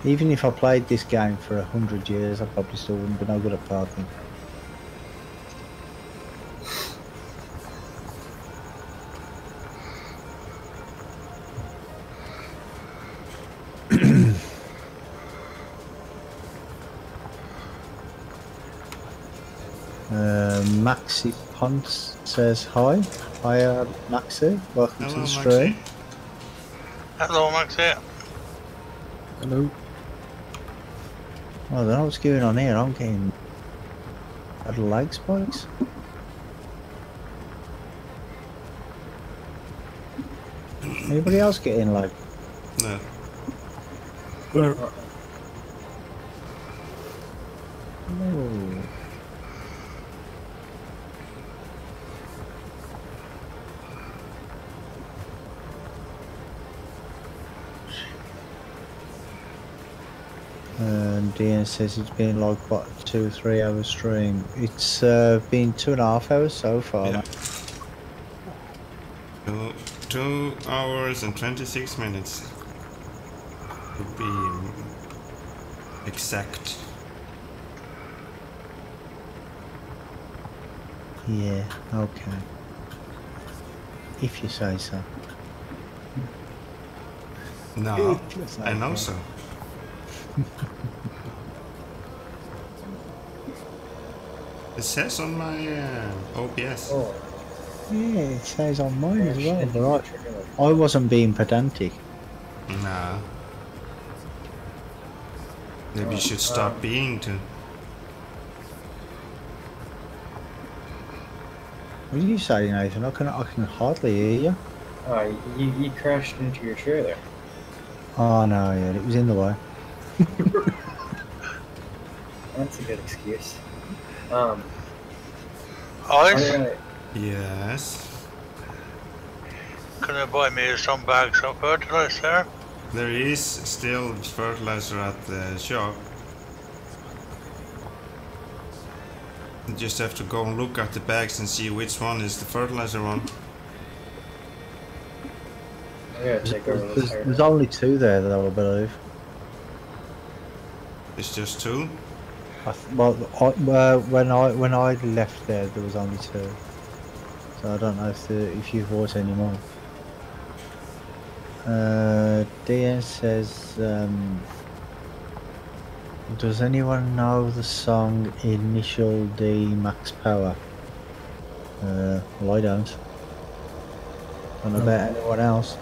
Even if I played this game for 100 years, I probably still wouldn't be no good at parking. Maxi Ponce says hi. Hi, Maxi. Welcome to the stream. Hello, Maxi. Hello. I don't know what's going on here. I'm getting bad lag spikes. Anybody else getting lag? No. Oh. Dean says it's been like what, 2 or 3 hours stream. It's been 2.5 hours so far. Yeah. 2 hours and 26 minutes would be exact. Yeah, okay. If you say so. No, I know so. It says on my OBS. Oh, Yeah, it says on mine as gosh, well, didn't but even trigger like I wasn't being pedantic. Nah. Maybe you Oh, should stop being too. What did you say, Nathan? I can hardly hear you. Oh, you crashed into your trailer. Oh no, yeah, it was in the way. That's a good excuse. Ice, Alright, Yes. can you buy me some bags of fertilizer? There is still fertilizer at the shop. You just have to go and look at the bags and see which one is the fertilizer one. I gotta take over this There's only 2 there, though, I believe. It's just 2. When I left there was only 2. So I don't know if you bought any more. DN says, does anyone know the song Initial D Max Power? Well, I don't. Don't know about anyone else.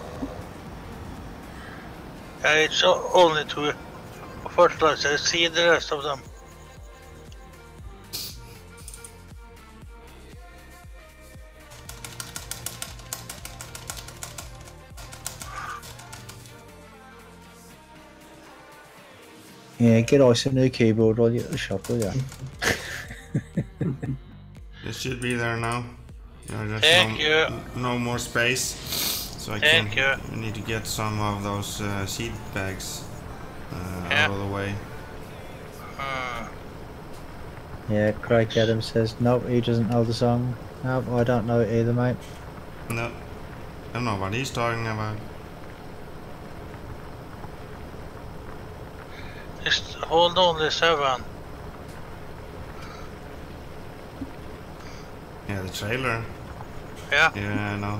It's only 2 fertilizer. See the rest of them. Yeah, get us a new keyboard while you're at the shop, will ya? It should be there now. There's Thank you. no more space. So I Thank you. need to get some of those seed bags Yeah. out of the way. Yeah, Craig Adams says, nope, he doesn't know the song. Nope, I don't know it either, mate. No, I don't know what he's talking about. Just hold on the 7. Yeah, the trailer. Yeah. Yeah, I know.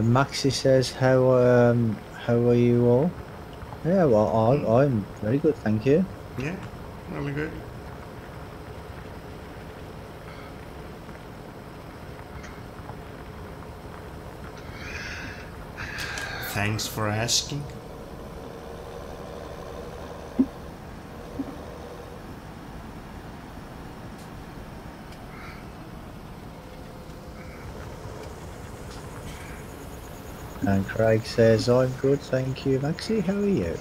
Maxi says, how are you all? Yeah, well, I'm very good, thank you. Yeah, really good. Thanks for asking. And Craig says, I'm good, thank you. Maxi, how are you?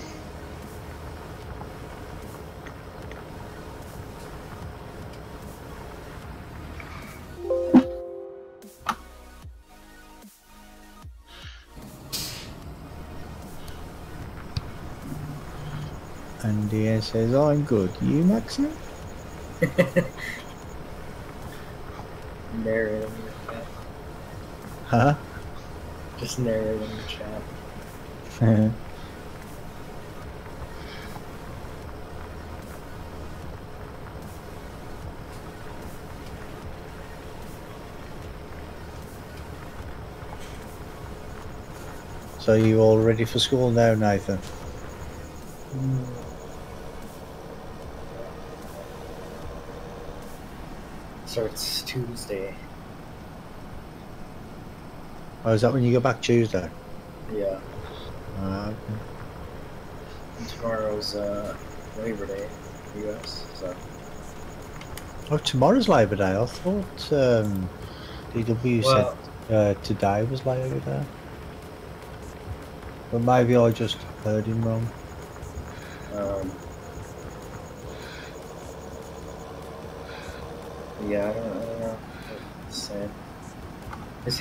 And Deanne says, I'm good. You, Maxi? narrating your chat. Huh? Just narrating your chat. So you all ready for school now, Nathan? So it's Tuesday. Oh, is that when you go back Tuesday? Yeah. Okay. And tomorrow's Labor Day for you guys. So Oh, tomorrow's Labour Day. I thought DW said today was Labour Day. But maybe I just heard him wrong. yeah, I don't know what to say. Is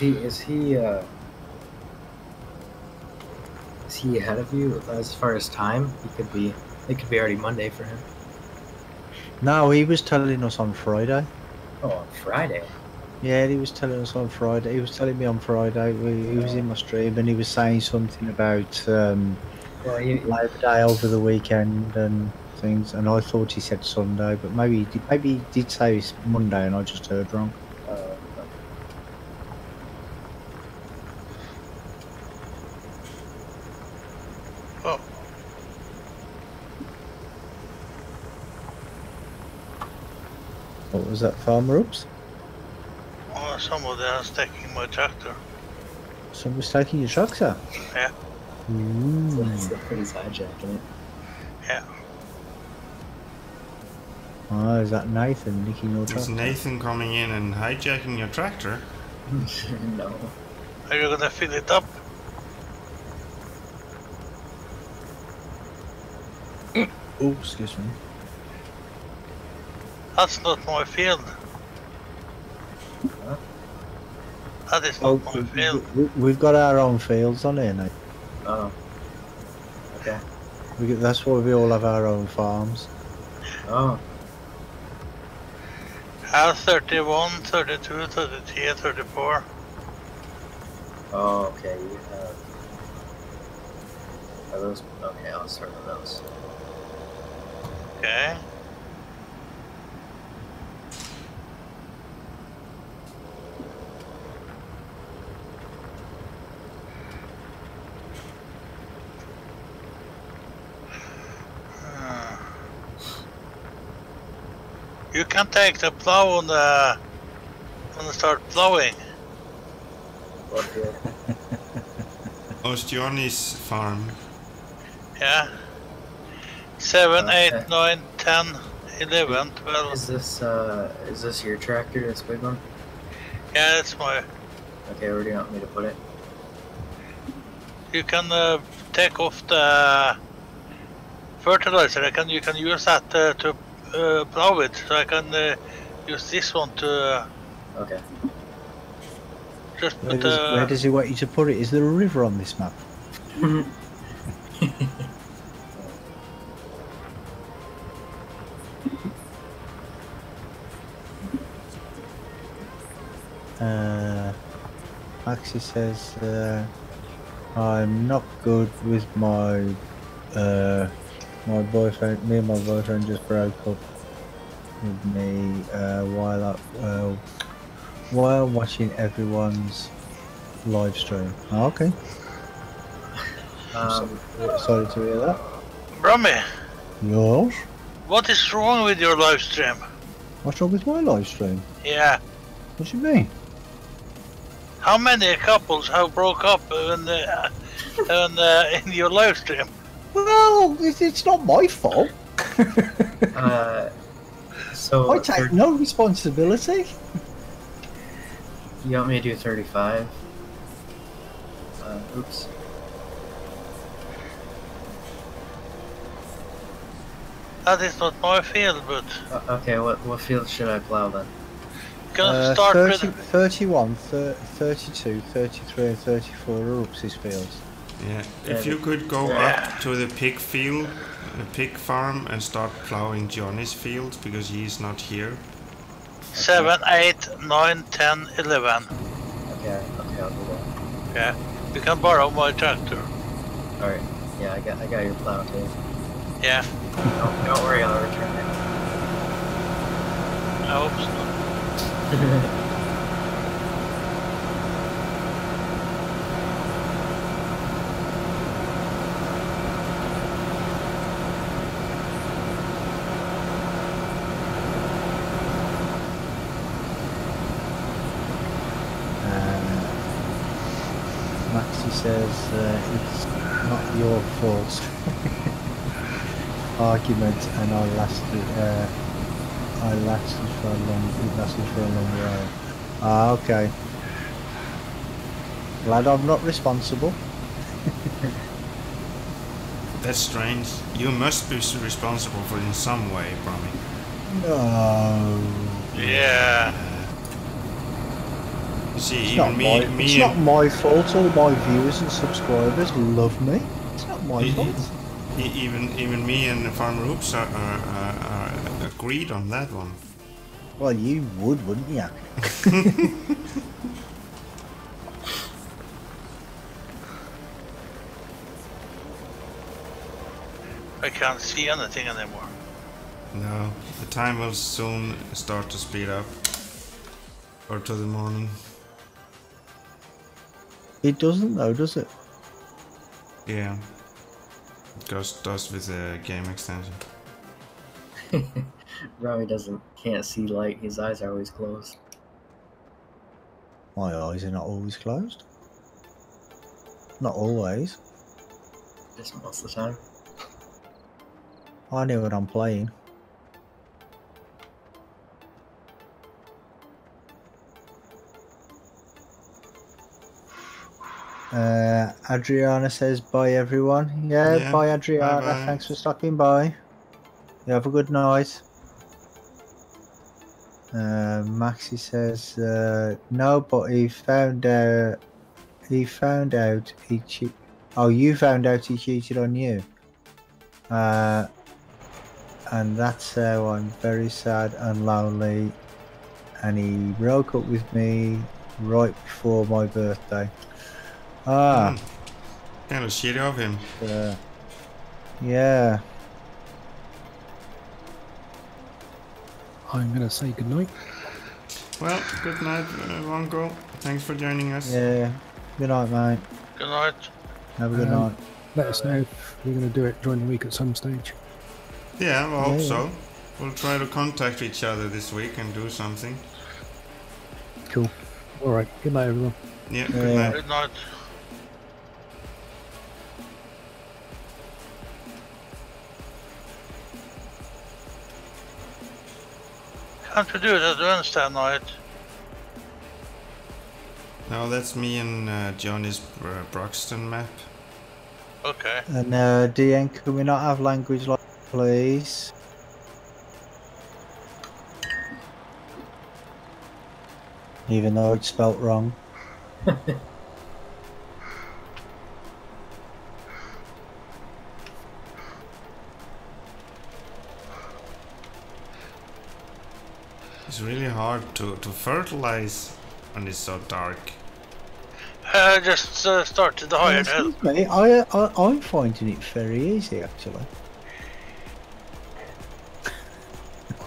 he ahead of you as far as time? It could be already Monday for him. No, he was telling us on Friday. Oh, on Friday. Yeah, he was telling us on Friday. He was telling me on Friday. He was in my stream and he was saying something about Well, Labor Day over the weekend and things. And I thought he said Sunday, but maybe he did say it's Monday and I just heard wrong. Oh, Was that Farmer Ups? Oh, somebody else taking my tractor. Someone's taking your tractor? Yeah. Somebody's hijacking it. Yeah. Oh, is that Nathan nicking your Is tractor? Nathan coming in and hijacking your tractor? No. Are you gonna fill it up? Oh, excuse me. That's not my field. Huh? That is Oh, not my field. we've got our own fields on here, Nate. Oh. Okay. That's why we all have our own farms. Oh. I have 31, 32, 33, 34. Oh, okay. You have. Are those? Okay, I'll start with those. Okay. You can take the plow on the when you start plowing. What field? Johnny's farm. Yeah. 7, 8, Okay. 9, 10, 11, 12. Is this your tractor? This big one? Yeah, that's my. Okay, where do you want me to put it? You can take off the fertilizer. You can use that to plow it. So I can use this one to Okay. just Where put does he want you to put it? Is there a river on this map? Maxi says, I'm not good with my my boyfriend. Me and my boyfriend just broke up with me while watching everyone's live stream. Oh, okay. Sorry to hear that. Brummie, Yours? what is wrong with your live stream? What's wrong with my live stream? Yeah. What do you mean? How many couples have broke up in your live stream? Well, it's not my fault. So I take no responsibility. you want me to do 35? Oops. That is not my field, but Okay, what field should I plow then? gonna start 30, with 31, 32, 33 and 34 are Ups's fields. Yeah. If you could go up to the pig field, the pig farm, and start plowing Johnny's field because he's not here. 7, 8, 9, 10, 11. Okay, I'll do that. Yeah. You can borrow my tractor. All right. Yeah, I got your plow too. Yeah. Don't worry, I'll return it. I hope so. Maxi says it's not your fault. Argument, and it lasted for a long while. Ah, okay. Glad I'm not responsible. That's strange. You must be responsible for it in some way, Brummie. No. Yeah. You see, It's even not me not my fault. All my viewers and subscribers love me. It's not my fault. Even me and Farmer Oops are agreed on that one. Well, you would, wouldn't you? I can't see anything anymore. No, the time will soon start to speed up. Or to the morning. It doesn't though, does it? Yeah. It does with the game extension. Robbie can't see light. His eyes are always closed. My eyes are not always closed. Not always. Just most of the time. I know what I'm playing. Adriana says bye everyone. Yeah, bye Adriana. Bye-bye. Thanks for stopping by. You have a good night. Maxi says no, but he found out he cheated. Oh, you found out he cheated on you. And that's how I'm very sad and lonely. And he broke up with me right before my birthday. Kind of shitty of him. Yeah. I'm gonna say goodnight. Well, good night, Wonko. Thanks for joining us. Yeah. Good night, mate. Good night. Have a good night. Let us know if we're gonna do it during the week at some stage. Yeah, I hope Yeah. so. We'll try to contact each other this week and do something. Cool. Alright, good night everyone. Yeah, good night. Good night. Can't we do it at Wednesday night? No, that's me and Johnny's Broxton map. Okay. And DN, can we not have language like please? Even though it's spelt wrong. It's really hard to fertilize when it's so dark. I just started the higher hill. Excuse me, I'm finding it very easy actually.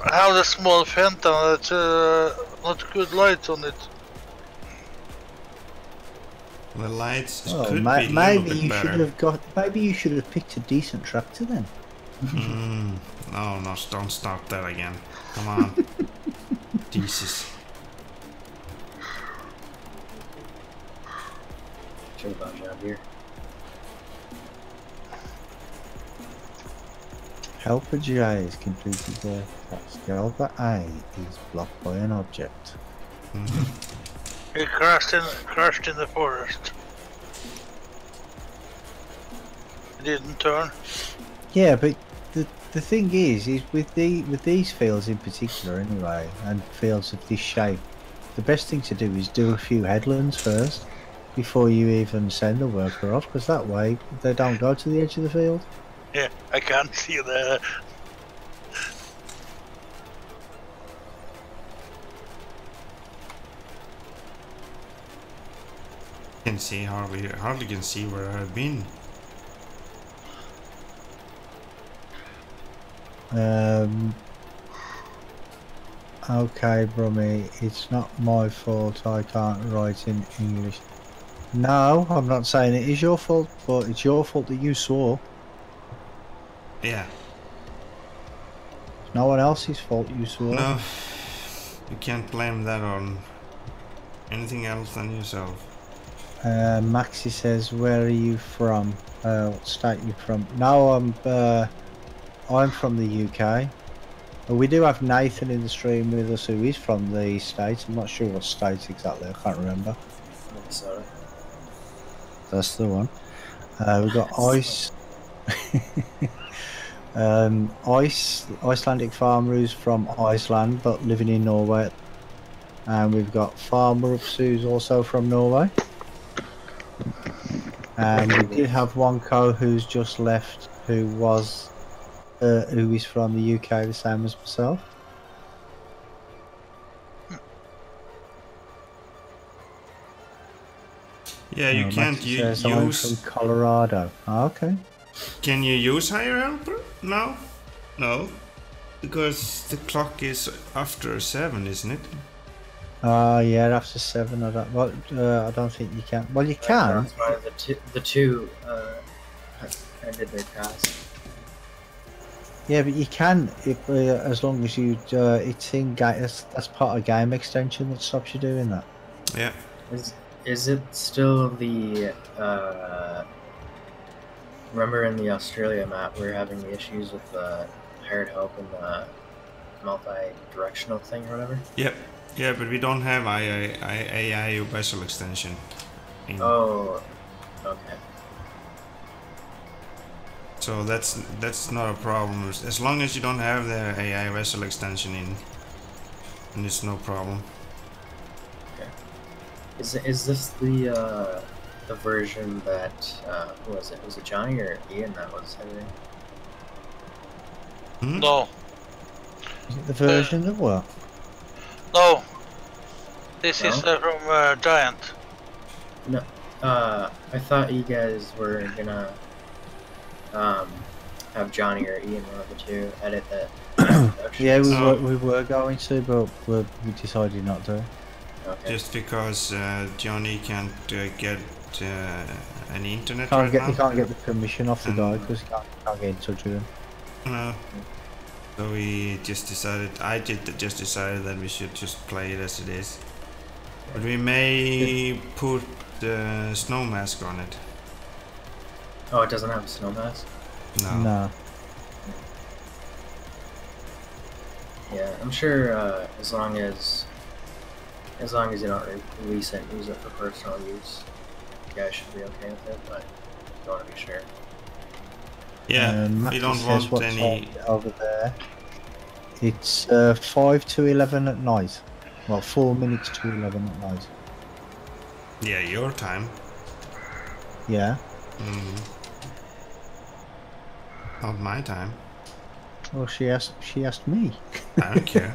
I have a small phantom that's not good light on it. The lights Oh, could be a little maybe bit you better. should have got. Maybe you should have picked a decent tractor then. No, don't stop that again. Come on. Jesus. Sure about John Deere. Helper J has completed their task. Helper A is blocked by an object. He crashed in the forest. He didn't turn. Yeah, but the thing is with these fields in particular anyway, and fields of this shape, the best thing to do is do a few headlands first before you even send the worker off, because that way they don't go to the edge of the field. Yeah, I can't see the. Can see hardly can see where I've been. Okay, Brummie, it's not my fault I can't write in English. No, I'm not saying it is your fault, but it's your fault that you swore. Yeah. It's no one else's fault you swore. No, you can't blame that on anything else than yourself. Maxi says, where are you from? What state you from? No, I'm from the UK. We do have Nathan in the stream with us who is from the States. I'm not sure what state exactly, I can't remember. Minnesota. That's the one. We've got Ice. Icelandic farmer who's from Iceland but living in Norway. And we've got Farmer Ups who's also from Norway. And we did have Wonko who's just left who is from the UK, the same as myself. Yeah, you can't Says I'm use. from Colorado. Oh, okay. Can you use higher helper? No, no, because the clock is after 7, isn't it? Yeah, after 7, I don't think you can. Well, you can. That's why the two ended their task. Yeah, but you can as long as you. It's in game. That's part of game extension that stops you doing that. Yeah. Is it still the remember in the Australia map we were having the issues with the hired help and the multi-directional thing or whatever? Yep. Yeah, but we don't have AI vessel extension. Oh, okay. So that's not a problem. As long as you don't have the AI vessel extension in, and it's no problem. Okay. Is this the version that who was it? Was it Johnny or Ian that was editing? Hmm? No, Is it the version of what? no. This No? is from Giant. No. I thought you guys were gonna have Johnny or Ian, one of the two, edit that. Yeah, Oh. we were going to, but we decided not to. Okay. Just because Johnny can't get any internet Can't right get now. he can't get the permission off the guy because he can't get in touch with him. No. So we just decided. Just decided that we should just play it as it is. But we may put the snow mask on it. Oh, it doesn't have a snow mask? No. No. Yeah, I'm sure as long as you don't release it and use it for personal use, you guys should be okay with it, but you want to be sure. Yeah, we Matthew don't says want what any. time over there. It's 5 to 11 at night. Well, 4 minutes to 11 at night. Yeah, your time. Yeah. Not my time. Well, she asked me. I don't care.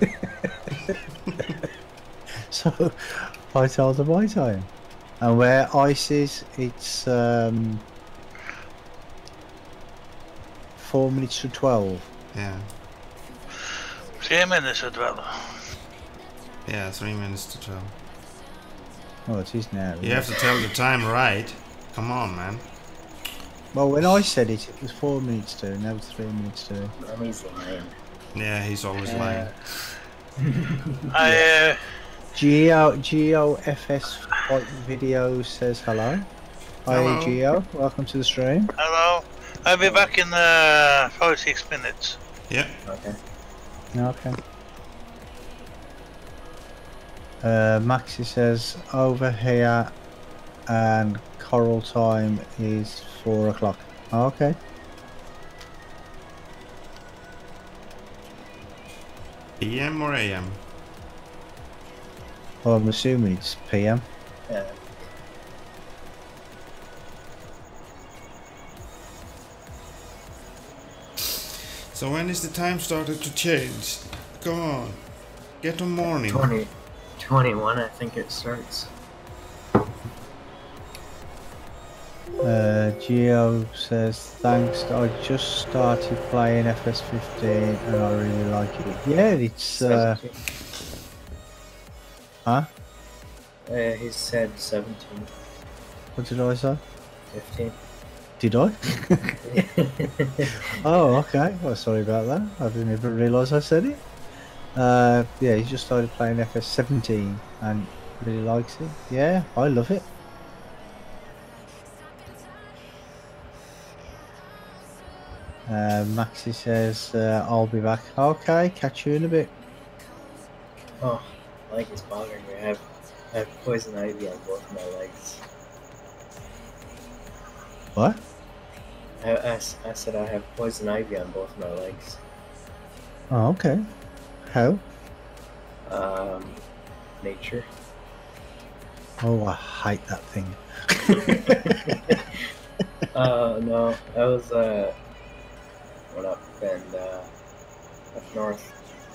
So I told her my time. And where ice is, it's 4 minutes to 12. Yeah. 3 minutes as well. Yeah, 3 minutes to 12. Oh, it is now. You have to tell the time right. Come on, man. Well, when I said it, it was 4 minutes to, now it's 3 minutes to. He's lying. Yeah, he's always lying. I GeoFS Fight Video says hello. Hello. Hi Geo, welcome to the stream. hello. I'll be back in 5-6 minutes. Yeah. Okay. Okay. Maxi says over here and coral time is 4 o'clock. Okay. PM or AM? Well, I'm assuming it's PM. Yeah. So when is the time started to change? Come on. Get on morning. 21, I think it starts. Geo says thanks. I just started playing FS15 and I really like it. Yeah, it's huh? He said 17. What did I say? 15. Did I? Oh, okay. Well, sorry about that. I didn't even realise I said it. Yeah, he just started playing FS17 and really likes it. Yeah, I love it. Maxi says, I'll be back. Okay, catch you in a bit. Oh, my leg is bothering me. I have poison ivy on both of my legs. What? I said I have poison ivy on both of my legs. Oh, okay. How? Nature. Oh, I hate that thing. No, I was, went up and, up north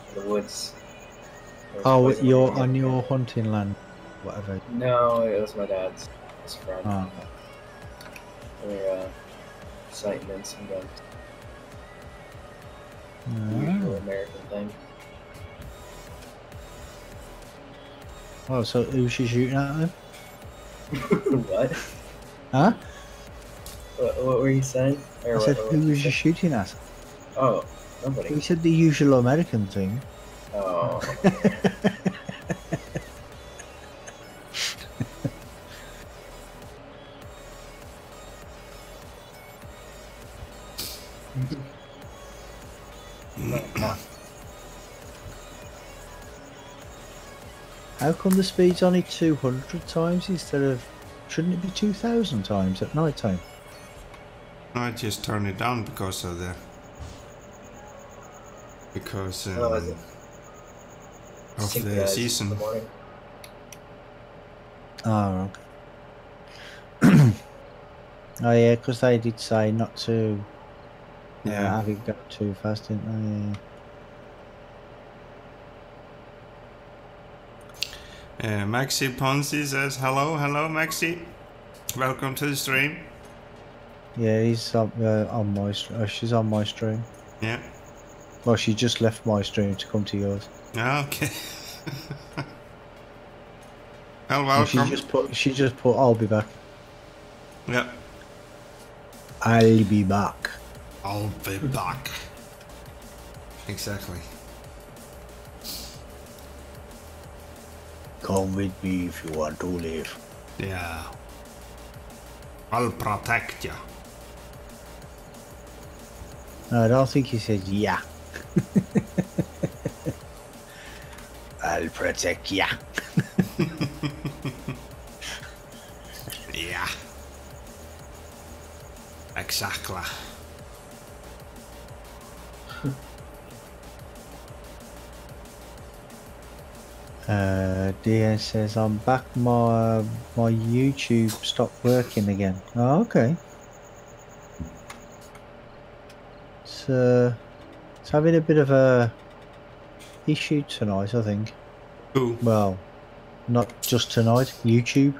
in the woods. There was Oh, poison you're ivy. on your hunting land, whatever. No, it was my dad's best friend. Oh. We were, sighting in some guns. Usual American thing. Oh, so who's she shooting at then? What? Huh? What were you saying? Or I said, what who you was you say? shooting at? Oh, Nobody. He said the usual American thing. Oh. How come the speed's only 200 times instead of... Shouldn't it be 2,000 times at night time? I just turned it down because of the... Because Oh, is it? of the Synchronized in season. the morning. Oh, okay. Oh yeah, because they did say not to Yeah. have it go too fast, didn't Maxi Ponzi says hello, Maxi. Welcome to the stream. they? Yeah, he's on my she's on my stream. Yeah. Well, she just left my stream to come to yours. Okay. Well, Well, she welcome. just put I'll be back. Yeah. I'll be back. I'll be back. Exactly. Come with me if you want to live. Yeah. I'll protect you. No, I don't think he said yeah. I'll protect ya. Yeah. Exactly. DN says I'm back. My YouTube stopped working again. Oh, okay. It's having a bit of a issue tonight, I think. Who? Well, not just tonight. YouTube.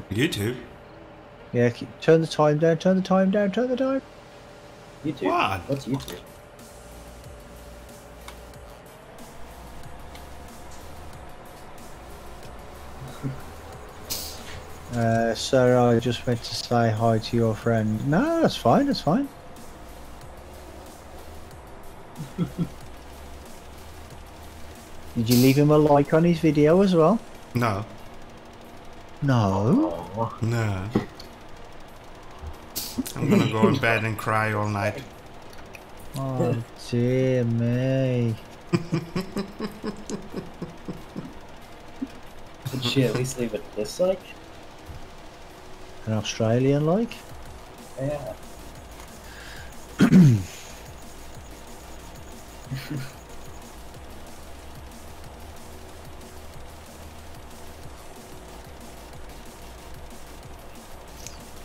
YouTube? Yeah, turn the time down. Turn the time down. Turn the time. YouTube. What? What's YouTube? Sir, I just went to say hi to your friend. No, that's fine. That's fine. Did you leave him a like on his video as well? No. No. Oh. No. I'm gonna go in bed and cry all night. Oh dear me. Did she at least leave a dislike? An Australian like? Yeah.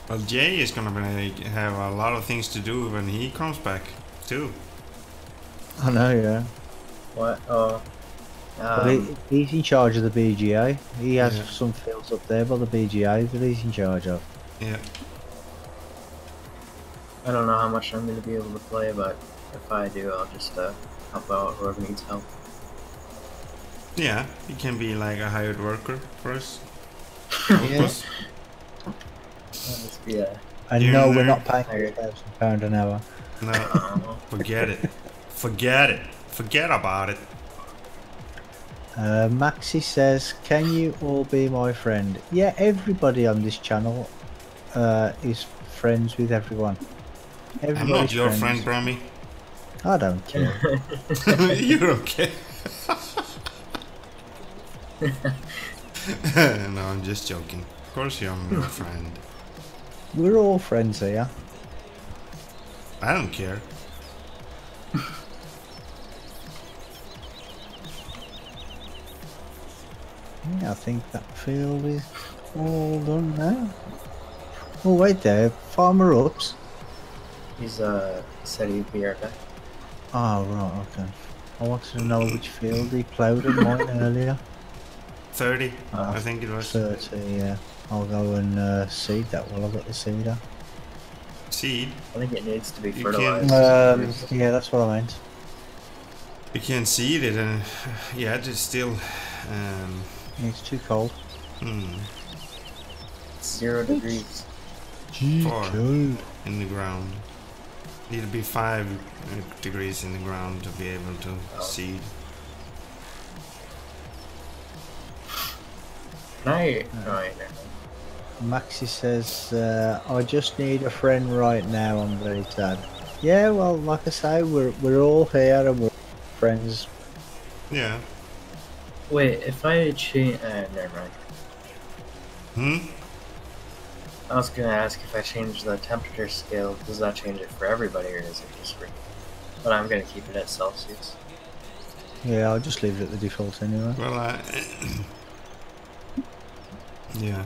Well, Jay is gonna have a lot of things to do when he comes back, too. I know, yeah. What? Oh. But he's in charge of the BGA. He has Yeah. some fields up there by the BGA that he's in charge of. Yeah. I don't know how much I'm going to be able to play, but if I do, I'll just help out whoever needs help. Yeah, he can be like a hired worker for us. Yeah. I'll just be a... And You no, know- we're not paying £1,000 an hour. No, Oh. forget it. Forget it. Forget about it. Maxi says, can you all be my friend? Yeah, everybody on this channel is friends with everyone. I'm not Everybody's your friends. friend, Brummie. I don't care. You're okay. No, I'm just joking. Of course you're my friend. We're all friends here. I don't care. Yeah, I think that field is all done now. Oh, wait there. Farmer Ups. He's said he'd be right back. Oh, right, okay. I wanted to know which field he ploughed in mine earlier. 30, Oh, I think it was. 30, yeah. I'll go and seed that while I've got the seeder. Seed. I think it needs to be You fertilized. Yeah, that's what I meant. You can seed it and yeah, it's still It's too cold. It's 0 degrees. Gee, Far. cold. in the ground. Need to be 5 degrees in the ground to be able to seed. Can I? No, I never. Maxi says, I just need a friend right now, I'm very sad. Yeah, well, like I say, we're all here and we're friends. Yeah. Wait, if I change, never mind. Hmm? I was gonna ask if I change the temperature scale, does that change it for everybody or is it just for me? But I'm gonna keep it at Celsius. Yeah, I'll just leave it at the default anyway. Well, yeah.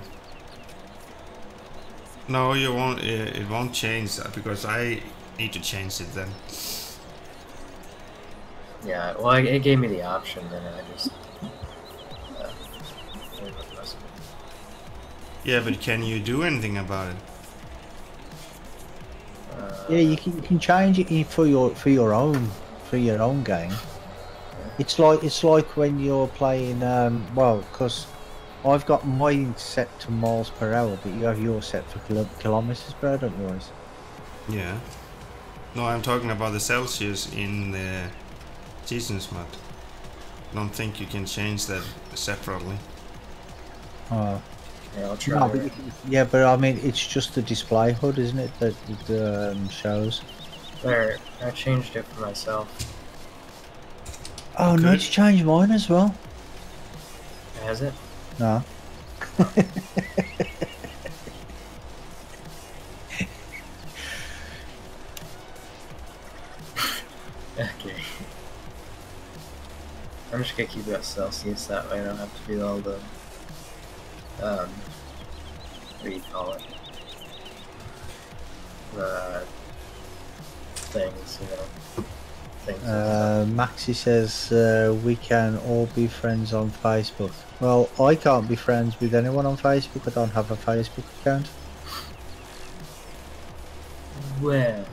No, you won't. It won't change that because I need to change it then. Yeah, well, it gave me the option, and I just. Yeah, but can you do anything about it? Yeah, you can change it for your own game. It's like when you're playing well, because I've got mine set to miles per hour, but you have yours set for kilometers per hour, don't you guys? Yeah. No, I'm talking about the Celsius in the seasons mod. I don't think you can change that separately. Oh. Yeah, I'll try. No, but yeah, but I mean, it's just the display HUD, isn't it, that shows? There, I changed it for myself. Oh, no, it's changed mine as well. Has it? No. Okay. I'm just gonna keep it at Celsius, that way I don't have to do all the, what do you call it? The things, you know. Things Maxi says we can all be friends on Facebook. Well, I can't be friends with anyone on Facebook. I don't have a Facebook account. Well,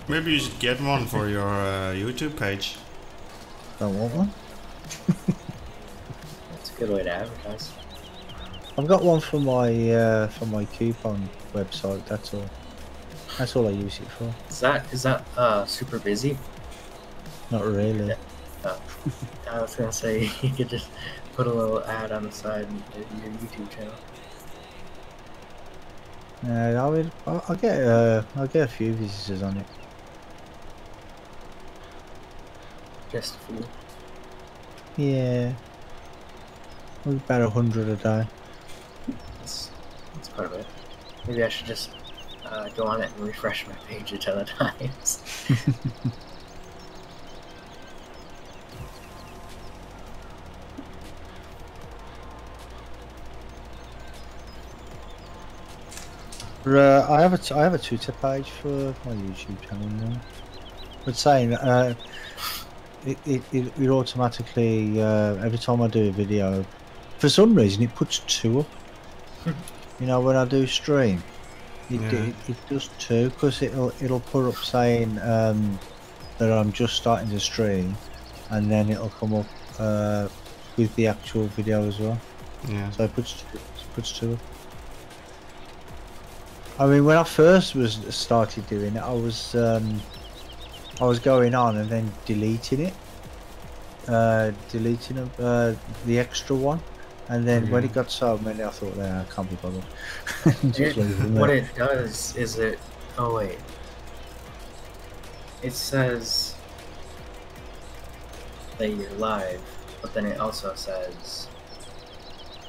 Maybe you should get one for your YouTube page. Don't want one. that's a good way to advertise. I've got one for my coupon website. That's all. That's all I use it for. Is that super busy? Not really. Oh. I was gonna say you could just put a little ad on the side of your YouTube channel. I mean, I'll get a few visitors on it. Just a few. Yeah, about 100 a day. That's quite a bit. Maybe I should just go on it and refresh my page a ton of times. I have a Twitter page for my YouTube channel now. But saying it automatically every time I do a video, for some reason it puts 2 up. You know, when I do stream, it does 2 because it'll put up saying that I'm just starting to stream, and then it'll come up with the actual video as well. Yeah. So it puts 2 up. I mean, when I first started doing it, I was going on and then deleting it, deleting the extra one, and then when it got so many, I thought, I can't be bothered. Just leave them there. What it does is it. Oh wait. It says that you're live, but then it also says,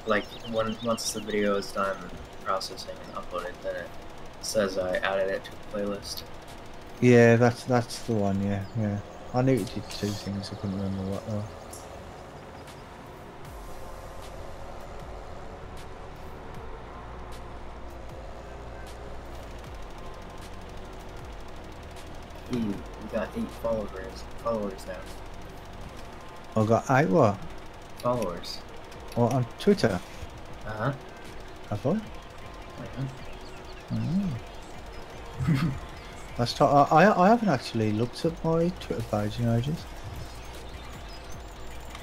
like, once the video is done processing and uploaded, then it says I added it to a playlist. Yeah, that's the one. Yeah. I knew it did 2 things. I couldn't remember what though. We got 8 followers now. I got 8 what? Followers. What, on Twitter? Uh-huh. Have I? Uh-huh. I haven't actually looked at my Twitter page in ages.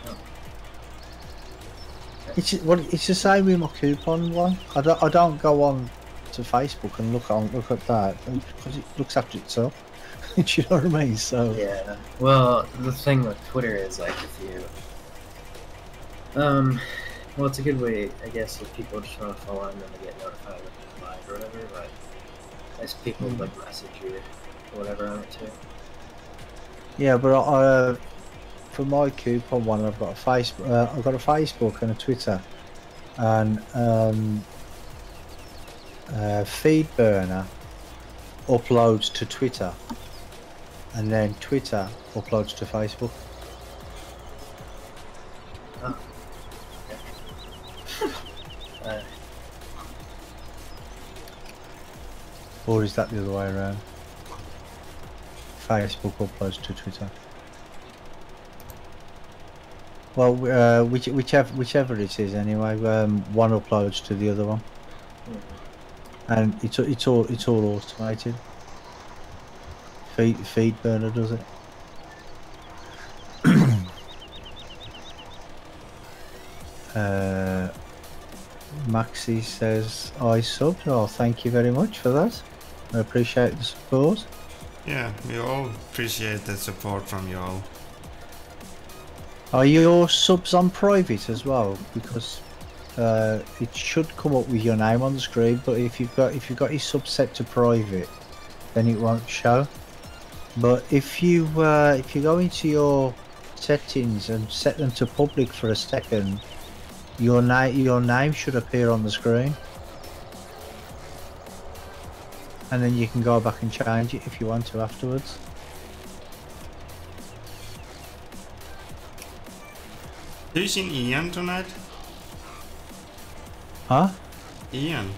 Oh. It's the same with my coupon one. I don't go on to Facebook and look at that because it looks after itself. Do you know what I mean? So Yeah. Well, the thing with Twitter is like if you, well, it's a good way, I guess, if people just want to follow and then they get notified when you live or whatever. But as people like message you or whatever on it too. yeah, but for my coupon one, I've got a Facebook and a Twitter, and Feedburner uploads to Twitter, and then Twitter uploads to Facebook. Oh. Okay. Or is that the other way around? Facebook uploads to Twitter. Well, whichever it is anyway. One uploads to the other one, and it's all automated. Feedburner does it. Maxi says I subbed. Oh, thank you very much for that. I appreciate the support. Yeah, we all appreciate the support from you all. Are your subs on private as well? Because it should come up with your name on the screen, but if you've got your sub set to private, then it won't show. But if you go into your settings and set them to public for a second, your name should appear on the screen, and then you can go back and change it if you want to afterwards. Have you seen Ian tonight? Huh? Ian?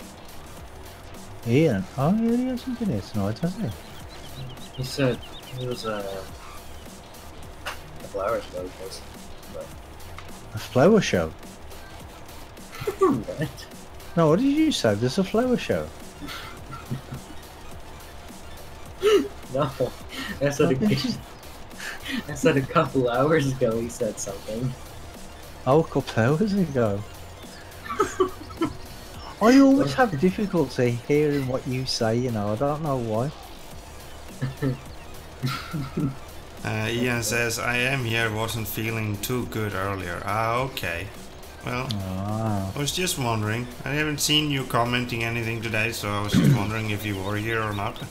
Ian? Oh yeah, he hasn't been here tonight, has he? He said it was a couple hours ago, but A flower show? what? No, what did you say? There's a flower show. No, I said a couple hours ago. He said something. Oh, a couple hours ago. I always have difficulty hearing what you say, you know, I don't know why. Ian says, I am here, wasn't feeling too good earlier. Ah, okay. Well, I was just wondering. I haven't seen you commenting anything today, so I was just wondering if you were here or not.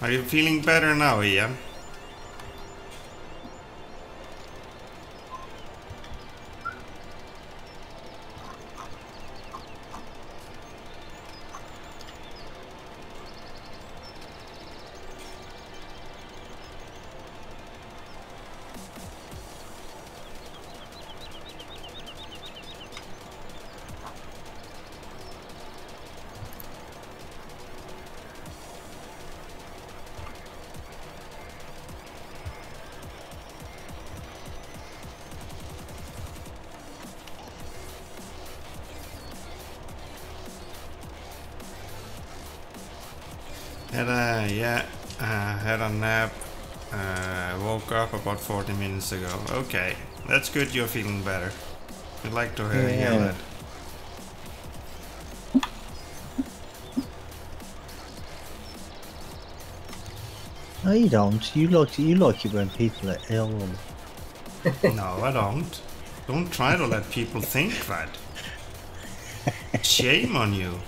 Are you feeling better now, Ian? Had a nap, woke up about 40 minutes ago. Okay, that's good you're feeling better. I'd like to hear that. No, you don't. You like it when people are ill. No, I don't. Don't try to let people think that. Shame on you.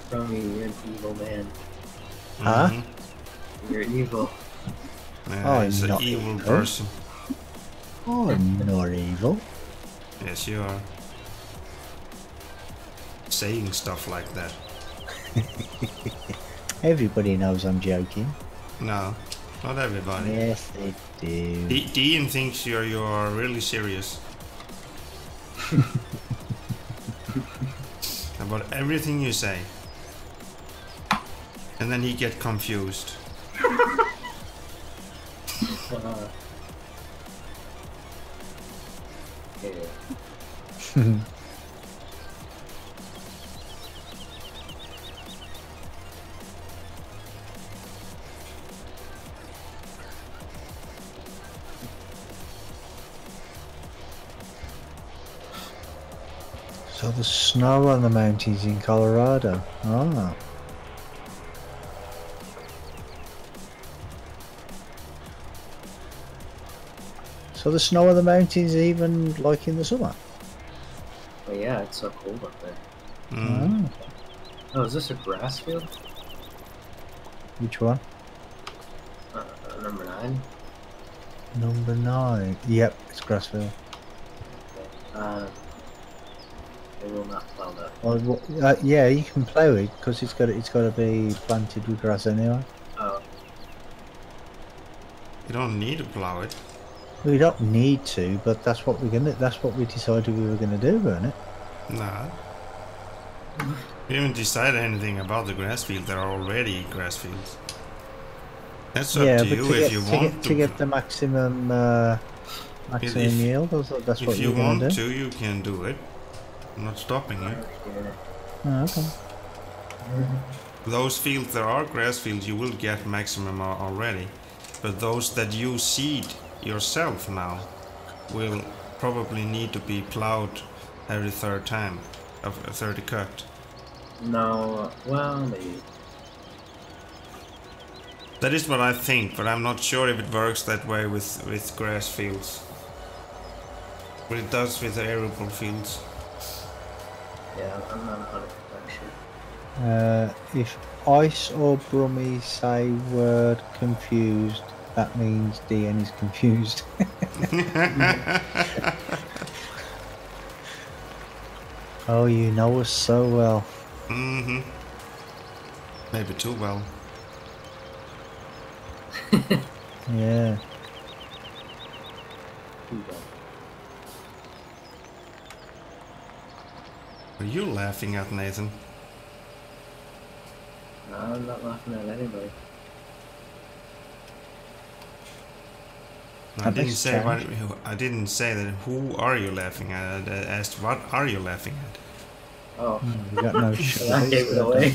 Brummie, you're an evil man. Huh? You're evil. He's an evil person. Oh, I'm not evil. Yes, you are. Saying stuff like that. Everybody knows I'm joking. No, not everybody. Yes, they do. Dean thinks you're really serious. About everything you say. And then he get confused. So the snow on the mountains in Colorado. Ah. So the snow on the mountains even like in the summer? But yeah, it's so cold up there. Mm. Ah. Oh, is this a grass field? Which one? Number 9? Number 9. Yep, it's Grassfield. Okay. They will not plow that. Well, yeah, you can plow it because it's got to be planted with grass anyway. Oh, You don't need to plow it. We don't need to, but that's what we're gonna. That's what we decided we were gonna do, weren't it? Nah. We haven't decided anything about the grass field. There are already grass fields. That's up Yeah, to but you if you want to get the maximum maximum yield. That's what If you we're gonna want do. to, you can do it. I'm not stopping you. Oh, okay. Those fields, there are grass fields, you will get maximum already. But those that you seed yourself now will probably need to be plowed every third time of a 30 cut. no. Well, maybe. That is what I think, but I'm not sure if it works that way with grass fields. But it does with the arable fields. Yeah, I'm not 100% sure. If Ice or Brummie say word confused, that means DN is confused. Oh, you know us so well. Mm-hmm. Maybe too well. Yeah. Are you laughing at, Nathan? No, I'm not laughing at anybody. I That didn't makes say what, change. I didn't say that. Who are you laughing at? I asked what are you laughing at? Oh, You got no choice. That gave it away.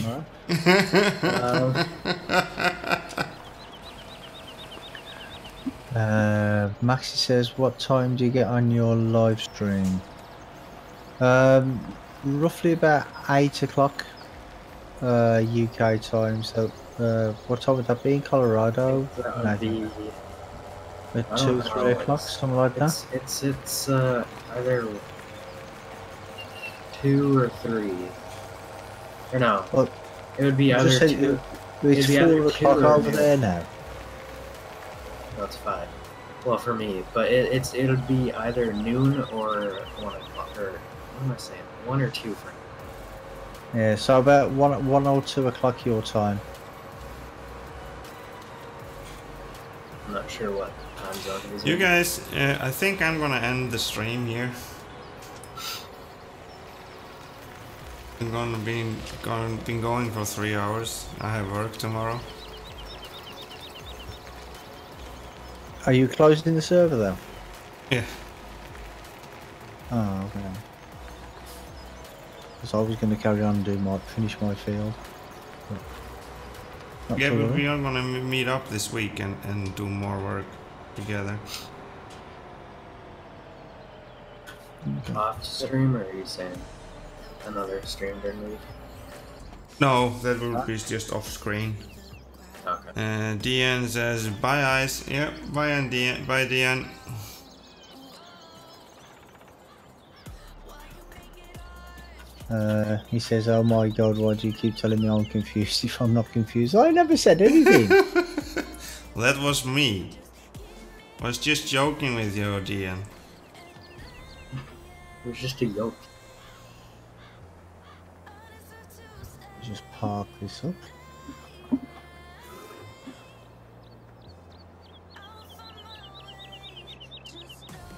Maxi says, what time do you get on your live stream? Roughly about 8 o'clock UK time. So what time would that be in Colorado? that would be. At I don't 2, know, 3 o'clock, something like that. It's either 2 or 3. Or no, Well, it would be I either just said 2. it's it'd be either 4 2 o'clock or over there now. No, it's 5. Well, for me, but it'll be either noon or 1 o'clock. Or what am I saying? 1 or 2 for me. Yeah, so about 1 or 2 o'clock your time. I'm not sure what time zone it is. You in. guys, I think I'm gonna end the stream here. I'm gonna be going for 3 hours. I have work tomorrow. Are you closing the server though? Yeah. Oh, okay. Because I was going to carry on and finish my field. Not Yeah, to but worry. we are gonna meet up this week and do more work together. Off stream, or are you saying another stream during the week? No, that will be just off screen. Okay. DN says bye Ice. Yeah, bye and DN. Bye DN. He says, oh my god, why do you keep telling me I'm confused if I'm not confused? I never said anything. That was me. I was just joking with you, DN. It was just a yoke. Just park this up.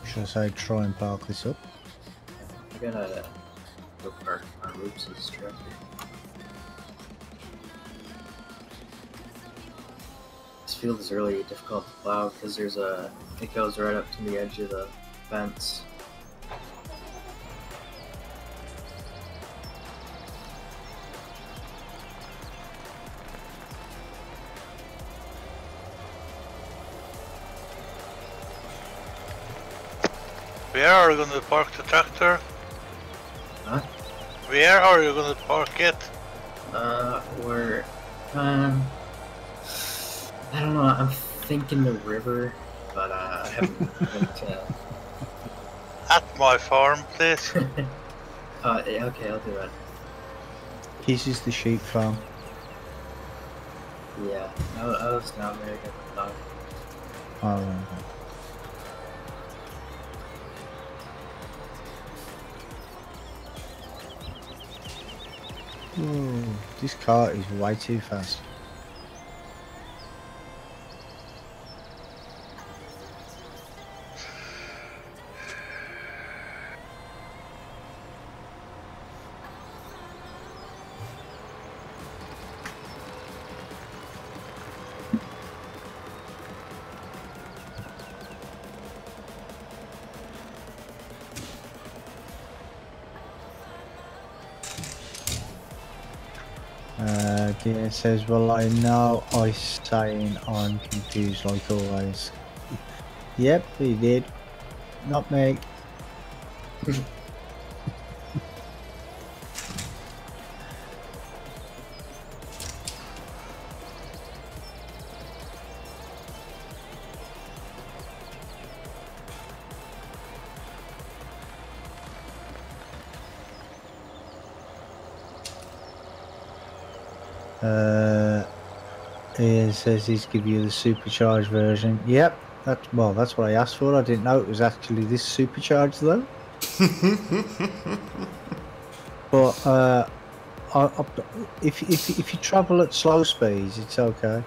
Should I say try and park this up? I gotta go park on Roops' truck. This field is really difficult to plow because it goes right up to the edge of the fence. Where are you gonna park the tractor? Huh? Where are you gonna park it? We're, I don't know, I'm thinking the river, but, I haven't, At my farm, please. yeah, okay, I'll do that. His is the sheep farm. Yeah, I was down there getting the dog. Oh, right. Ooh, this car is way too fast. Dean says, well, I know I saying I'm confused like always. Yep, he did. Not me. Ian says he's give you the supercharged version. Yep, that's what I asked for. I didn't know it was actually this supercharged though. But if you travel at slow speeds, it's okay.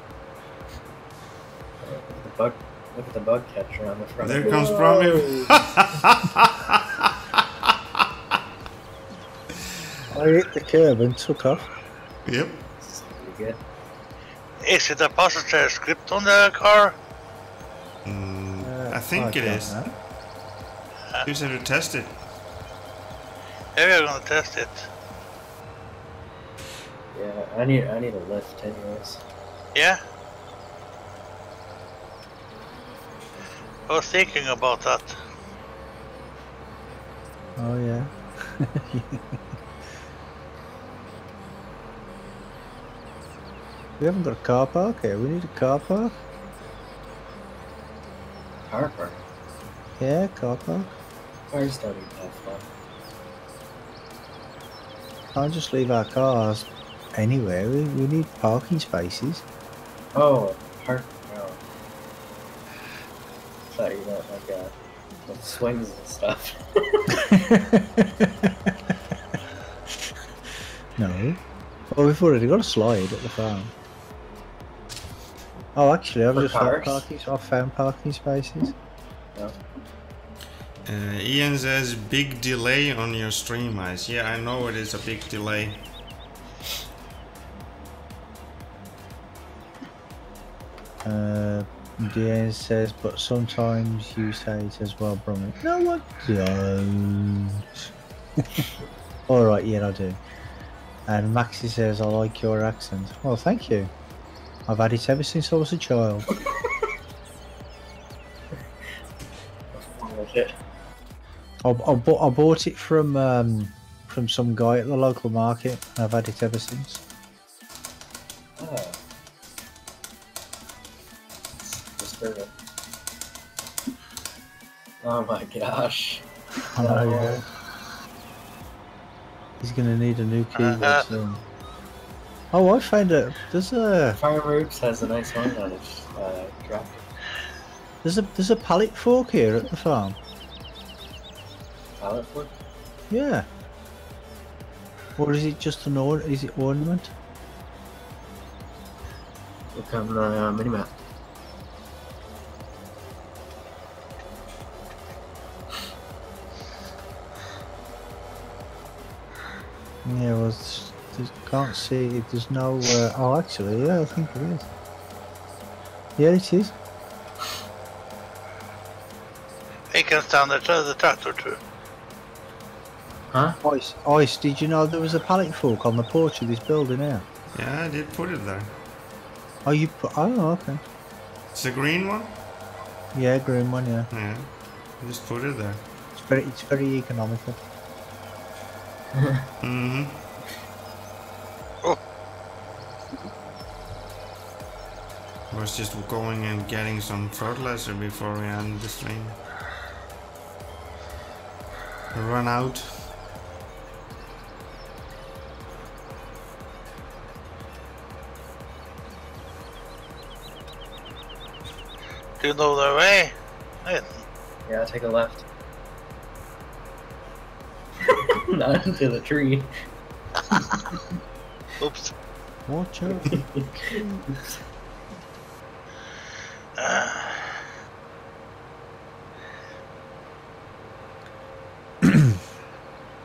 Look at the bug catcher on the front. There comes Brummie. I hit the curb and took off. Yep. Pretty good. Is it a passenger script on the car? I think it is. You said to test it. Yeah, we're gonna test it. Yeah, I need a lift anyways. Yeah. I was thinking about that. Oh yeah. We haven't got a car park here. We need a car park. Car park. Yeah, car park. Cars don't even have fun. Can't just leave our cars anywhere. We need parking spaces. Oh, park. No. Thought you meant like with swings and stuff. No. Oh, we've already got a slide at the farm. Oh, actually, I've found parking spaces. No. Ian says big delay on your stream, Ice. Yeah, I know it is a big delay. Dean says, but sometimes you say it as well, Brummie. No, I don't. Alright, yeah, I do. And Maxie says, I like your accent. Well, thank you. I've had it ever since I was a child. I bought it from some guy at the local market, and I've had it ever since. Oh. Disturbing. Oh my gosh. I know, yeah. He's gonna need a new keyboard soon. Oh, I found it. There's a Fireworks has a nice one on its tractor. there's a pallet fork here at the farm. Pallet fork? Yeah. Or is it just an ornament? Look on the mini-map. Yeah, well, can't see if there's no. Oh, actually, yeah, I think it is. Yeah, it is. He can stand the tractor too. Huh? Ice, did you know there was a pallet fork on the porch of this building here? Yeah, I did put it there. Oh, you put. Oh, okay. It's a green one? Yeah, green one, yeah. Yeah, I just put it there. It's very economical. Mm-hmm. Oh, I was just going and getting some fertilizer before we end the stream. I run out. do you know the way? Hey, Yeah, take a left. Not into the tree. oops. Watch out.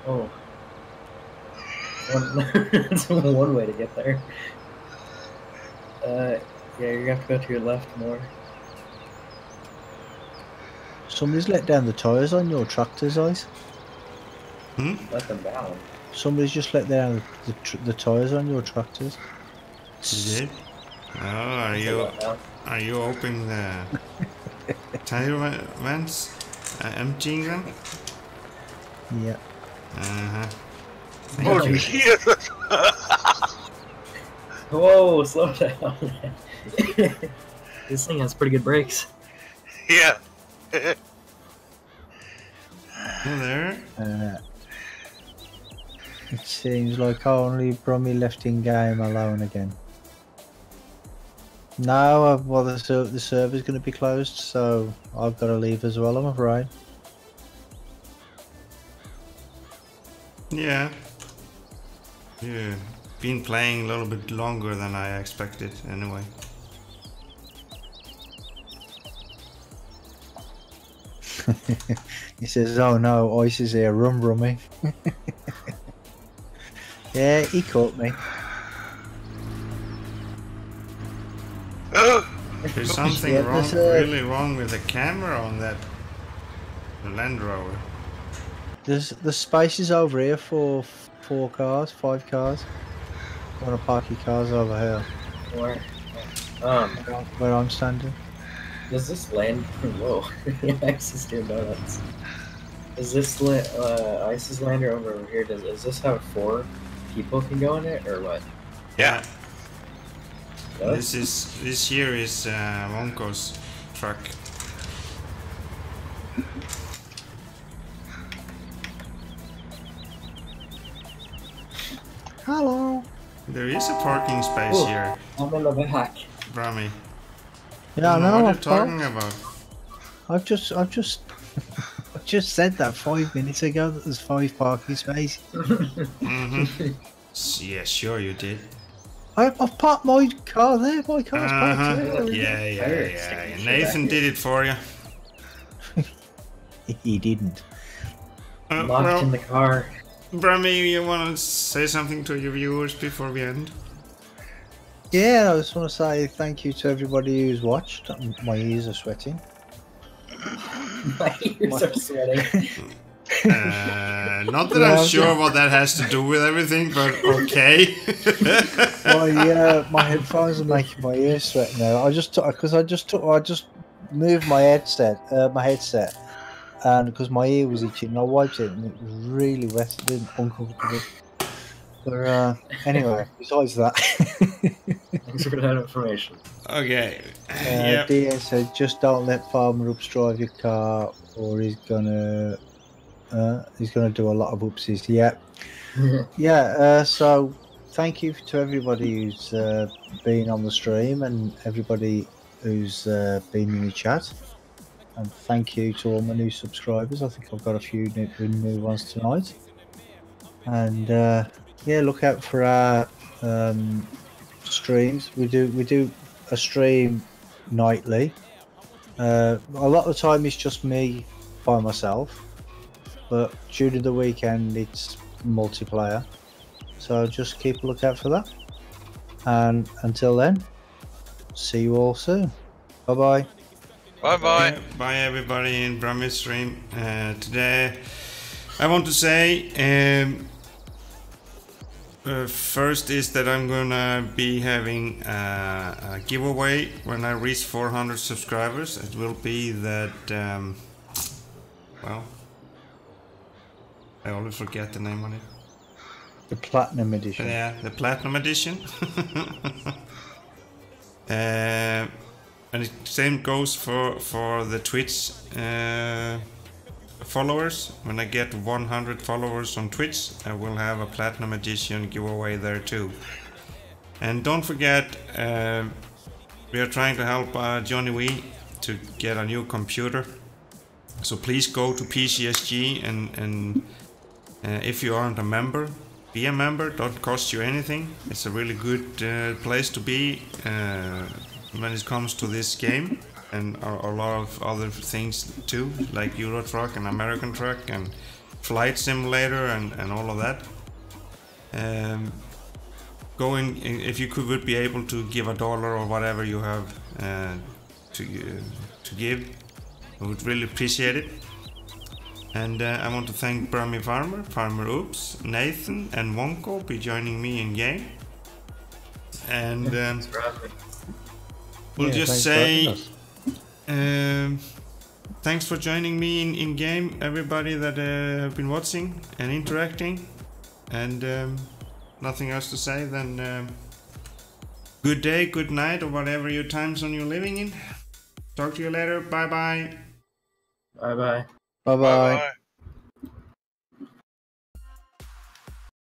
Oh. That's one way to get there. Yeah, you're gonna have to go to your left more. Somebody's let down the tyres on your tractors, Ice. Hmm? Let them down. Somebody's just let down the tyres on your tractors. You did? Oh, are you opening the tire vents? Emptying them? Yeah. Uh-huh. Oh, Jesus! Whoa, slow down. This thing has pretty good brakes. Yeah. Hello there. It seems like only Brummie left in game alone again. No, well the server's going to be closed, so I've got to leave as well, I'm afraid. Yeah. Yeah. Been playing a little bit longer than I expected anyway. He says, oh no, Ice is here, run Brummie. Yeah, he caught me. There's something Yeah, wrong, there's really wrong with the camera on that Land Rover. There's spaces over here for 4 cars, 5 cars. Want to park your cars over here, Where? where I'm standing. Does this land? Whoa! Ice is doing donuts. Does this Ice's lander over here? Is this how 4 people can go in it, or what? Yeah. Really? This here is Wonko's truck. Hello. There is a parking space Ooh. here, I'm in the back. Brummie. Yeah, I don't know. what I've you're talking parked. about. I've just I just said that 5 minutes ago that there's 5 parking spaces. Mm-hmm. Yeah, sure you did. I've parked my car there. My car's parked Uh-huh. there. Yeah. Nathan did it for you. He didn't. Locked in the car. Brummie, you want to say something to your viewers before we end? Yeah, I just want to say thank you to everybody who's watched. My ears are sweating. My ears are sweating. Not that I'm sure what that has to do with everything, but okay. My headphones are making my ears sweat now. I just moved my headset, and because my ear was itching, and I wiped it, and it was really wet and uncomfortable. But anyway, besides that, Thanks for that information. Okay. Yeah. DA said just don't let Farmer Ups drive your car, or he's gonna do a lot of oopsies. Yeah. So thank you to everybody who's been on the stream and everybody who's been in the chat, and thank you to all my new subscribers. I think I've got a few new ones tonight. And yeah, look out for our streams. We do a stream nightly. A lot of the time it's just me by myself, but during the weekend it's multiplayer. So just keep a lookout for that. And until then, see you all soon. Bye bye. Bye bye. Bye everybody in Brummie's stream. Today I want to say first is that I'm gonna be having a giveaway when I reach 400 subscribers. It will be that well, I always forget the name on it. The Platinum Edition. Yeah, the Platinum Edition. And the same goes for the Twitch followers. When I get 100 followers on Twitch, I will have a Platinum Edition giveaway there too. And don't forget, we are trying to help Johnny Wee to get a new computer. So please go to PCSG and if you aren't a member, be a member. Don't cost you anything. It's a really good place to be when it comes to this game, and a lot of other things too, like Euro Truck and American Truck and Flight Simulator and all of that. If you would be able to give $1 or whatever you have to give, I would really appreciate it. And I want to thank Brummie Farmer, Farmer Oops, Nathan and Wonko be joining me in game. And we'll just say thanks for joining me in game, everybody that have been watching and interacting. And nothing else to say than good day, good night, or whatever your time zone you're living in. Talk to you later. Bye bye. Bye bye. Bye bye. Bye.